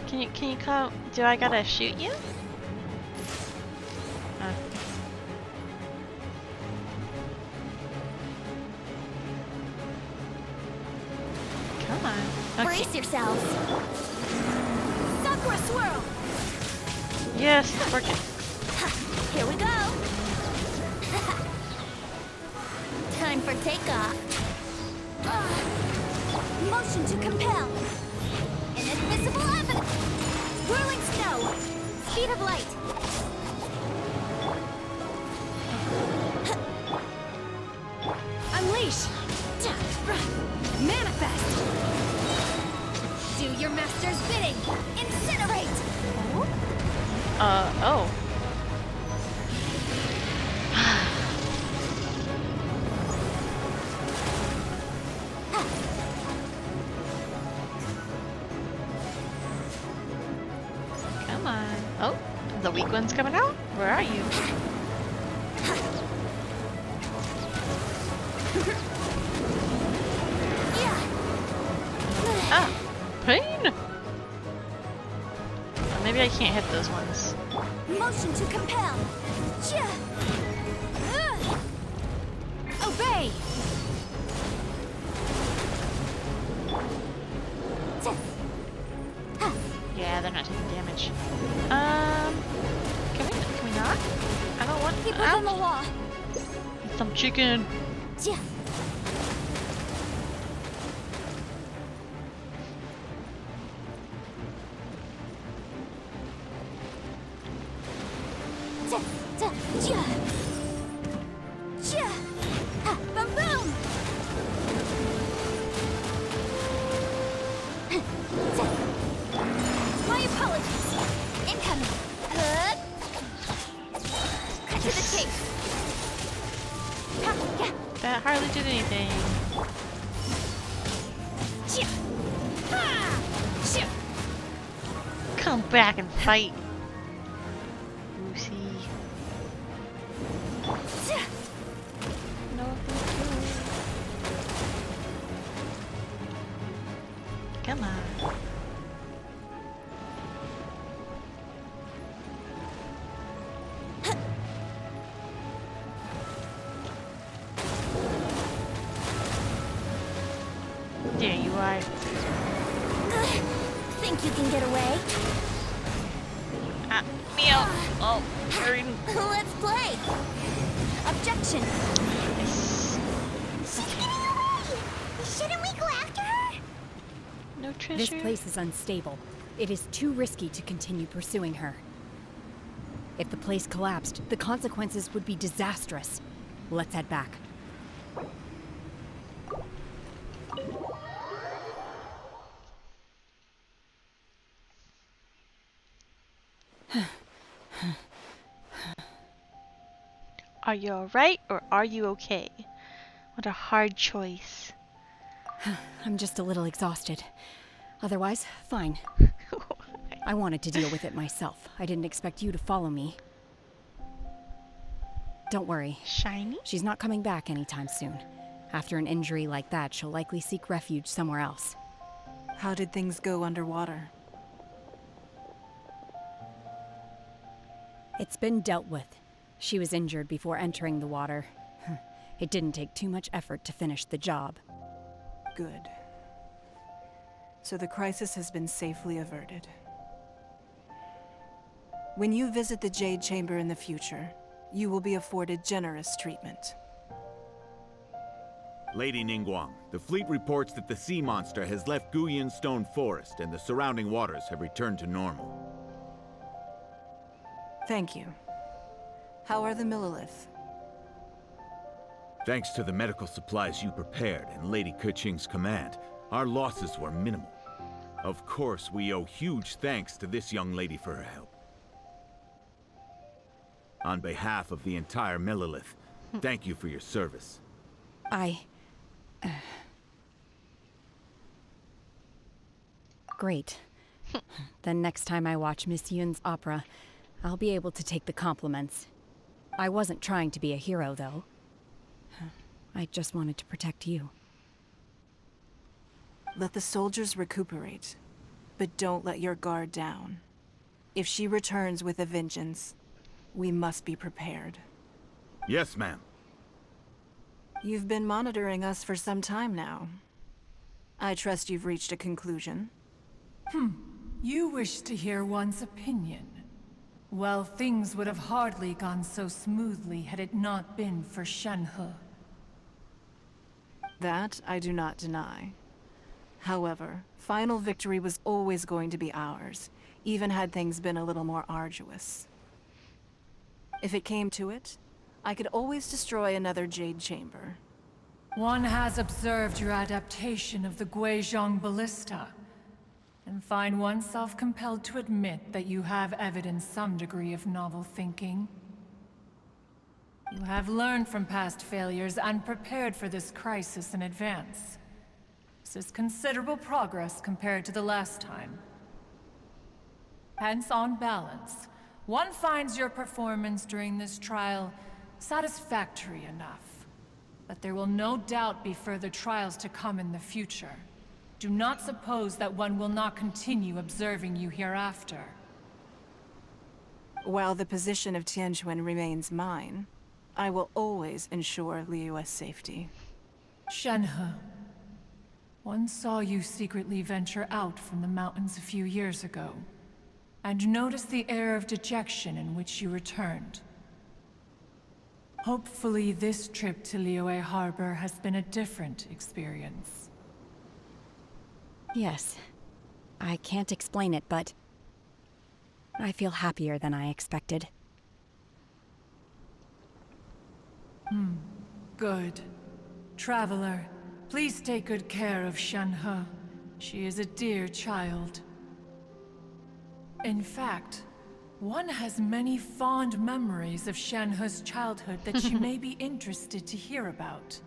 Can you come? Do I gotta shoot you? Come on. Okay. Brace yourselves. Sakura swirl. Yes, it's working. Here we go. Time for takeoff. Motion to compel. Inadmissible evidence. Whirling snow. Speed of light. Unleash! Manifest! Do your master's bidding. Incinerate. Oh. Come on. Oh, the weak one's coming out? Where are you? Ah, pain! Maybe I can't hit those ones. Motion to compel. Obey. Yeah, they're not taking damage. Can we not? I don't want Keep within the law. some chicken. My apologies. Incoming. Cut to the chase. That hardly did anything. Come back and fight. Lucy. No. Come on. There you are. Think you can get away? Meow. Oh, hurry. Let's play. Objection. She's getting away. Shouldn't we go after her? No treasure. This place is unstable. It is too risky to continue pursuing her. If the place collapsed, the consequences would be disastrous. Let's head back. Are you alright or are you okay? What a hard choice. I'm just a little exhausted. Otherwise, fine. I wanted to deal with it myself. I didn't expect you to follow me. Don't worry. Shiny? She's not coming back anytime soon. After an injury like that, she'll likely seek refuge somewhere else. How did things go underwater? It's been dealt with. She was injured before entering the water. It didn't take too much effort to finish the job. Good. So the crisis has been safely averted. When you visit the Jade Chamber in the future, you will be afforded generous treatment. Lady Ningguang, the fleet reports that the sea monster has left Guyun Stone Forest and the surrounding waters have returned to normal. Thank you. How are the Millilith? Thanks to the medical supplies you prepared and Lady Keqing's command, our losses were minimal. Of course, we owe huge thanks to this young lady for her help. On behalf of the entire Millilith, thank you for your service. Great. Then next time I watch Miss Yun's opera, I'll be able to take the compliments. I wasn't trying to be a hero, though. I just wanted to protect you. Let the soldiers recuperate, but don't let your guard down. If she returns with a vengeance, we must be prepared. Yes, ma'am. You've been monitoring us for some time now. I trust you've reached a conclusion. You wish to hear one's opinion. Well, things would have hardly gone so smoothly had it not been for Shenhe. That I do not deny. However, final victory was always going to be ours, even had things been a little more arduous. If it came to it, I could always destroy another Jade Chamber. One has observed your adaptation of the Guizhong Ballista, and find oneself compelled to admit that you have evidenced some degree of novel thinking. You have learned from past failures and prepared for this crisis in advance. This is considerable progress compared to the last time. Hence, on balance, one finds your performance during this trial satisfactory enough. But there will no doubt be further trials to come in the future. Do not suppose that one will not continue observing you hereafter. While the position of Tianquan remains mine, I will always ensure Liyue's safety. Shenhe, one saw you secretly venture out from the mountains a few years ago, and noticed the air of dejection in which you returned. Hopefully this trip to Liyue Harbor has been a different experience. Yes. I can't explain it, but I feel happier than I expected. Good. Traveler, please take good care of Shenhe. She is a dear child. In fact, one has many fond memories of Shenhe's childhood that she may be interested to hear about.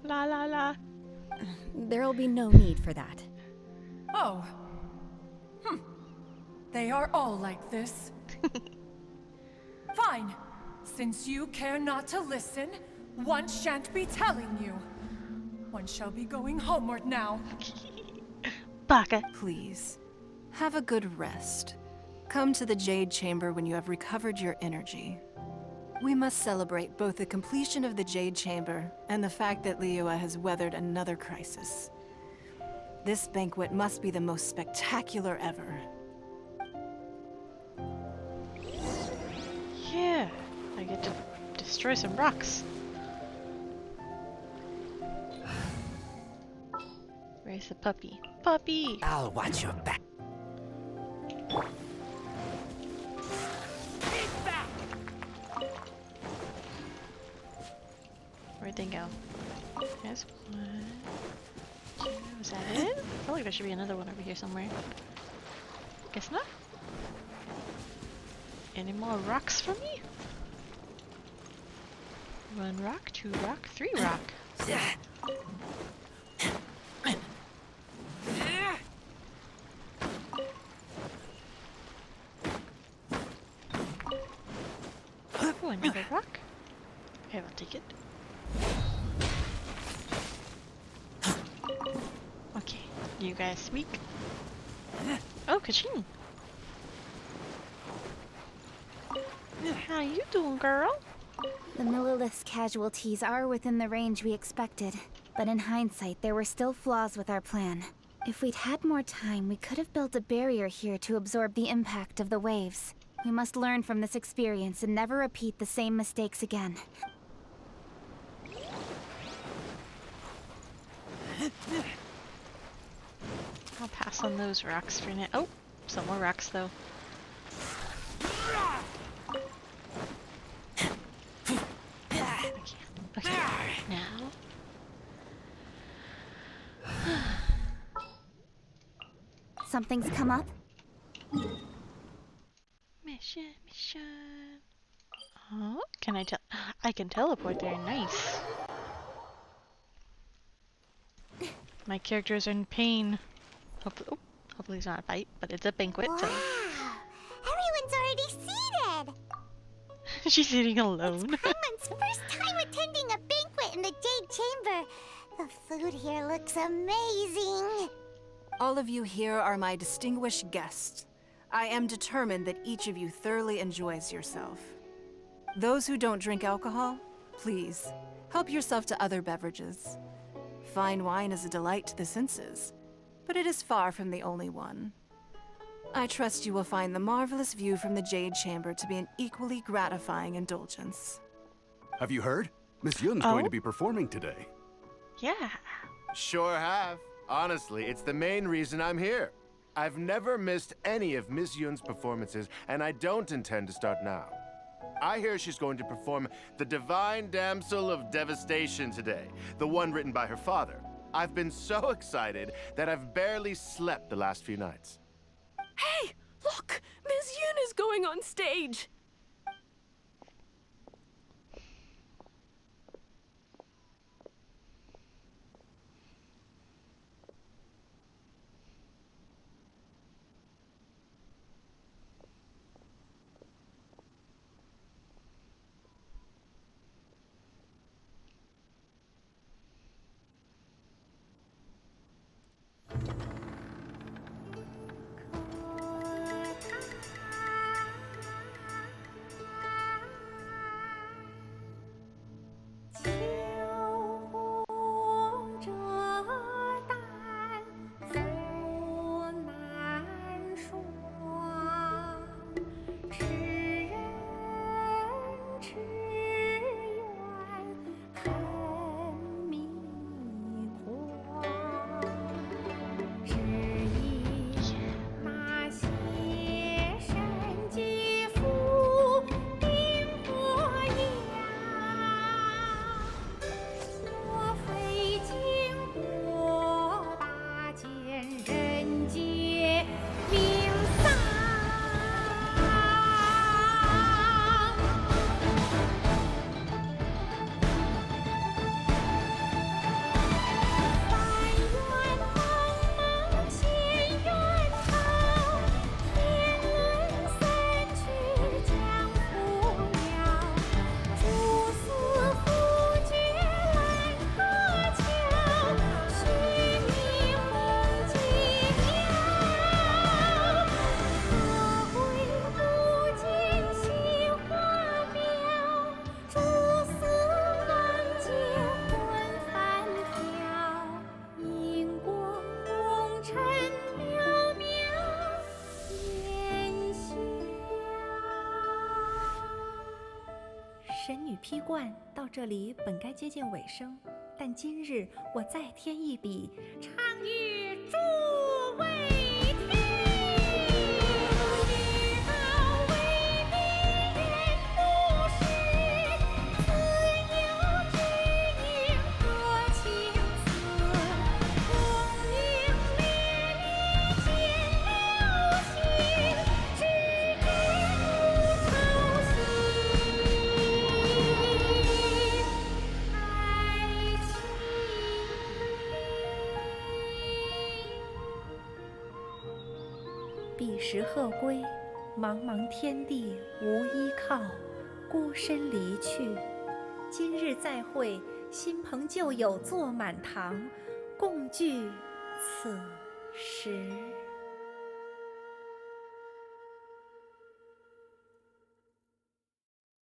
La la la. There'll be no need for that. Oh. They are all like this. Fine. Since you care not to listen, one shan't be telling you. One shall be going homeward now. Baka. Please, have a good rest. Come to the Jade Chamber when you have recovered your energy. We must celebrate both the completion of the Jade Chamber and the fact that Liyue has weathered another crisis. This banquet must be the most spectacular ever. Yeah, I get to destroy some rocks. Where's the puppy? Puppy! I'll watch your back. Where'd they go? There's one. Two. Was that it? I feel like there should be another one over here somewhere. Guess not. Any more rocks for me? 1 rock, 2 rock, 3 rock. Ooh, another rock. Okay, I'll take it. Okay, you guys speak. Oh, Kachin. How you doing, girl? The Millilith's casualties are within the range we expected, but in hindsight, there were still flaws with our plan. If we'd had more time, we could have built a barrier here to absorb the impact of the waves. We must learn from this experience and never repeat the same mistakes again. I'll pass on those rocks for now. Oh, some more rocks though. Okay, now. Something's come up? Mission. Oh, can I I can teleport there, nice. My character's in pain. Hopefully it's not a fight, but it's a banquet, so. Everyone's already seated! She's eating alone. It's Prima's first time attending a banquet in the Jade Chamber. The food here looks amazing. All of you here are my distinguished guests. I am determined that each of you thoroughly enjoys yourself. Those who don't drink alcohol, please, help yourself to other beverages. Fine wine is a delight to the senses, but it is far from the only one. I trust you will find the marvelous view from the Jade Chamber to be an equally gratifying indulgence. Have you heard? Miss Yun's going to be performing today. Yeah. Sure have. Honestly, it's the main reason I'm here. I've never missed any of Miss Yun's performances, and I don't intend to start now. I hear she's going to perform the Divine Damsel of Devastation today, the one written by her father. I've been so excited that I've barely slept the last few nights. Hey, look! Miss Yun is going on stage!神女劈冠到这里本该接近尾声，但今日我再添一笔，唱与诸位听。世道为民人不识，自有知音多情词。功名烈烈见了心，只知无愁心。彼时鹤归，茫茫天地无依靠，孤身离去。今日再会，新朋旧友坐满堂，共聚此时。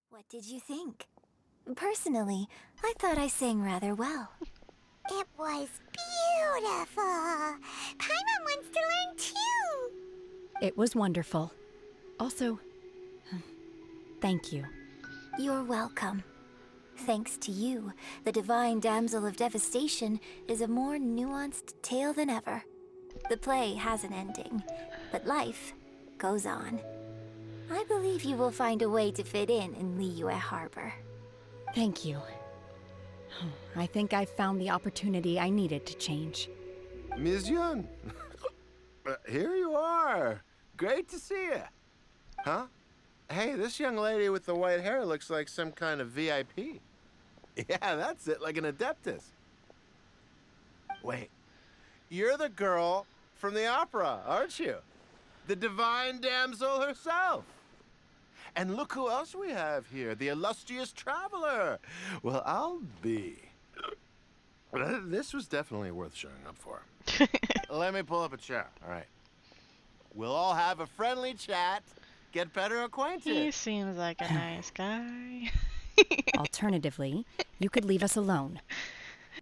What did you think? Personally, I thought I sang rather well. It was beautiful. Paimon wants to learn too. It was wonderful. Also, thank you. You're welcome. Thanks to you, the divine Damsel of Devastation is a more nuanced tale than ever. The play has an ending, but life goes on. I believe you will find a way to fit in Liyue Harbor. Thank you. I think I've found the opportunity I needed to change. Ms. Yun, here you are. Great to see you. Huh? Hey, this young lady with the white hair looks like some kind of VIP. Yeah, that's it, like an adeptus. Wait, you're the girl from the opera, aren't you? The divine damsel herself. And look who else we have here, the illustrious traveler. Well, I'll be. This was definitely worth showing up for. Let me pull up a chair, all right. We'll all have a friendly chat, get better acquainted. He seems like a nice guy. Alternatively, you could leave us alone.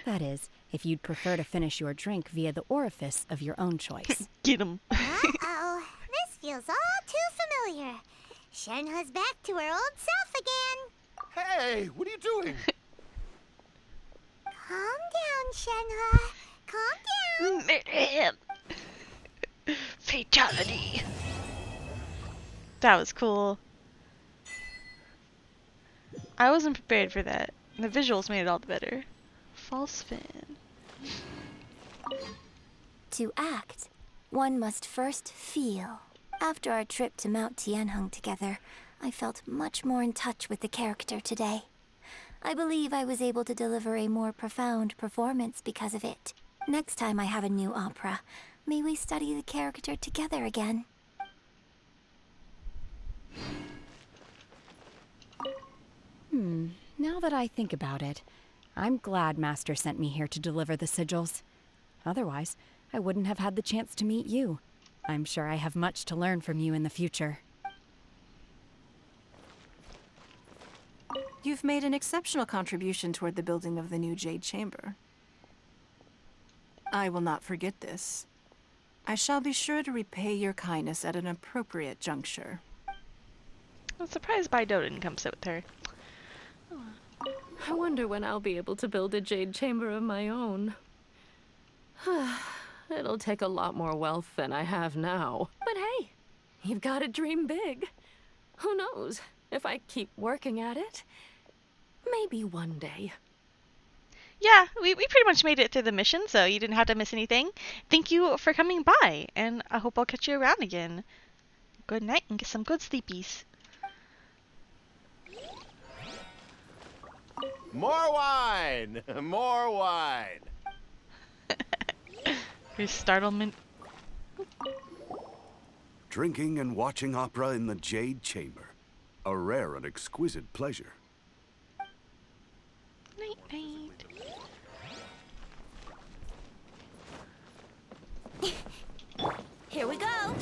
That is, if you'd prefer to finish your drink via the orifice of your own choice. Get him. Uh-oh, this feels all too familiar. Shenhe's back to her old self again. Hey, what are you doing? Calm down, Shenhe. Calm down. Fatality. That was cool. I wasn't prepared for that. The visuals made it all the better. False fin. To act, one must first feel. After our trip to Mount Tianheng together, I felt much more in touch with the character today. I believe I was able to deliver a more profound performance because of it. Next time I have a new opera, may we study the character together again. Now that I think about it, I'm glad Master sent me here to deliver the sigils. Otherwise, I wouldn't have had the chance to meet you. I'm sure I have much to learn from you in the future. You've made an exceptional contribution toward the building of the new Jade Chamber. I will not forget this. I shall be sure to repay your kindness at an appropriate juncture. I'm surprised Baido didn't come sit with her. I wonder when I'll be able to build a jade chamber of my own. It'll take a lot more wealth than I have now. But hey, you've got to dream big. Who knows? If I keep working at it, maybe one day. Yeah, we pretty much made it through the mission, so you didn't have to miss anything. Thank you for coming by, and I hope I'll catch you around again. Good night and get some good sleepies. More wine! More wine! Your startlement. Drinking and watching opera in the Jade Chamber. A rare and exquisite pleasure. Night, night. Here we go.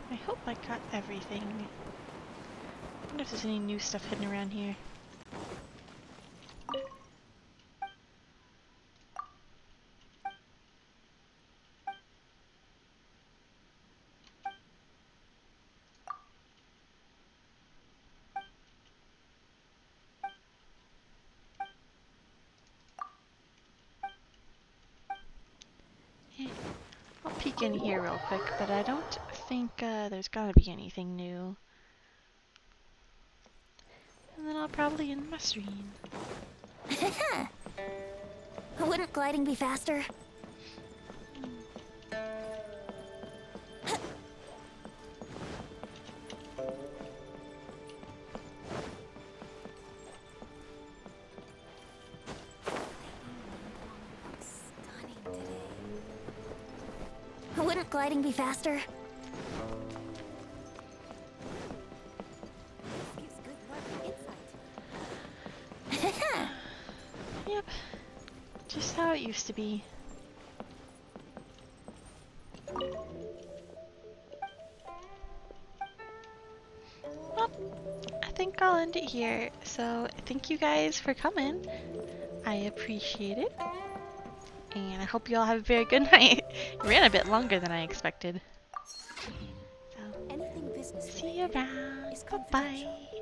I hope I got everything. I wonder if there's any new stuff hidden around here. I'll peek in here real quick, but I don't think there's gotta be anything new. And then I'll probably end my stream. Wouldn't gliding be faster? Wouldn't gliding be faster? Yep. Just how it used to be. well, I think I'll end it here. So thank you guys for coming. I appreciate it. And I hope you all have a very good night. It ran a bit longer than I expected. So, see you around. Bye-bye.